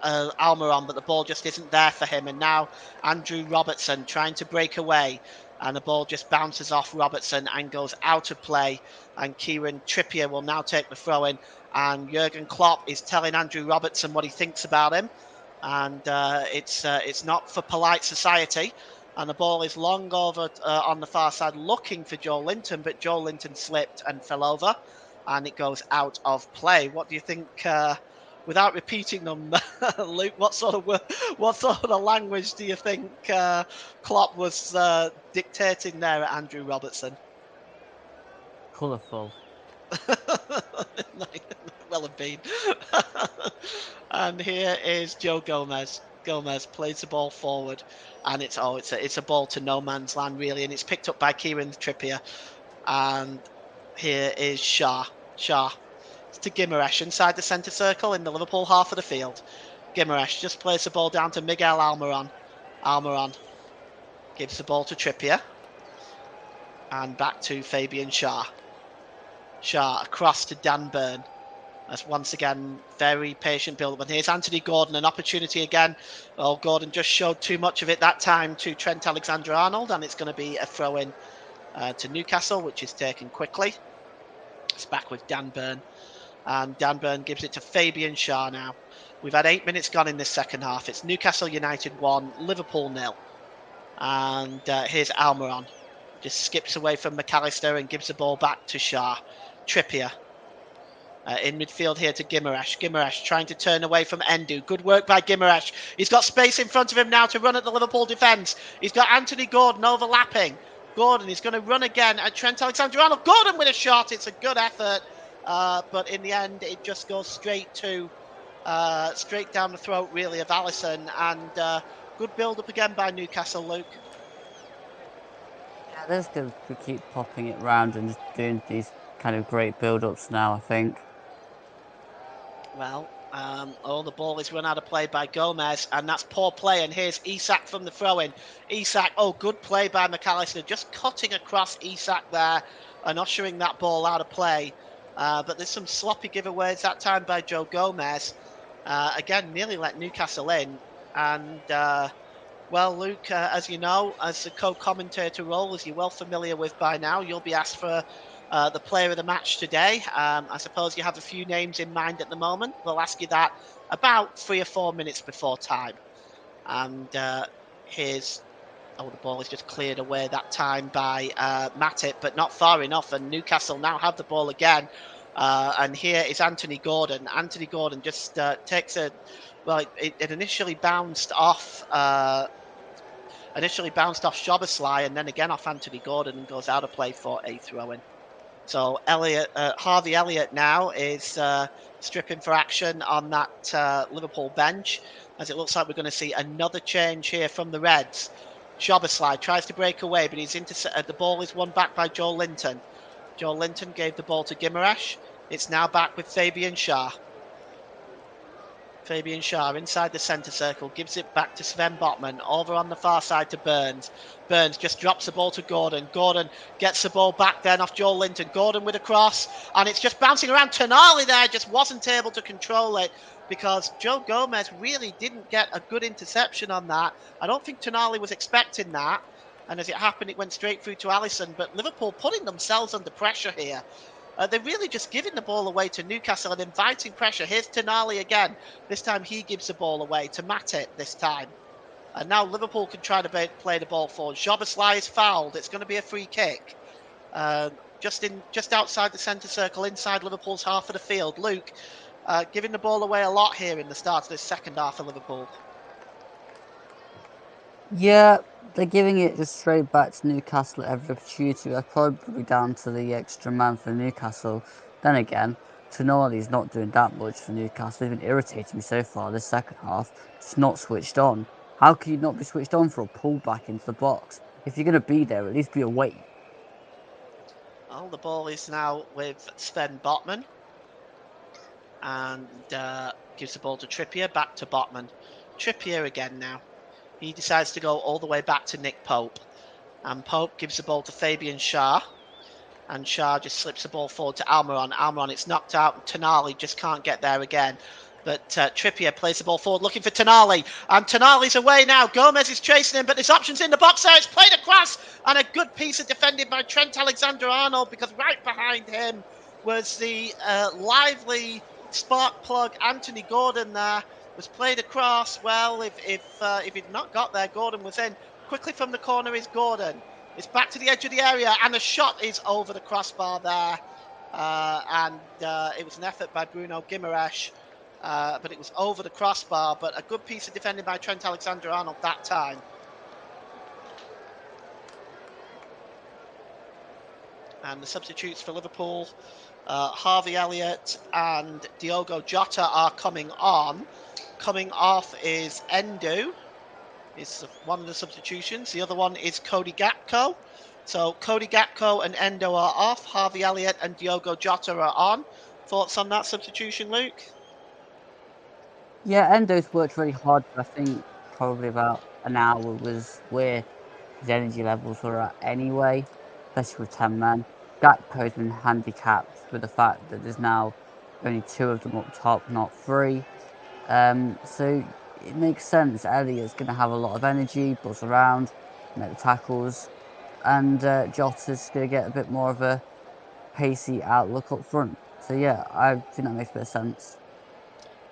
Almiron, but the ball just isn't there for him. And now Andrew Robertson trying to break away. And the ball just bounces off Robertson and goes out of play. And Kieran Trippier will now take the throw in. And Jurgen Klopp is telling Andrew Robertson what he thinks about him. And it's not for polite society. And the ball is long over on the far side looking for Joe Linton. But Joe Linton slipped and fell over. And it goes out of play. What do you think? Without repeating them, Luke, what sort of language do you think Klopp was dictating there at Andrew Robertson? Colourful. Well have been. And here is Joe Gomez. Gomez plays the ball forward, and it's a ball to no man's land really, and it's picked up by Kieran Trippier. And here is Schär. Schär to Guimaraes inside the centre circle in the Liverpool half of the field. Guimaraes just plays the ball down to Miguel Almiron. Almiron gives the ball to Trippier. And back to Fabian Schär. Schär across to Dan Burn. That's once again very patient build-up. And here's Anthony Gordon, an opportunity again. Oh, Gordon just showed too much of it that time to Trent Alexander-Arnold, and it's going to be a throw-in to Newcastle, which is taken quickly. It's back with Dan Burn. And Dan Burn gives it to Fabian Schär now. We've had 8 minutes gone in this second half. It's Newcastle United 1, Liverpool 0. And here's Almiron. Just skips away from McAllister and gives the ball back to Schär. Trippier. In midfield here to Guimaraes. Guimaraes trying to turn away from Endu. Good work by Guimaraes. He's got space in front of him now to run at the Liverpool defence. He's got Anthony Gordon overlapping. Gordon is going to run again at Trent Alexander-Arnold. Gordon with a shot. It's a good effort. But in the end, it just goes straight down the throat, really, of Alisson. And good build-up again by Newcastle, Luke. Yeah, they're just going to keep popping it round and just doing these kind of great build-ups now, I think. Well, The ball is run out of play by Gomez, and that's poor play. And here's Isak from the throw-in. Isak, good play by McAllister, just cutting across Isak there and ushering that ball out of play. But there's some sloppy giveaways that time by Joe Gomez. Again, nearly let Newcastle in. And well, Luke, as you know, as the co-commentator role, as you're well familiar with by now, you'll be asked for the player of the match today. I suppose you have a few names in mind at the moment. We'll ask you that about 3 or 4 minutes before time. And here's, the ball is just cleared away that time by Matip, but not far enough. And Newcastle now have the ball again. And here is Anthony Gordon. Anthony Gordon just takes a, well, it initially bounced off. Initially bounced off Szoboszlai and then again off Anthony Gordon and goes out of play for a throw-in. So Harvey Elliott now is stripping for action on that Liverpool bench, as it looks like we're going to see another change here from the Reds. Szoboszlai tries to break away, but he's the ball is won back by Joel Linton. Joel Linton gave the ball to Guimaraes. It's now back with Fabian Schär. Fabian Schär inside the centre circle, gives it back to Sven Botman, over on the far side to Burns. Burns just drops the ball to Gordon. Gordon gets the ball back then off Joel Linton. Gordon with a cross, and it's just bouncing around. Tonali there just wasn't able to control it because Joe Gomez really didn't get a good interception on that. I don't think Tonali was expecting that, and as it happened, it went straight through to Alisson. But Liverpool putting themselves under pressure here. They're really just giving the ball away to Newcastle and inviting pressure. Here's Tonali again. This time he gives the ball away to Matip this time. And now Liverpool can try to play the ball forward. Szoboszlai is fouled. It's going to be a free kick. Just outside the centre circle, inside Liverpool's half of the field. Luke, giving the ball away a lot here in the start of this second half of Liverpool. Yeah, they're giving it just straight back to Newcastle at every opportunity. That's probably down to the extra man for Newcastle. Then again, Tonali's not doing that much for Newcastle. He's been irritating me so far this second half. Just not switched on. How can you not be switched on for a pullback into the box? If you're going to be there, at least be away. Well, the ball is now with Sven Botman. And gives the ball to Trippier, back to Botman. Trippier again now. He decides to go all the way back to Nick Pope. And Pope gives the ball to Fabian Schär. And Schär just slips the ball forward to Almiron. Almiron, it's knocked out. Tonali just can't get there again. But Trippier plays the ball forward looking for Tonali. And Tonali's away now. Gomez is chasing him, but there's options in the box there. It's played across. And a good piece of defending by Trent Alexander-Arnold, because right behind him was the lively spark plug Anthony Gordon there. Was played across. Well, if he'd not got there, Gordon was in. Quickly from the corner is Gordon. It's back to the edge of the area, and the shot is over the crossbar there. It was an effort by Bruno Guimaraes, but it was over the crossbar. But a good piece of defending by Trent Alexander-Arnold that time. And the substitutes for Liverpool, Harvey Elliott and Diogo Jota are coming on. Coming off is Endo, is one of the substitutions. The other one is Cody Gakpo. So Cody Gakpo and Endo are off. Harvey Elliott and Diogo Jota are on. Thoughts on that substitution, Luke? Yeah, Endo's worked really hard. I think probably about an hour was where his energy levels were at anyway, especially with 10 men. Gakpo's been handicapped with the fact that there's now only 2 of them up top, not 3. So it makes sense. Elliott's going to have a lot of energy, buzz around, make the tackles, and Jota's going to get a bit more of a pacey outlook up front. So yeah, I think that makes a bit of sense.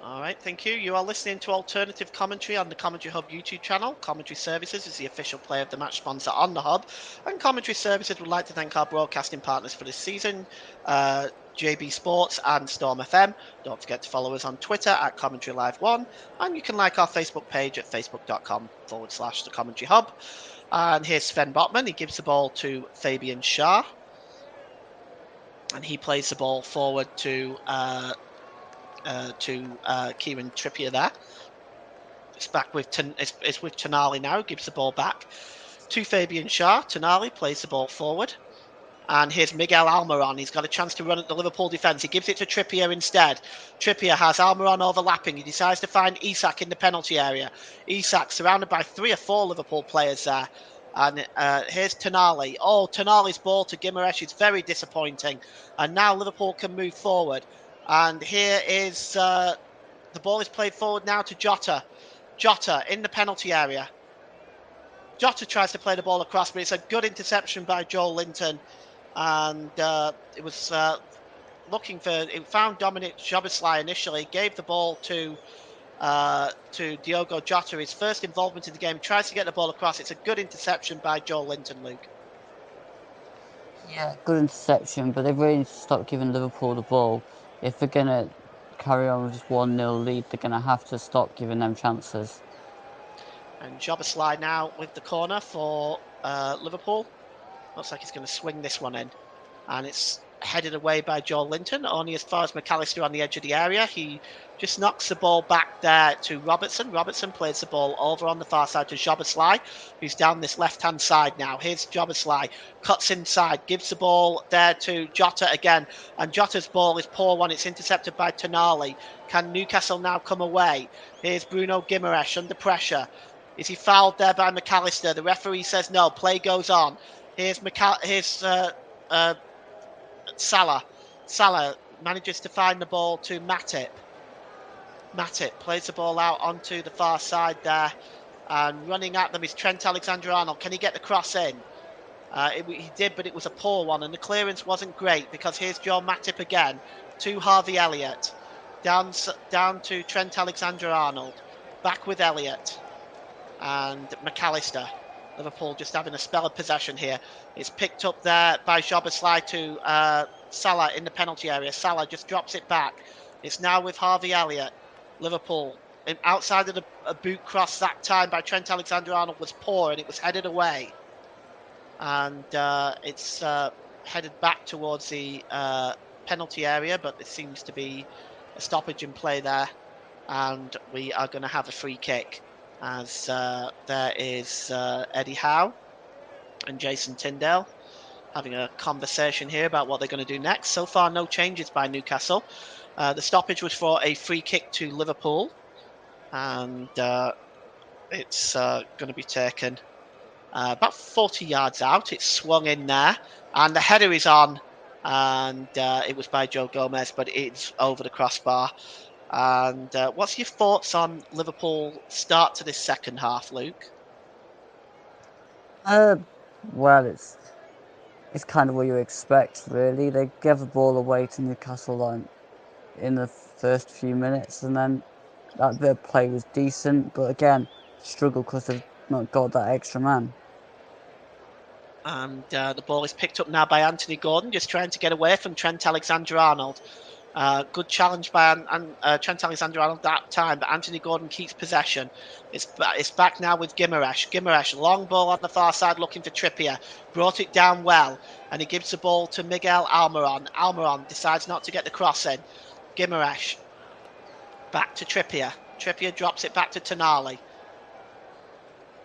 All right, thank you. You are listening to Alternative Commentary on the Commentary Hub YouTube channel. Commentary Services is the official player of the match sponsor on the Hub. And Commentary Services would like to thank our broadcasting partners for this season, JB Sports and Storm FM. Don't forget to follow us on Twitter at Commentary Live 1. And you can like our Facebook page at facebook.com/The Commentary Hub. And here's Sven Botman. He gives the ball to Fabian Schär. And he plays the ball forward to Kieran Trippier there. It's back with it's with Tonali now. Gives the ball back to Fabian Schär. Tonali plays the ball forward, And here's Miguel Almiron. He's got a chance to run at the Liverpool defence. He gives it to Trippier instead. Trippier has Almiron overlapping. He decides to find Isak in the penalty area. Isak surrounded by 3 or 4 Liverpool players there. And here's Tonali. Oh, Tonali's ball to Guimaraes is very disappointing. And now Liverpool can move forward. And here is the ball is played forward now to Jota. Jota in the penalty area. Jota tries to play the ball across, but it's a good interception by Joel Linton. And it was it found Dominic Szoboszlai initially, gave the ball to Diogo Jota, his first involvement in the game, tries to get the ball across. It's a good interception by Joel Linton, Luke. Yeah, good interception, but they really need to stop giving Liverpool the ball. If they're going to carry on with just 1-0 lead, they're going to have to stop giving them chances. And Szoboszlai now with the corner for Liverpool. Looks like he's going to swing this one in. And it's headed away by Joel Linton, only as far as McAllister on the edge of the area. He just knocks the ball back there to Robertson. Robertson plays the ball over on the far side to Szoboszlai, who's down this left-hand side now. Here's Szoboszlai, cuts inside, gives the ball there to Jota again. And Jota's ball is poor one. It's intercepted by Tonali. Can Newcastle now come away? Here's Bruno Guimaraes under pressure. Is he fouled there by McAllister? The referee says no. Play goes on. Here's Salah. Salah manages to find the ball to Matip. Matip plays the ball out onto the far side there. And running at them is Trent Alexander-Arnold. Can he get the cross in? He did, but it was a poor one. And the clearance wasn't great because here's Joe Matip again to Harvey Elliott. Down to Trent Alexander-Arnold. Back with Elliott. And McAllister. Liverpool just having a spell of possession here. It's picked up there by Szoboszlai to Salah in the penalty area. Salah just drops it back. It's now with Harvey Elliott. Liverpool outside of the boot cross that time by Trent Alexander-Arnold was poor and it was headed away. And it's headed back towards the penalty area, but there seems to be a stoppage in play there. And we are going to have a free kick. As there is Eddie Howe and Jason Tyndale having a conversation here about what they're going to do next. So far, no changes by Newcastle. The stoppage was for a free kick to Liverpool, and it's going to be taken about 40 yards out. It's swung in there, and the header is on, and it was by Joe Gomez, but it's over the crossbar. And what's your thoughts on Liverpool start to this second half, Luke? Well, it's kind of what you expect, really. They gave the ball away to Newcastle in the first few minutes, and then that bit of play was decent, but again, struggled because they've not got that extra man. And the ball is picked up now by Anthony Gordon, just trying to get away from Trent Alexander-Arnold. Good challenge by Trent Alexander-Arnold that time, but Anthony Gordon keeps possession. It's back now with Guimaraes. Guimaraes, long ball on the far side looking for Trippier. Brought it down well, and he gives the ball to Miguel Almiron. Almiron decides not to get the cross in. Guimaraes, back to Trippier. Trippier drops it back to Tonali.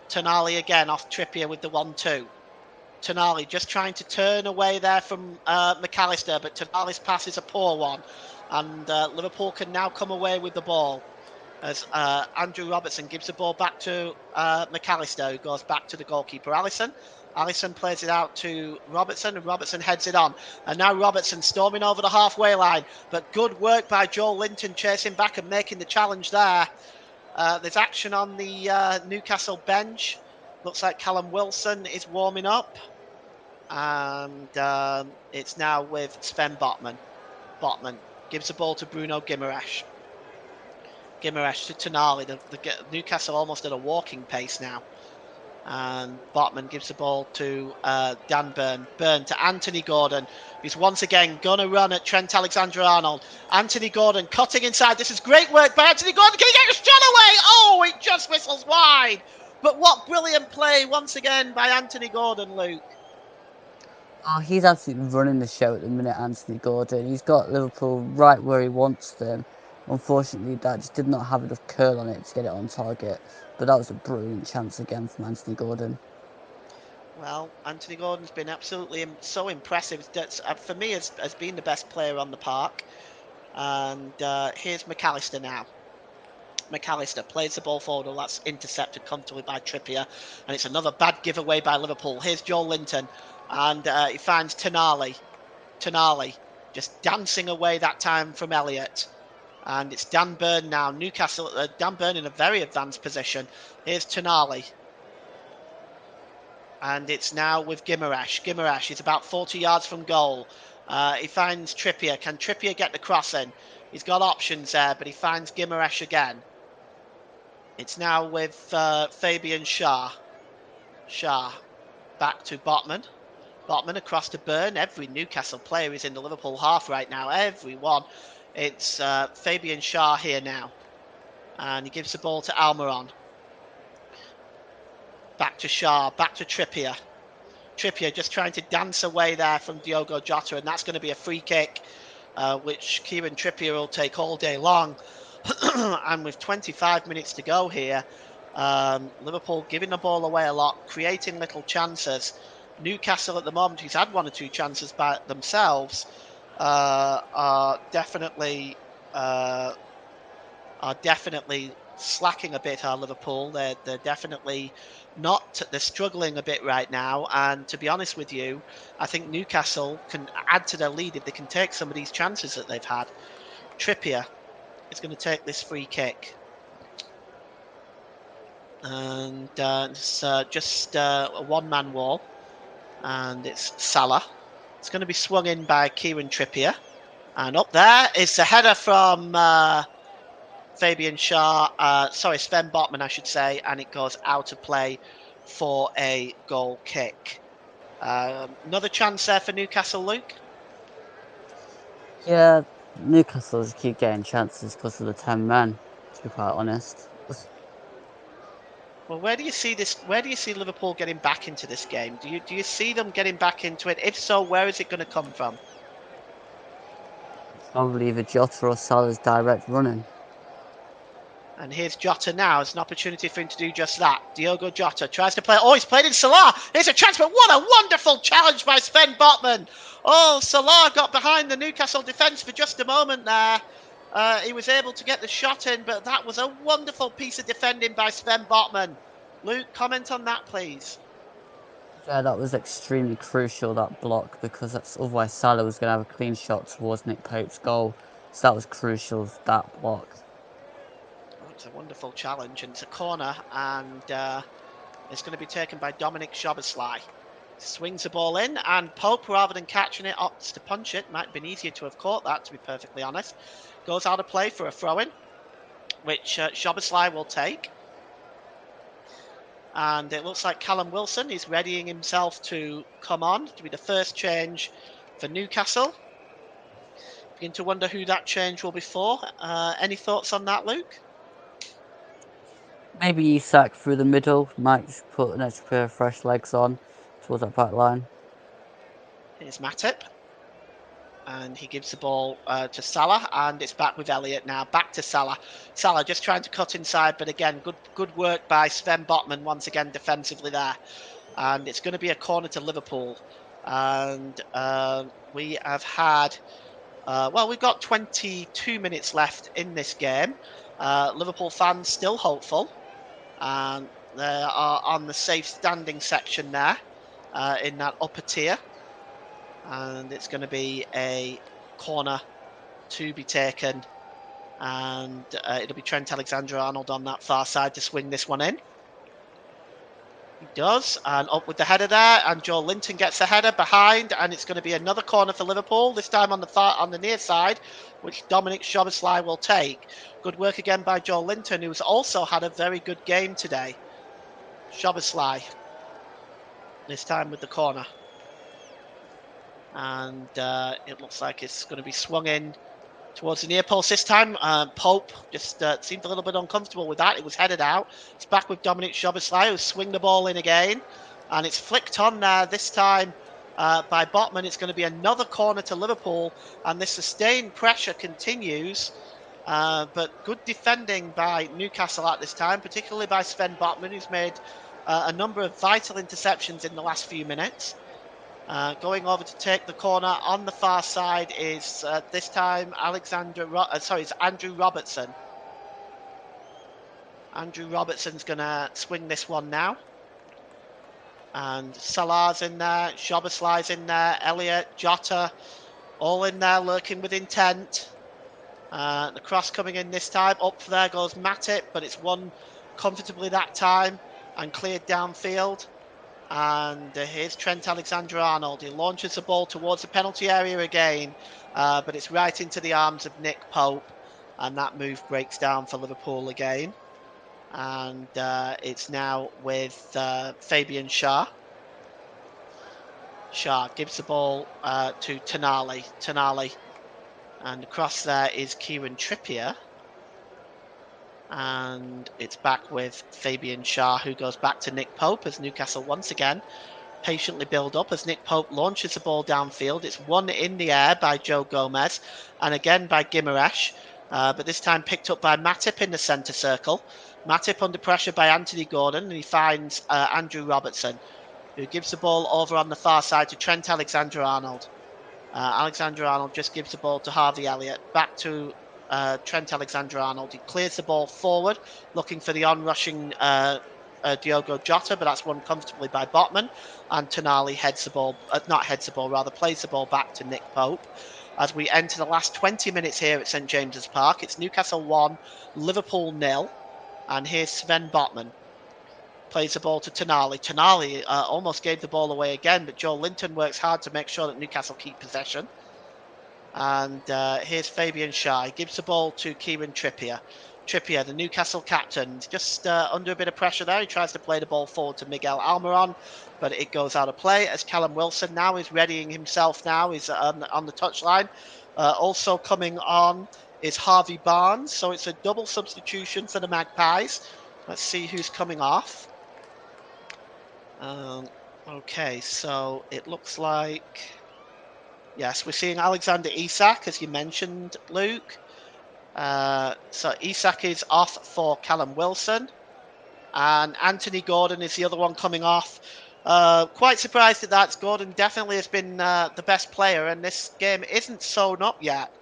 Tonali again off Trippier with the 1-2. Tonali just trying to turn away there from McAllister, but Tonali's pass is a poor one. And Liverpool can now come away with the ball as Andrew Robertson gives the ball back to McAllister, who goes back to the goalkeeper, Alisson. Alisson plays it out to Robertson, and Robertson heads it on. And now Robertson storming over the halfway line. But good work by Joel Linton chasing back and making the challenge there. There's action on the Newcastle bench. Looks like Callum Wilson is warming up. And it's now with Sven Botman. Botman gives the ball to Bruno Guimaraes. Guimaraes to Tonali. The Newcastle almost at a walking pace now. And Botman gives the ball to Dan Burn. Burn to Anthony Gordon, who's once again going to run at Trent Alexander-Arnold. Anthony Gordon cutting inside. This is great work by Anthony Gordon. Can he get a shot away? Oh, it just whistles wide. But what brilliant play once again by Anthony Gordon, Luke. Oh, he's absolutely running the show at the minute, Anthony Gordon. He's got Liverpool right where he wants them. Unfortunately, that just did not have enough curl on it to get it on target. But that was a brilliant chance again from Anthony Gordon. Well, Anthony Gordon's been absolutely so impressive. That's, for me, has been the best player on the park. And here's McAllister now. McAllister plays the ball forward. Well, that's intercepted comfortably by Trippier. And it's another bad giveaway by Liverpool. Here's Joel Linton. And he finds Tonali. Tonali just dancing away that time from Elliott. And it's Dan Burn now. Newcastle, Dan Burn in a very advanced position. Here's Tonali. And it's now with Guimaraes. Guimaraes is about 40 yards from goal. He finds Trippier. Can Trippier get the cross in? He's got options there, but he finds Guimaraes again. It's now with Fabian Schär. Schär back to Botman. Botman across to Burn. Every Newcastle player is in the Liverpool half right now. Everyone. It's Fabian Schär here now. And he gives the ball to Almiron. Back to Schär. Back to Trippier. Trippier just trying to dance away there from Diogo Jota, and that's going to be a free kick, which Kieran Trippier will take all day long. And with 25 minutes to go here, Liverpool giving the ball away a lot, creating little chances. Newcastle at the moment, who's had one or two chances by themselves, are definitely slacking a bit. Are Liverpool? They're definitely not. They're struggling a bit right now. And to be honest with you, I think Newcastle can add to their lead if they can take some of these chances that they've had. Trippier is going to take this free kick. And it's just a one-man wall. And it's Salah. It's going to be swung in by Kieran Trippier. And up there is the header from Fabian Schär. Sven Botman, I should say. And it goes out of play for a goal kick. Another chance there for Newcastle, Luke? Yeah, Newcastle just keep getting chances because of the 10 men, to be quite honest. Well, where do you see this? Where do you see Liverpool getting back into this game? Do you see them getting back into it? If so, where is it going to come from? Probably either Jota or Salah's direct running. And here's Jota now. It's an opportunity for him to do just that. Diogo Jota tries to play. Oh, he's played in Salah. Here's a chance, but what a wonderful challenge by Sven Botman. Oh, Salah got behind the Newcastle defence for just a moment there. He was able to get the shot in, but that was a wonderful piece of defending by Sven Botman. Luke, comment on that, please. Yeah, that was extremely crucial, that block, because otherwise Salah was going to have a clean shot towards Nick Pope's goal. So that was crucial, that block. Oh, it's a wonderful challenge, and it's a corner, and it's going to be taken by Dominic Szoboszlai. Swings the ball in, and Pope, rather than catching it, opts to punch it. Might have been easier to have caught that, to be perfectly honest. Goes out of play for a throw-in, which Szoboszlai will take. And it looks like Callum Wilson is readying himself to come on to be the first change for Newcastle. Begin to wonder who that change will be for. Any thoughts on that, Luke? Maybe Isak through the middle, might just put an extra pair of fresh legs on towards that back line. Here's Matip. And he gives the ball to Salah, and it's back with Elliott now. Back to Salah. Salah just trying to cut inside, but again, good work by Sven Botman once again defensively there. And it's going to be a corner to Liverpool. And we have had, we've got 22 minutes left in this game. Liverpool fans still hopeful. And they are on the safe standing section there in that upper tier. And it's going to be a corner to be taken, and it'll be Trent Alexander-Arnold on that far side to swing this one in. He does, and up with the header there, and Joel Linton gets the header behind, and it's going to be another corner for Liverpool, this time on the near side, which Dominic Szoboszlai will take. Good work again by Joel Linton, who's also had a very good game today. Szoboszlai, this time with the corner. And it looks like it's going to be swung in towards the near post this time. Pope just seemed a little bit uncomfortable with that. It was headed out. It's back with Dominic Szoboszlai, who swing the ball in again. And it's flicked on there this time by Botman. It's going to be another corner to Liverpool. And this sustained pressure continues. But good defending by Newcastle at this time, particularly by Sven Botman, who's made a number of vital interceptions in the last few minutes. Going over to take the corner on the far side is this time it's Andrew Robertson. Andrew Robertson's going to swing this one now. And Salah's in there, Szoboszlai's in there, Elliott, Jota, all in there lurking with intent. The cross coming in this time. Up there goes Matip, but it's won comfortably that time and cleared downfield. And here's Trent Alexander-Arnold. He launches the ball towards the penalty area again, but it's right into the arms of Nick Pope. And that move breaks down for Liverpool again. And it's now with Fabian Schär. Schär gives the ball to Tonali. Tonali. And across there is Kieran Trippier. And it's back with Fabian Schär, who goes back to Nick Pope as Newcastle once again patiently build up as Nick Pope launches the ball downfield. It's won in the air by Joe Gomez and again by Guimaraes, but this time picked up by Matip in the centre circle. Matip under pressure by Anthony Gordon, and he finds Andrew Robertson, who gives the ball over on the far side to Trent Alexander-Arnold. Alexander-Arnold just gives the ball to Harvey Elliott, back to Trent Alexander-Arnold. He clears the ball forward, looking for the onrushing Diogo Jota, but that's won comfortably by Botman. And Tonali plays the ball back to Nick Pope. As we enter the last 20 minutes here at St James's Park, it's Newcastle 1, Liverpool 0. And here's Sven Botman. Plays the ball to Tonali. Tonali almost gave the ball away again, but Joe Linton works hard to make sure that Newcastle keep possession. And here's Fabian Schär. He gives the ball to Kieran Trippier. Trippier, the Newcastle captain, just under a bit of pressure there. He tries to play the ball forward to Miguel Almiron, but it goes out of play as Callum Wilson now is readying himself now. He's on the touchline. Also coming on is Harvey Barnes. So it's a double substitution for the Magpies. Let's see who's coming off. Okay, so it looks like, yes, we're seeing Alexander Isak, as you mentioned, Luke. So Isak is off for Callum Wilson, and Anthony Gordon is the other one coming off. Quite surprised at that. Gordon definitely has been the best player, and this game isn't sewn up yet.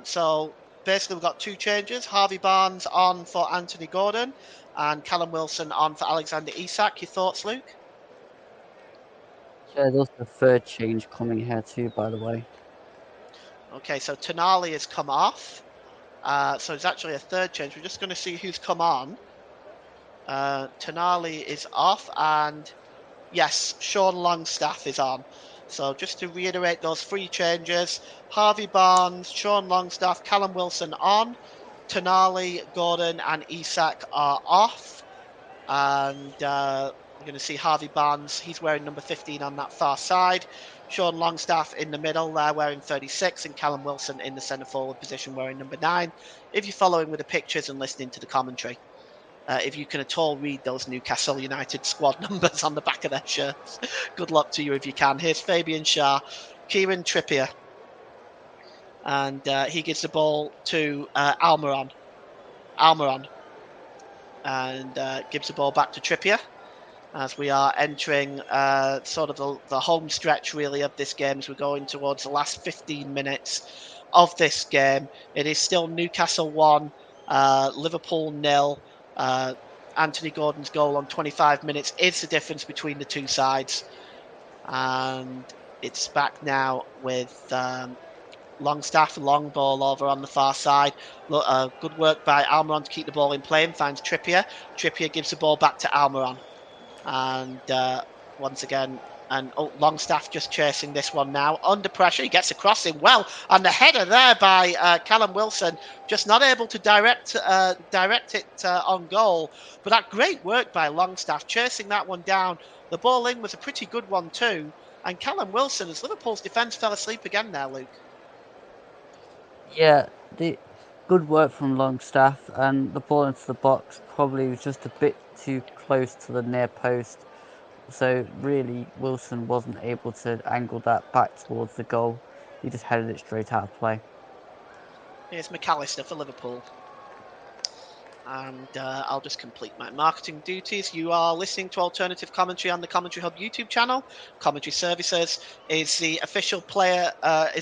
So basically we've got two changes. Harvey Barnes on for Anthony Gordon, and Callum Wilson on for Alexander Isak. Your thoughts, Luke? Yeah, there's the third change coming here too, by the way. Okay, so Tonali has come off. So it's actually a third change. We're just going to see who's come on. Tonali is off, and yes, Sean Longstaff is on. So just to reiterate those three changes: Harvey Barnes, Sean Longstaff, Callum Wilson on, Tonali, Gordon, and Isak are off. And we're going to see Harvey Barnes. He's wearing number 15 on that far side. Sean Longstaff in the middle there wearing 36, and Callum Wilson in the centre forward position wearing number 9. If you're following with the pictures and listening to the commentary, if you can at all read those Newcastle United squad numbers on the back of their shirts, good luck to you if you can. Here's Fabian Schär, Kieran Trippier, and he gives the ball to Almiron, and gives the ball back to Trippier. As we are entering sort of the home stretch, really, of this game, as we're going towards the last 15 minutes of this game. It is still Newcastle 1, Liverpool 0. Anthony Gordon's goal on 25 minutes is the difference between the two sides. And it's back now with Longstaff, long ball over on the far side. Good work by Almiron to keep the ball in play and finds Trippier. Trippier gives the ball back to Almiron. And once again, Longstaff just chasing this one now. Under pressure, he gets across him well. And the header there by Callum Wilson, just not able to direct it on goal. But that great work by Longstaff, chasing that one down. The ball in was a pretty good one too. And Callum Wilson, as Liverpool's defence fell asleep again there, Luke. Yeah, the good work from Longstaff, and the ball into the box probably was just a bit too close to the near post. So really, Wilson wasn't able to angle that back towards the goal. He just headed it straight out of play. Here's McAllister for Liverpool. And I'll just complete my marketing duties. You are listening to Alternative Commentary on the Commentary Hub YouTube channel. Commentary Services is the official player of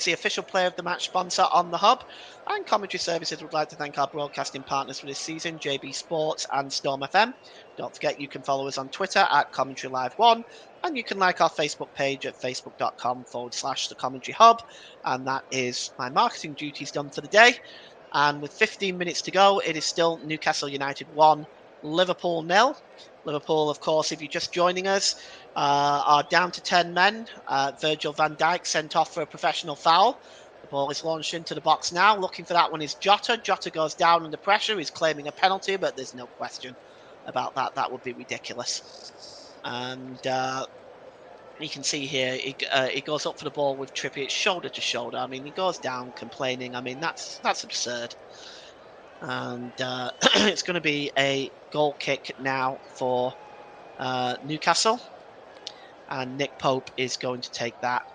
the match sponsor on the hub. And Commentary Services would like to thank our broadcasting partners for this season, JB Sports and Storm FM. Don't forget you can follow us on Twitter at Commentary Live 1, and you can like our Facebook page at facebook.com/the Commentary Hub. And that is my marketing duties done for the day. And with 15 minutes to go, it is still Newcastle United 1, Liverpool 0. Liverpool, of course, if you're just joining us, are down to 10 men. Virgil van Dijk sent off for a professional foul. The ball is launched into the box now. Looking for that one is Jota. Jota goes down under pressure. He's claiming a penalty, but there's no question about that. That would be ridiculous. And you can see here, he goes up for the ball with Trippier. It's shoulder to shoulder. I mean, he goes down complaining. I mean, that's absurd. And it's going to be a goal kick now for Newcastle. And Nick Pope is going to take that.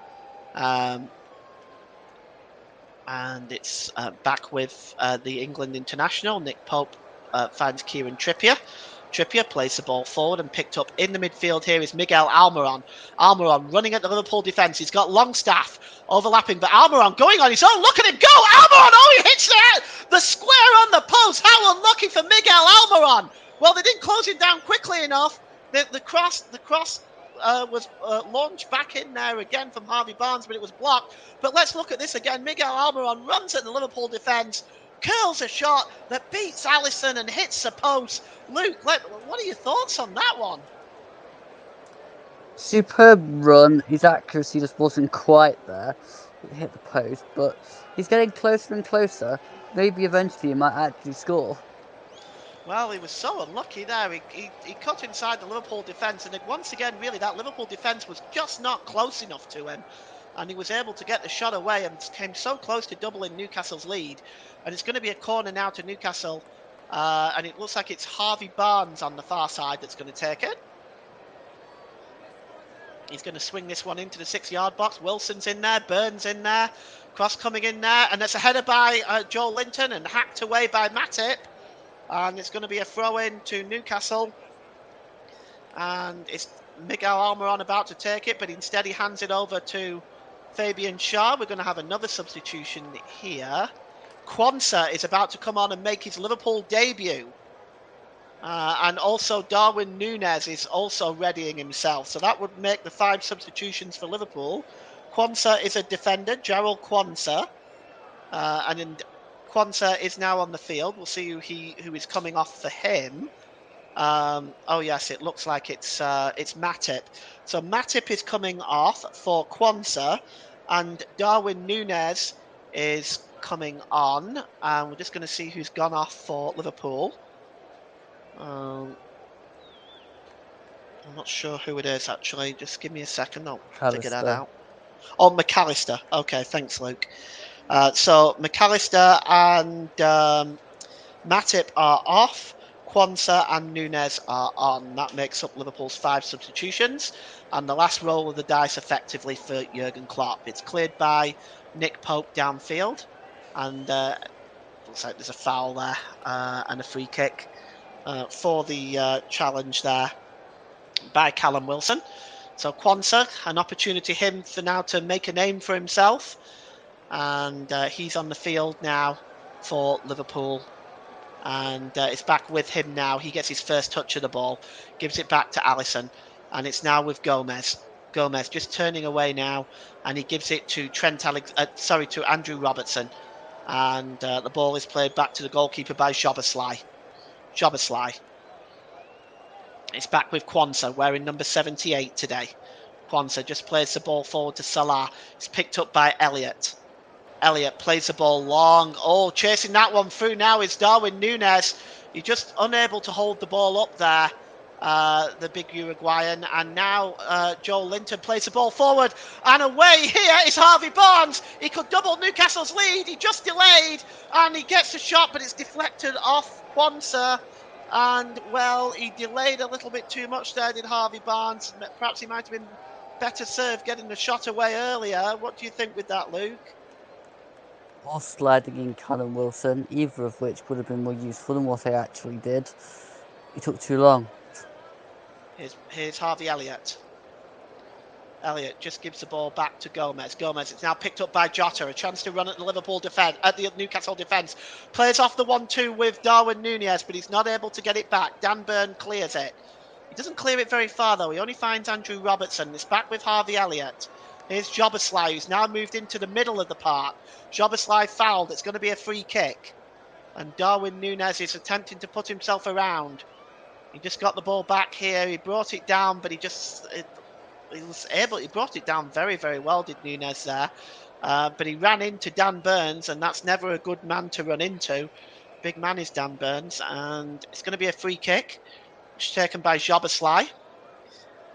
And it's back with the England international. Nick Pope finds Kieran Trippier. Trippier plays the ball forward and picked up in the midfield here is Miguel Almiron. Almiron running at the Liverpool defence. He's got Longstaff overlapping, but Almiron going on his own. Look at him go! Almiron! Oh, he hits the square on the post. How unlucky for Miguel Almiron. Well, they didn't close him down quickly enough. The cross was launched back in there again from Harvey Barnes, but it was blocked. But let's look at this again. Miguel Almiron runs at the Liverpool defence, curls a shot that beats Alisson and hits the post. Luke, what are your thoughts on that one? Superb run. His accuracy just wasn't quite there. It hit the post, but he's getting closer and closer. Maybe eventually he might actually score. Well, he was so unlucky there. He cut inside the Liverpool defence, and once again, really, that Liverpool defence was just not close enough to him. And he was able to get the shot away and came so close to doubling Newcastle's lead. And it's going to be a corner now to Newcastle. And it looks like it's Harvey Barnes on the far side that's going to take it. He's going to swing this one into the 6-yard box. Wilson's in there. Burns in there. Cross coming in there. And that's a header by Joe Linton and hacked away by Matip. And it's going to be a throw-in to Newcastle. And it's Miguel Almiron about to take it, but instead he hands it over to Fabian Schär. We're going to have another substitution here. Quansah is about to come on and make his Liverpool debut. And also Darwin Núñez is also readying himself. So that would make the 5 substitutions for Liverpool. Quansah is a defender, Gerald Quansah. And Quansah is now on the field. We'll see who is coming off for him. Oh yes, it looks like it's Matip. So Matip is coming off for Quansah, and Darwin Núñez is coming on. And we're just going to see who's gone off for Liverpool. I'm not sure who it is actually. Just give me a second. I'll figure that out. Oh, McAllister. Okay, thanks, Luke. So McAllister and Matip are off. Quansah and Núñez are on. That makes up Liverpool's 5 substitutions. And the last roll of the dice effectively for Jurgen Klopp. It's cleared by Nick Pope downfield. And looks like there's a foul there and a free kick for the challenge there by Callum Wilson. So Quansah, an opportunity him for now to make a name for himself. And he's on the field now for Liverpool. And it's back with him now. He gets his first touch of the ball, gives it back to Alisson, and it's now with Gomez. Gomez just turning away now, and he gives it to to Andrew Robertson, and the ball is played back to the goalkeeper by Szoboszlai. It's back with Quansah, wearing number 78 today. Quansah just plays the ball forward to Salah. It's picked up by Elliott. Elliott plays the ball long. Oh, chasing that one through now is Darwin Núñez. He's just unable to hold the ball up there, the big Uruguayan. And now Joel Linton plays the ball forward. And away here is Harvey Barnes. He could double Newcastle's lead. He just delayed. And he gets the shot, but it's deflected off Quansah. And, well, he delayed a little bit too much there, did Harvey Barnes. Perhaps he might have been better served getting the shot away earlier. What do you think with that, Luke? or sliding in Callum Wilson, either of which would have been more useful than what they actually did. It took too long. Here's Harvey Elliott. Elliott just gives the ball back to Gomez. Gomez, it's now picked up by Jota. A chance to run at the Liverpool defence, at the Newcastle defence. Plays off the 1-2 with Darwin Núñez, but he's not able to get it back. Dan Burn clears it. He doesn't clear it very far, though. He only finds Andrew Robertson. It's back with Harvey Elliott. Here's Jobberslai, who's now moved into the middle of the park. Jobberslai fouled. It's going to be a free kick. And Darwin Núñez is attempting to put himself around. He just got the ball back here. He brought it down, but he brought it down very, very well, did Núñez there. But he ran into Dan Burns, and that's never a good man to run into. Big man is Dan Burns, and it's going to be a free kick, which is taken by Jobberslai.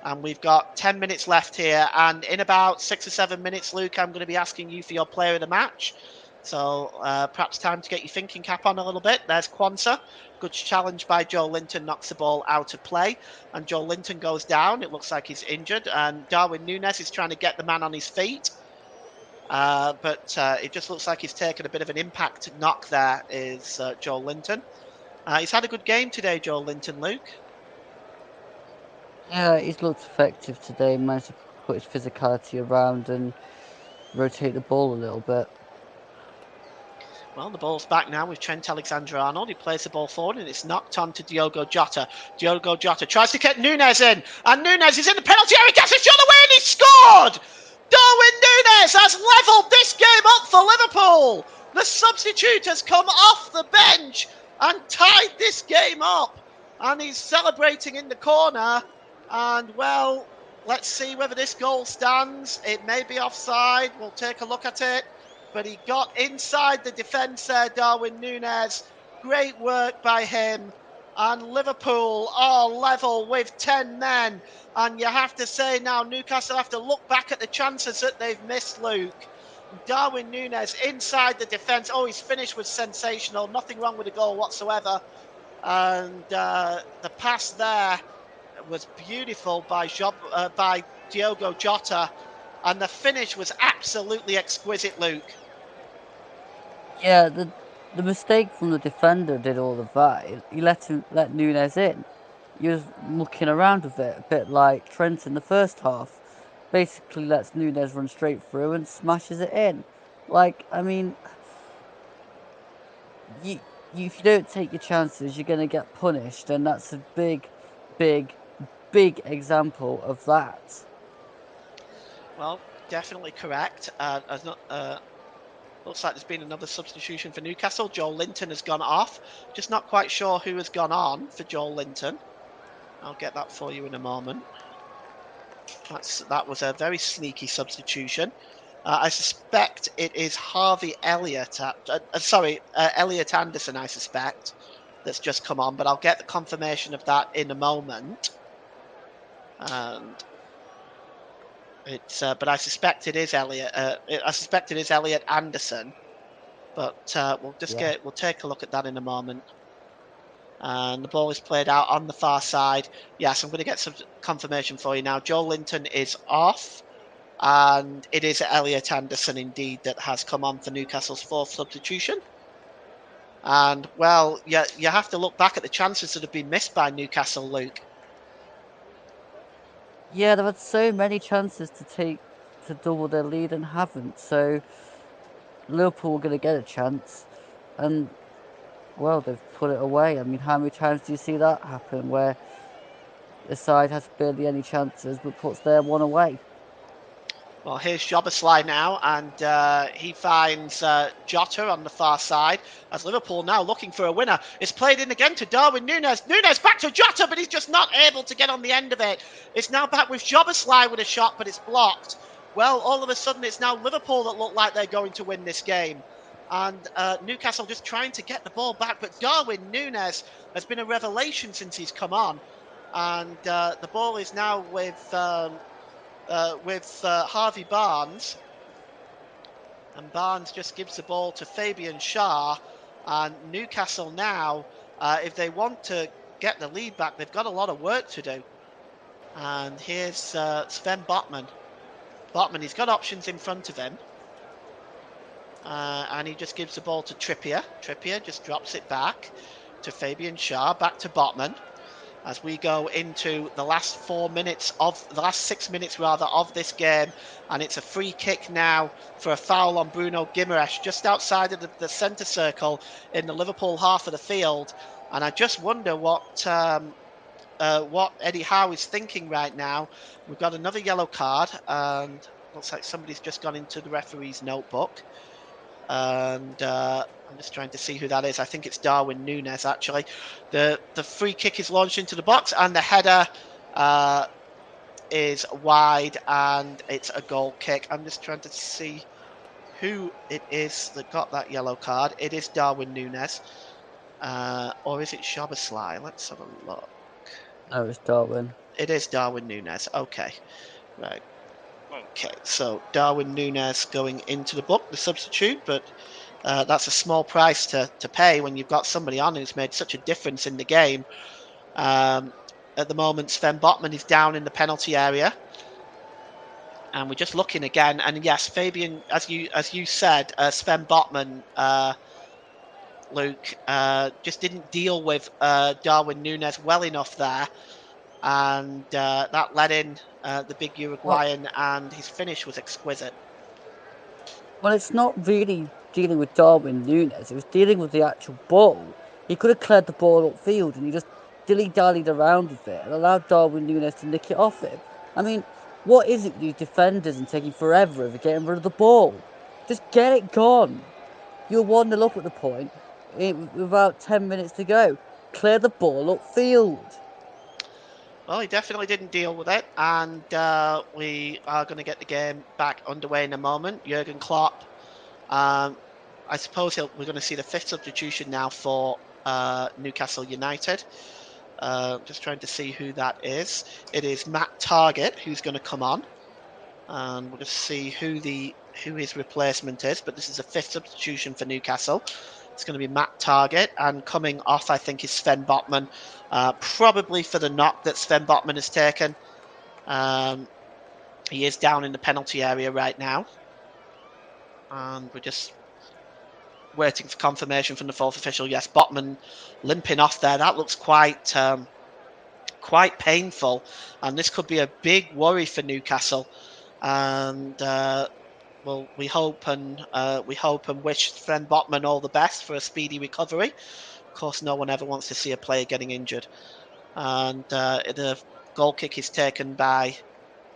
And we've got 10 minutes left here. And in about 6 or 7 minutes, Luke, I'm going to be asking you for your player of the match. So perhaps time to get your thinking cap on a little bit. There's Quansah. Good challenge by Joe Linton, knocks the ball out of play. And Joe Linton goes down. It looks like he's injured. And Darwin Núñez is trying to get the man on his feet. But it just looks like he's taken a bit of an impact knock there, is Joe Linton. He's had a good game today, Joe Linton, Luke. Yeah, he's looked effective today, managed to put his physicality around and rotate the ball a little bit. Well, the ball's back now with Trent Alexander-Arnold. He plays the ball forward and it's knocked on to Diogo Jota. Diogo Jota tries to get Núñez in, and Núñez is in the penalty area, gets a shot away and he scored! Darwin Núñez has levelled this game up for Liverpool. The substitute has come off the bench and tied this game up, and he's celebrating in the corner. And well, let's see whether this goal stands. It may be offside. We'll take a look at it. But he got inside the defence there, Darwin Núñez. Great work by him. And Liverpool are level with 10 men. And you have to say now, Newcastle have to look back at the chances that they've missed, Luke. Darwin Núñez inside the defence. Oh, his finish was sensational. Nothing wrong with the goal whatsoever. And the pass there was beautiful by Diogo Jota. And the finish was absolutely exquisite, Luke. Yeah, the mistake from the defender did all of that. He let Núñez in. He was mucking around with it, a bit like Trent in the first half. Basically lets Núñez run straight through and smashes it in. Like, I mean, if you don't take your chances, you're going to get punished, and that's a big example of that. Well, definitely correct. Looks like there's been another substitution for Newcastle. Joel Linton has gone off. Just not quite sure who has gone on for Joel Linton. I'll get that for you in a moment. That was a very sneaky substitution. I suspect it is Harvey Elliott. Elliott Anderson, I suspect, that's just come on. But I'll get the confirmation of that in a moment. And but I suspect it is Elliott. I suspect it is Elliott Anderson. But we'll take a look at that in a moment. And the ball is played out on the far side. Yes, I'm going to get some confirmation for you now. Joe Linton is off, and it is Elliott Anderson indeed that has come on for Newcastle's fourth substitution. And well, you have to look back at the chances that have been missed by Newcastle, Luke. Yeah, they've had so many chances to double their lead and haven't. So Liverpool are going to get a chance, and well, they've put it away. I mean, how many times do you see that happen, where the side has barely any chances but puts their one away? Well, here's Jobberslai now, and he finds Jota on the far side, as Liverpool now looking for a winner. It's played in again to Darwin Núñez. Núñez back to Jota, but he's just not able to get on the end of it. It's now back with Jobberslai with a shot, but it's blocked. Well, all of a sudden, it's now Liverpool that look like they're going to win this game. And Newcastle just trying to get the ball back. But Darwin Núñez has been a revelation since he's come on. And the ball is now with Harvey Barnes. And Barnes just gives the ball to Fabian Schär. And Newcastle now, if they want to get the lead back, they've got a lot of work to do. And here's Sven Botman. Botman, he's got options in front of him. And he just gives the ball to Trippier. Trippier just drops it back to Fabian Schär, back to Botman. As we go into the last 6 minutes rather of this game, and it's a free kick now for a foul on Bruno Guimaraes just outside of the centre circle in the Liverpool half of the field. And I just wonder what Eddie Howe is thinking right now. We've got another yellow card, and looks like somebody's just gone into the referee's notebook. And I'm just trying to see who that is. I think it's Darwin Núñez, actually. The free kick is launched into the box, and the header is wide, and it's a goal kick. I'm just trying to see who it is that got that yellow card. It is Darwin Núñez. Or is it Szoboszlai? Let's have a look. No, it's Darwin. It is Darwin Núñez. Okay. Right. Okay, so Darwin Núñez going into the book, the substitute, but that's a small price to pay when you've got somebody on who's made such a difference in the game. At the moment, Sven Botman is down in the penalty area. And we're just looking again. And yes, Fabian, as you said, Sven Botman, Luke, just didn't deal with Darwin Núñez well enough there. And that led in the big Uruguayan, and his finish was exquisite. Well, it's not really dealing with Darwin Núñez. It was dealing with the actual ball. He could have cleared the ball upfield, and he just dilly-dallied around with it and allowed Darwin Núñez to nick it off him. I mean, what is it with these defenders and taking forever over getting rid of the ball? Just get it gone. You're 1-0 up at the point, with about 10 minutes to go. Clear the ball upfield. Well, he definitely didn't deal with it, and we are going to get the game back underway in a moment. Jurgen Klopp, I suppose we're going to see the fifth substitution now for Newcastle United. Just trying to see who that is. It is Matt Targett who's going to come on, and we'll just see who his replacement is. But this is a fifth substitution for Newcastle. It's going to be Matt Targett, and coming off, I think, is Sven Botman, probably for the knock that Sven Botman has taken. He is down in the penalty area right now, and we're just waiting for confirmation from the fourth official. Yes, Botman limping off there. That looks quite painful, and this could be a big worry for Newcastle. And well, we hope and wish Sven Botman all the best for a speedy recovery. Of course, no one ever wants to see a player getting injured. And the goal kick is taken by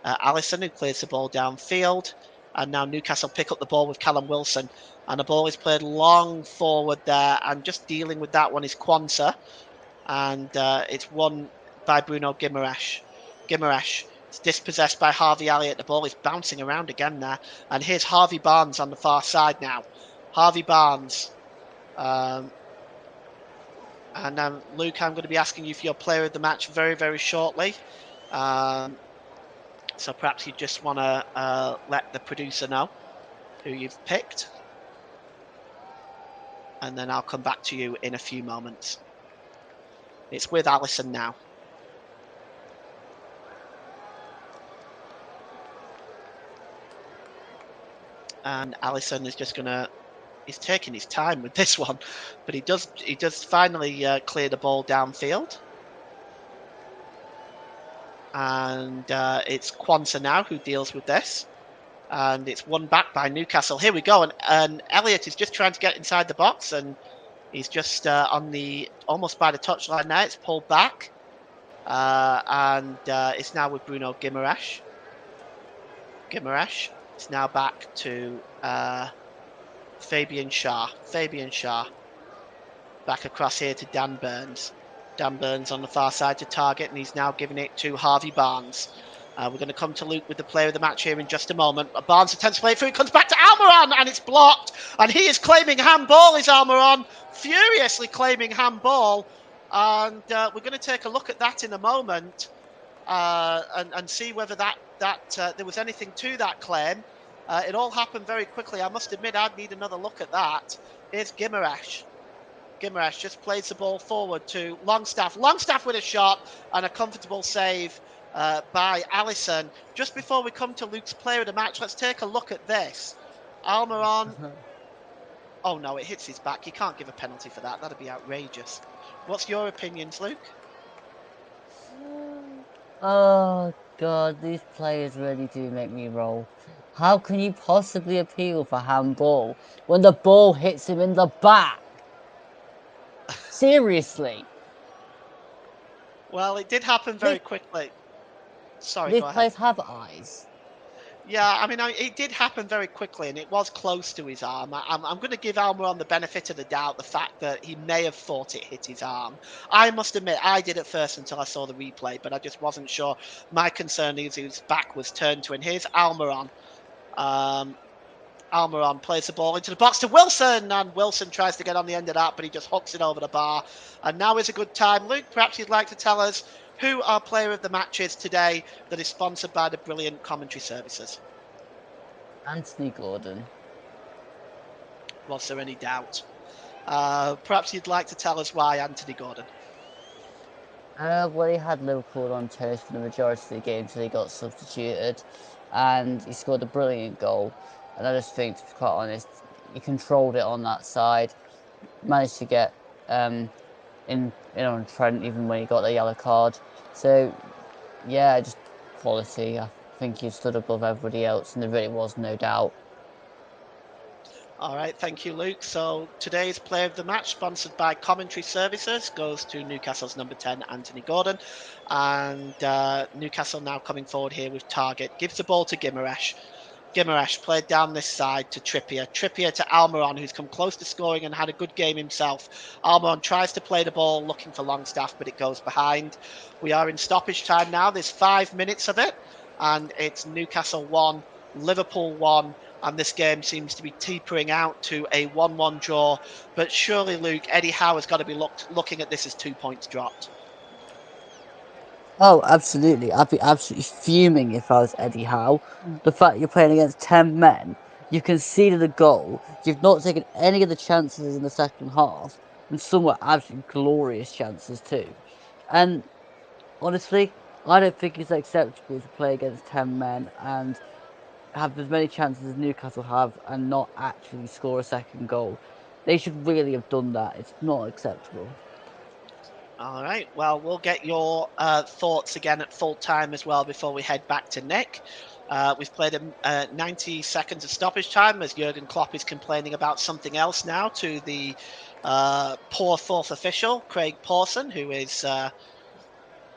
Alisson, who clears the ball downfield. And now Newcastle pick up the ball with Callum Wilson. And the ball is played long forward there. And just dealing with that one is Quansah. And it's won by Bruno Guimaraes. It's dispossessed by Harvey Elliott. The ball is bouncing around again there. And here's Harvey Barnes on the far side now. Harvey Barnes. And Luke, I'm going to be asking you for your player of the match very, very shortly. So perhaps you just want to let the producer know who you've picked. And then I'll come back to you in a few moments. It's with Alisson now. And Alisson is just he's taking his time with this one, but he does finally clear the ball downfield. And it's Quansah now who deals with this. And it's won back by Newcastle. Here we go. And Elliott is just trying to get inside the box, and he's just almost by the touchline now. It's pulled back. And it's now with Bruno Guimaraes. It's now back to Fabian Schär. Back across here to Dan Burns. Dan Burns on the far side to Targett, and he's now giving it to Harvey Barnes. We're going to come to Luke with the player of the match here in just a moment. Barnes attempts to play through. It comes back to Almiron, and it's blocked. And he is claiming handball, is Almiron. Furiously claiming handball. And we're going to take a look at that in a moment and see whether that there was anything to that claim. It all happened very quickly. I must admit, I'd need another look at that. Here's Guimaraes. Guimaraes just plays the ball forward to Longstaff. Longstaff with a shot and a comfortable save by Alisson. Just before we come to Luke's player of the match, let's take a look at this. Almiron Oh no, it hits his back. You can't give a penalty for that. That'd be outrageous. What's your opinions, Luke? Oh God, these players really do make me roll. How can you possibly appeal for handball when the ball hits him in the back? Seriously, Well, it did happen very quickly. Sorry, these go ahead. players have eyes. Yeah, I mean, it did happen very quickly, and it was close to his arm. I'm going to give Almiron the benefit of the doubt, the fact that he may have thought it hit his arm. I must admit, I did at first until I saw the replay, but I just wasn't sure. My concern is his back was turned to him. Here's Almiron. Um, Almiron plays the ball into the box to Wilson, and Wilson tries to get on the end of that, but he just hooks it over the bar. And now is a good time. Luke, perhaps you'd like to tell us who our player of the match is today that is sponsored by the brilliant commentary services. Anthony Gordon. Was there any doubt? Perhaps you'd like to tell us why Anthony Gordon. Well, he had Liverpool on toast for the majority of the game till he got substituted, and he scored a brilliant goal. And I just think, to be quite honest, he controlled it on that side, managed to get in on Trent even when he got the yellow card. So yeah, just quality. I think he stood above everybody else, and there really was no doubt. All right, thank you, Luke. So today's player of the match, sponsored by Commentary Services, goes to Newcastle's number 10, Anthony Gordon. And Newcastle now coming forward here with target. Gives the ball to Guimaraes. Guimaraes played down this side to Trippier. Trippier to Almiron, who's come close to scoring and had a good game himself. Almiron tries to play the ball, looking for Longstaff, but it goes behind. We are in stoppage time now. There's 5 minutes of it, and it's Newcastle 1, Liverpool 1, and this game seems to be teetering out to a 1-1 draw. But surely, Luke, Eddie Howe has got to be looking at this as 2 points dropped. Oh, absolutely. I'd be absolutely fuming if I was Eddie Howe. The fact you're playing against 10 men, you conceded a goal, you've not taken any of the chances in the second half, and some were absolutely glorious chances too. And honestly, I don't think it's acceptable to play against 10 men and have as many chances as Newcastle have and not actually score a second goal. They should really have done that. It's not acceptable. All right. Well, we'll get your thoughts again at full time as well before we head back to Nick. We've played 90 seconds of stoppage time as Jurgen Klopp is complaining about something else now to the poor fourth official, Craig Pawson, who is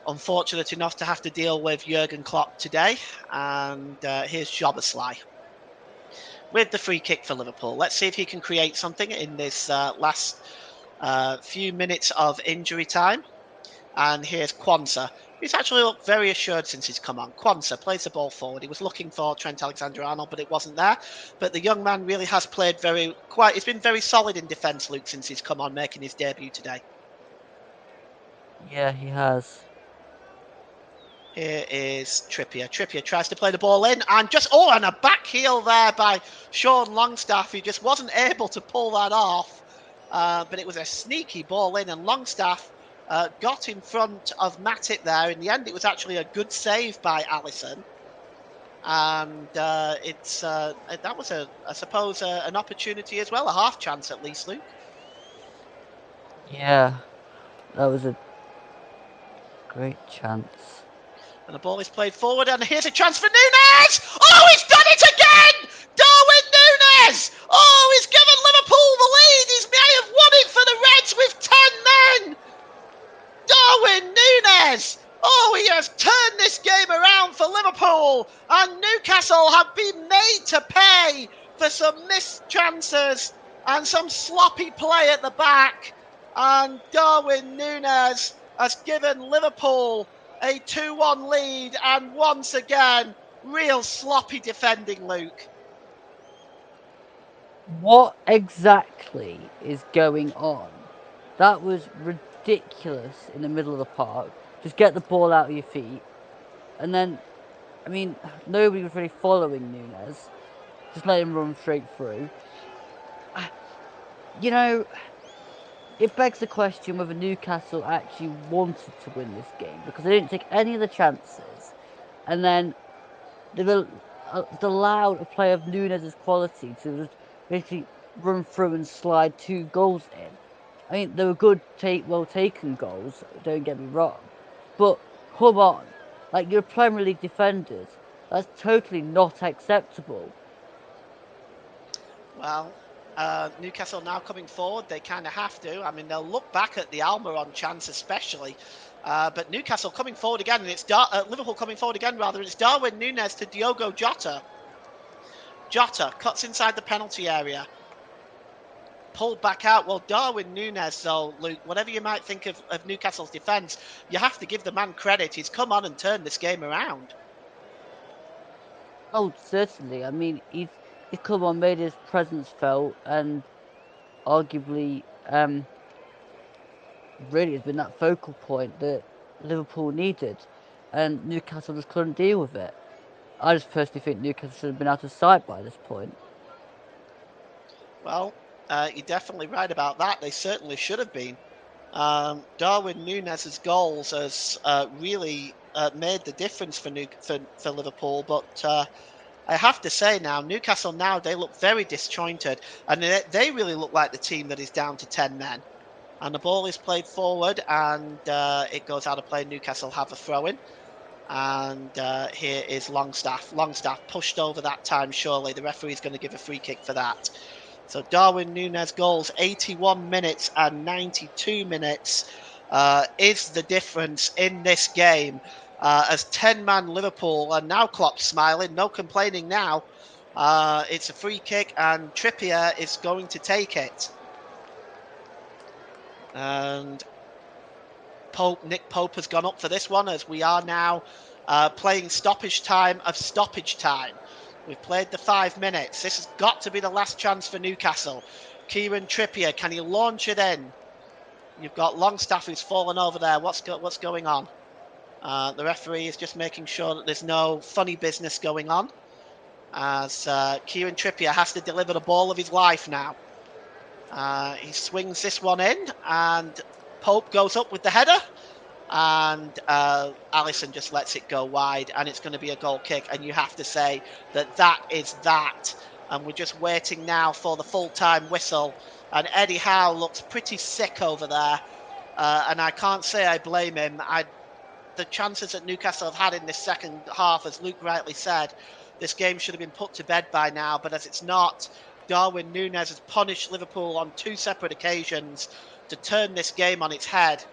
unfortunate enough to have to deal with Jurgen Klopp today. And here's Jobaslai with the free kick for Liverpool. Let's see if he can create something in this last few minutes of injury time. And here's Kwanzaa. He's actually looked very assured since he's come on. Kwanzaa plays the ball forward. He was looking for Trent Alexander-Arnold, but it wasn't there. But the young man really has played he's been very solid in defence, Luke, since he's come on, making his debut today. Yeah, he has. Here is Trippier. Trippier tries to play the ball in and and a back heel there by Sean Longstaff. He just wasn't able to pull that off. But it was a sneaky ball in, and Longstaff got in front of Matip there. In the end, it was actually a good save by Alisson. And that was, I suppose, an opportunity as well, a half chance at least, Luke. Yeah, that was a great chance. And the ball is played forward, and here's a chance for Nunes! Oh, he's done it again! Darwin Nunes! Oh, he's given Liverpool the lead! He may have won it for the Reds with 10 men! Darwin Nunes! Oh, he has turned this game around for Liverpool, and Newcastle have been made to pay for some missed chances and some sloppy play at the back. And Darwin Nunes has given Liverpool a 2-1 lead, and once again, real sloppy defending, Luke. What exactly is going on? That was ridiculous in the middle of the park. Just get the ball out of your feet. And then, I mean, nobody was really following Nunes. Just let him run straight through. You know, it begs the question whether Newcastle actually wanted to win this game because they didn't take any of the chances. And then they allowed a player of Nunes' quality to just basically run through and slide 2 goals in. I mean, they were good, well taken goals, don't get me wrong. But come on, like, you're Premier League defenders. That's totally not acceptable. Well, Newcastle now coming forward. They kind of have to. I mean, they'll look back at the Almiron chance especially. But Newcastle coming forward again, and it's Liverpool coming forward again, rather. It's Darwin Núñez to Diogo Jota. Jota cuts inside the penalty area. Pulled back out. Well, Darwin Núñez, though, Luke, whatever you might think of Newcastle's defence, you have to give the man credit. He's come on and turned this game around. Oh, certainly. I mean, he's come on, made his presence felt, and arguably, really has been that focal point that Liverpool needed, and Newcastle just couldn't deal with it. I just personally think Newcastle should have been out of sight by this point. Well, you're definitely right about that. They certainly should have been. Darwin Núñez's goals has really made the difference for Liverpool, but I have to say now, Newcastle now, they look very disjointed, and they really look like the team that is down to 10 men. And the ball is played forward, and it goes out of play. Newcastle have a throw-in. And here is Longstaff. Longstaff pushed over that time, surely. The referee's going to give a free kick for that. So Darwin Núñez goals, 81 minutes and 92 minutes is the difference in this game. As 10-man Liverpool, and now Klopp's smiling, no complaining now. It's a free kick, and Trippier is going to take it. And Nick Pope has gone up for this one, as we are now playing stoppage time of stoppage time. We've played the 5 minutes. This has got to be the last chance for Newcastle. Kieran Trippier, can he launch it in? You've got Longstaff who's fallen over there. What's going on? The referee is just making sure that there's no funny business going on, as Kieran Trippier has to deliver the ball of his life now. He swings this one in, and Pope goes up with the header, and Alisson just lets it go wide, and it's going to be a goal kick. And you have to say that is that. And we're just waiting now for the full-time whistle. And Eddie Howe looks pretty sick over there, and I can't say I blame him. The chances that Newcastle have had in this second half, as Luke rightly said, this game should have been put to bed by now, but as it's not, Darwin Núñez has punished Liverpool on 2 separate occasions to turn this game on its head.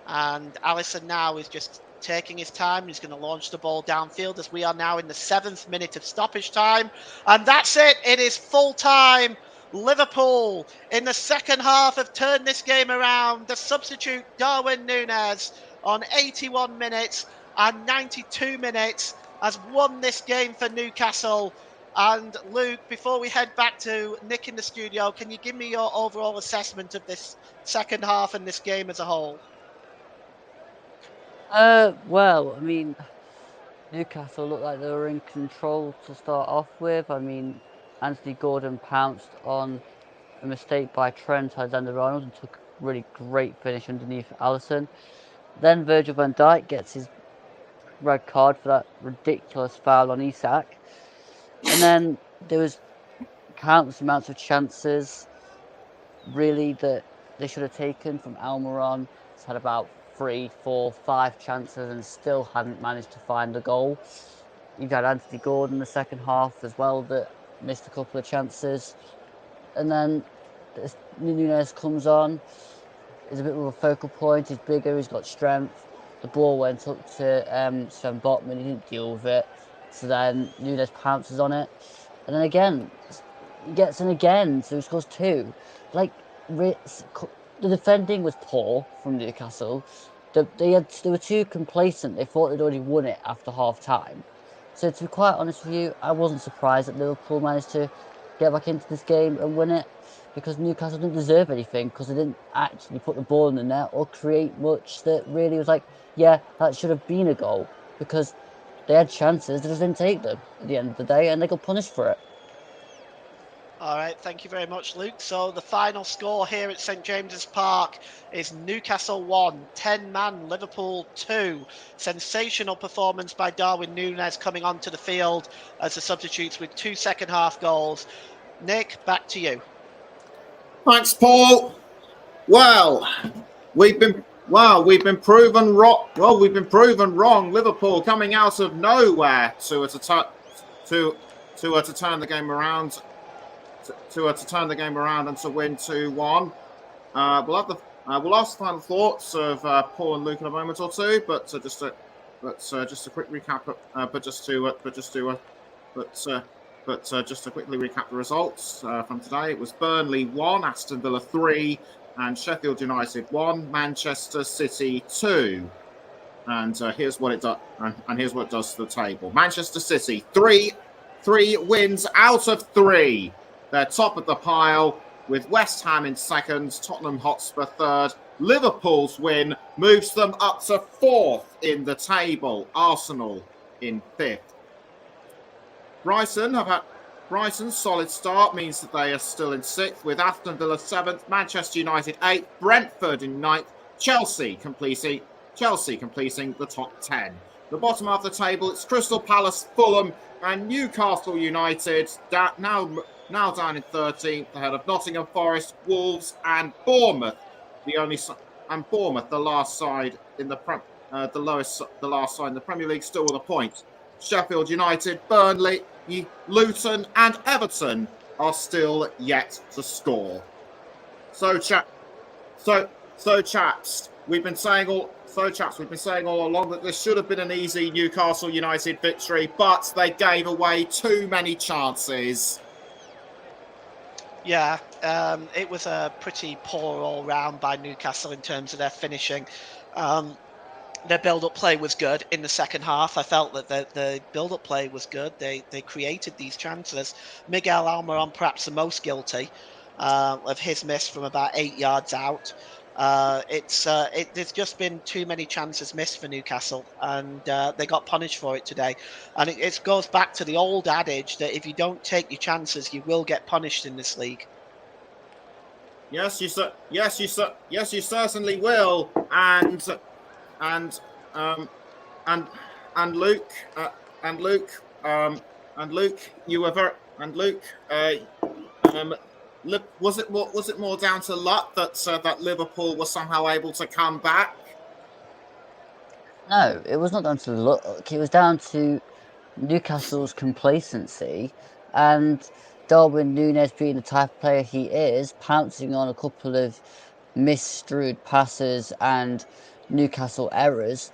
And Alisson now is just taking his time. He's going to launch the ball downfield, as we are now in the 7th minute of stoppage time. And that's it. It is full time. Liverpool in the second half have turned this game around. The substitute Darwin Núñez on 81 minutes and 92 minutes has won this game for Newcastle. And Luke, before we head back to Nick in the studio, can you give me your overall assessment of this second half and this game as a whole? Well, I mean, Newcastle looked like they were in control to start off with. I mean, Anthony Gordon pounced on a mistake by Trent Alexander-Arnold and took a really great finish underneath Alisson. Then Virgil van Dijk gets his red card for that ridiculous foul on Isak. And then there was countless amounts of chances, really, that they should have taken from Almiron. He's had about 3, 4, 5 chances and still hadn't managed to find a goal. You've had Anthony Gordon in the second half as well that missed a couple of chances. And then Núñez comes on. He's a bit of a focal point. He's bigger. He's got strength. The ball went up to Sven Botman. He didn't deal with it. So then Núñez pounces on it. And then again, he gets in again. So he scores 2. Like, the defending was poor from Newcastle. They were too complacent. They thought they'd already won it after half time. So to be quite honest with you, I wasn't surprised that Liverpool managed to get back into this game and win it, because Newcastle didn't deserve anything, because they didn't actually put the ball in the net or create much that really was like, yeah, that should have been a goal, because they had chances, they just didn't take them at the end of the day, and they got punished for it. All right, thank you very much, Luke. So the final score here at St James's Park is Newcastle 1, 10-man Liverpool 2. Sensational performance by Darwin Núñez coming onto the field as the substitutes with 2 second-half goals. Nick, back to you. Thanks, Paul. Well, we've been proven wrong. Well, we've been proven wrong. Liverpool coming out of nowhere to turn the game around, to turn the game around and to win 2-1. We'll ask the final thoughts of Paul and Luke in a moment or two, but just a quick recap. Just to quickly recap the results from today. It was Burnley 1, Aston Villa 3, and Sheffield United 1, Manchester City 2. And here's what it does. And here's what it does to the table. Manchester City 3 wins out of 3. They're top of the pile with West Ham in second, Tottenham Hotspur third. Liverpool's win moves them up to 4th in the table. Arsenal in 5th. Brighton's solid start means that they are still in 6th, with Aston Villa 7th, Manchester United 8th, Brentford in 9th, Chelsea completing the top 10. The bottom of the table, it's Crystal Palace, Fulham, and Newcastle United now down in 13th, ahead of Nottingham Forest, Wolves, and Bournemouth. The last side in the last side in the Premier League, still with a point. Sheffield United, Burnley, Luton, and Everton are still yet to score. So chaps, we've been saying all along that this should have been an easy Newcastle United victory, but they gave away too many chances. Yeah, it was a pretty poor all-round by Newcastle in terms of their finishing. Their build-up play was good in the second half. I felt that the build-up play was good. They created these chances. Miguel Almiron perhaps the most guilty of his miss from about 8 yards out. There's just been too many chances missed for Newcastle, and they got punished for it today. And it goes back to the old adage that if you don't take your chances, you will get punished in this league. Yes, you certainly will. And Luke, you were very was it more down to luck that Liverpool was somehow able to come back? No, it was not down to luck. It was down to Newcastle's complacency and Darwin Núñez being the type of player he is, pouncing on a couple of misstrued passes and Newcastle errors,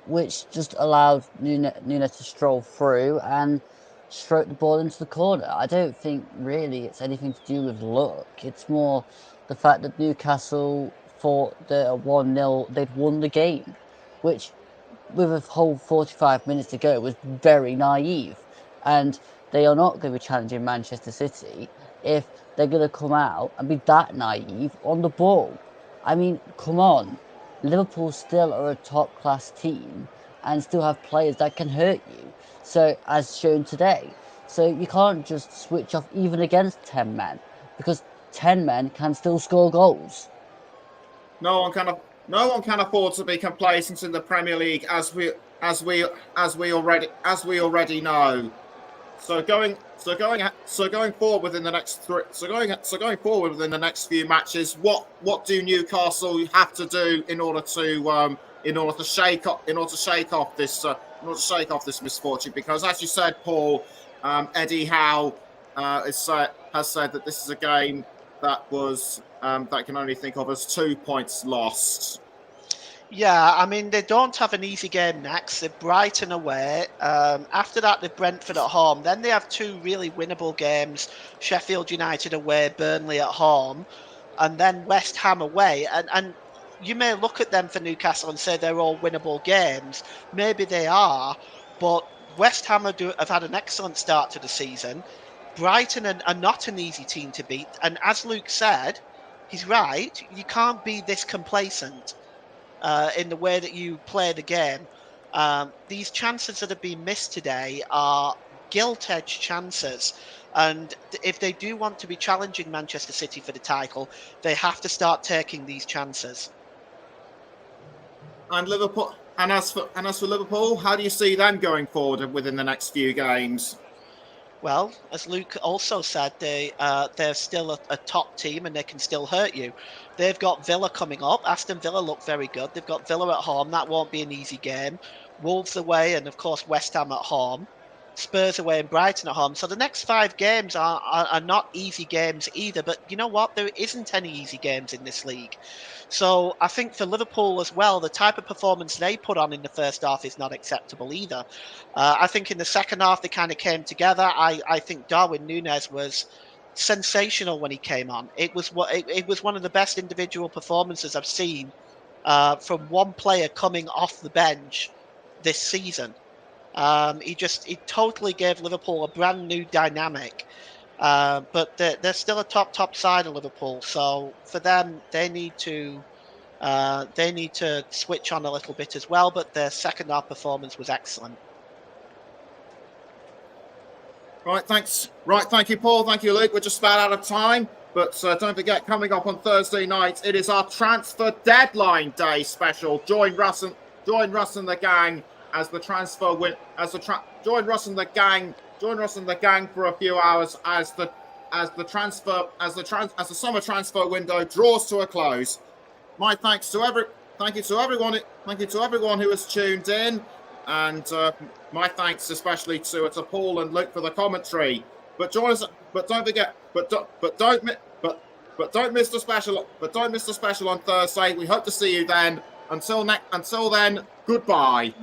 which just allowed Núñez to stroll through and stroke the ball into the corner. I don't think really it's anything to do with luck. It's more the fact that Newcastle thought that at 1-0 they'd won the game, which with a whole 45 minutes to go was very naive. And they are not going to be challenging Manchester City if they're going to come out and be that naive on the ball. I mean, come on. Liverpool still are a top-class team and still have players that can hurt you. So, as shown today. So you can't just switch off even against 10 men, because 10 men can still score goals. No one can afford to be complacent in the Premier League, as we already know. So going forward within the next few matches, what do Newcastle have to do in order to shake off this misfortune? Because as you said, Paul, Eddie Howe has said that this is a game that can only think of as 2 points lost. Yeah, I mean, they don't have an easy game next. They're Brighton away. After that, they're Brentford at home. Then they have 2 really winnable games. Sheffield United away, Burnley at home. And then West Ham away. And you may look at them for Newcastle and say they're all winnable games. Maybe they are. But West Ham have had an excellent start to the season. Brighton are not an easy team to beat. And as Luke said, he's right. You can't be this complacent in the way that you play the game. These chances that have been missed today are gilt-edged chances. And if they do want to be challenging Manchester City for the title, they have to start taking these chances. And Liverpool, and as for Liverpool, how do you see them going forward within the next few games? Well, as Luke also said, they're still a top team and they can still hurt you. They've got Villa coming up. Aston Villa look very good. They've got Villa at home. That won't be an easy game. Wolves away, and of course West Ham at home. Spurs away and Brighton at home. So the next 5 games are not easy games either. But you know what? There isn't any easy games in this league. So I think for Liverpool as well, the type of performance they put on in the first half is not acceptable either. I think in the second half they kind of came together. I think Darwin Núñez was sensational when he came on. It was one of the best individual performances I've seen from one player coming off the bench this season. He totally gave Liverpool a brand new dynamic. But they're still a top side of Liverpool. So for them, they need to switch on a little bit as well. But their second half performance was excellent. Right, thanks. Right, thank you, Paul. Thank you, Luke. We're just about out of time. But don't forget, coming up on Thursday night, it is our transfer deadline day special. Join Russ and the gang as the transfer win. Join Russ and the gang for a few hours as the summer transfer window draws to a close. My thanks to everyone who has tuned in, and my thanks especially to Paul and Luke for the commentary. But join us. But don't forget. But don't miss the special. But don't miss the special on Thursday. We hope to see you then. Until then, goodbye.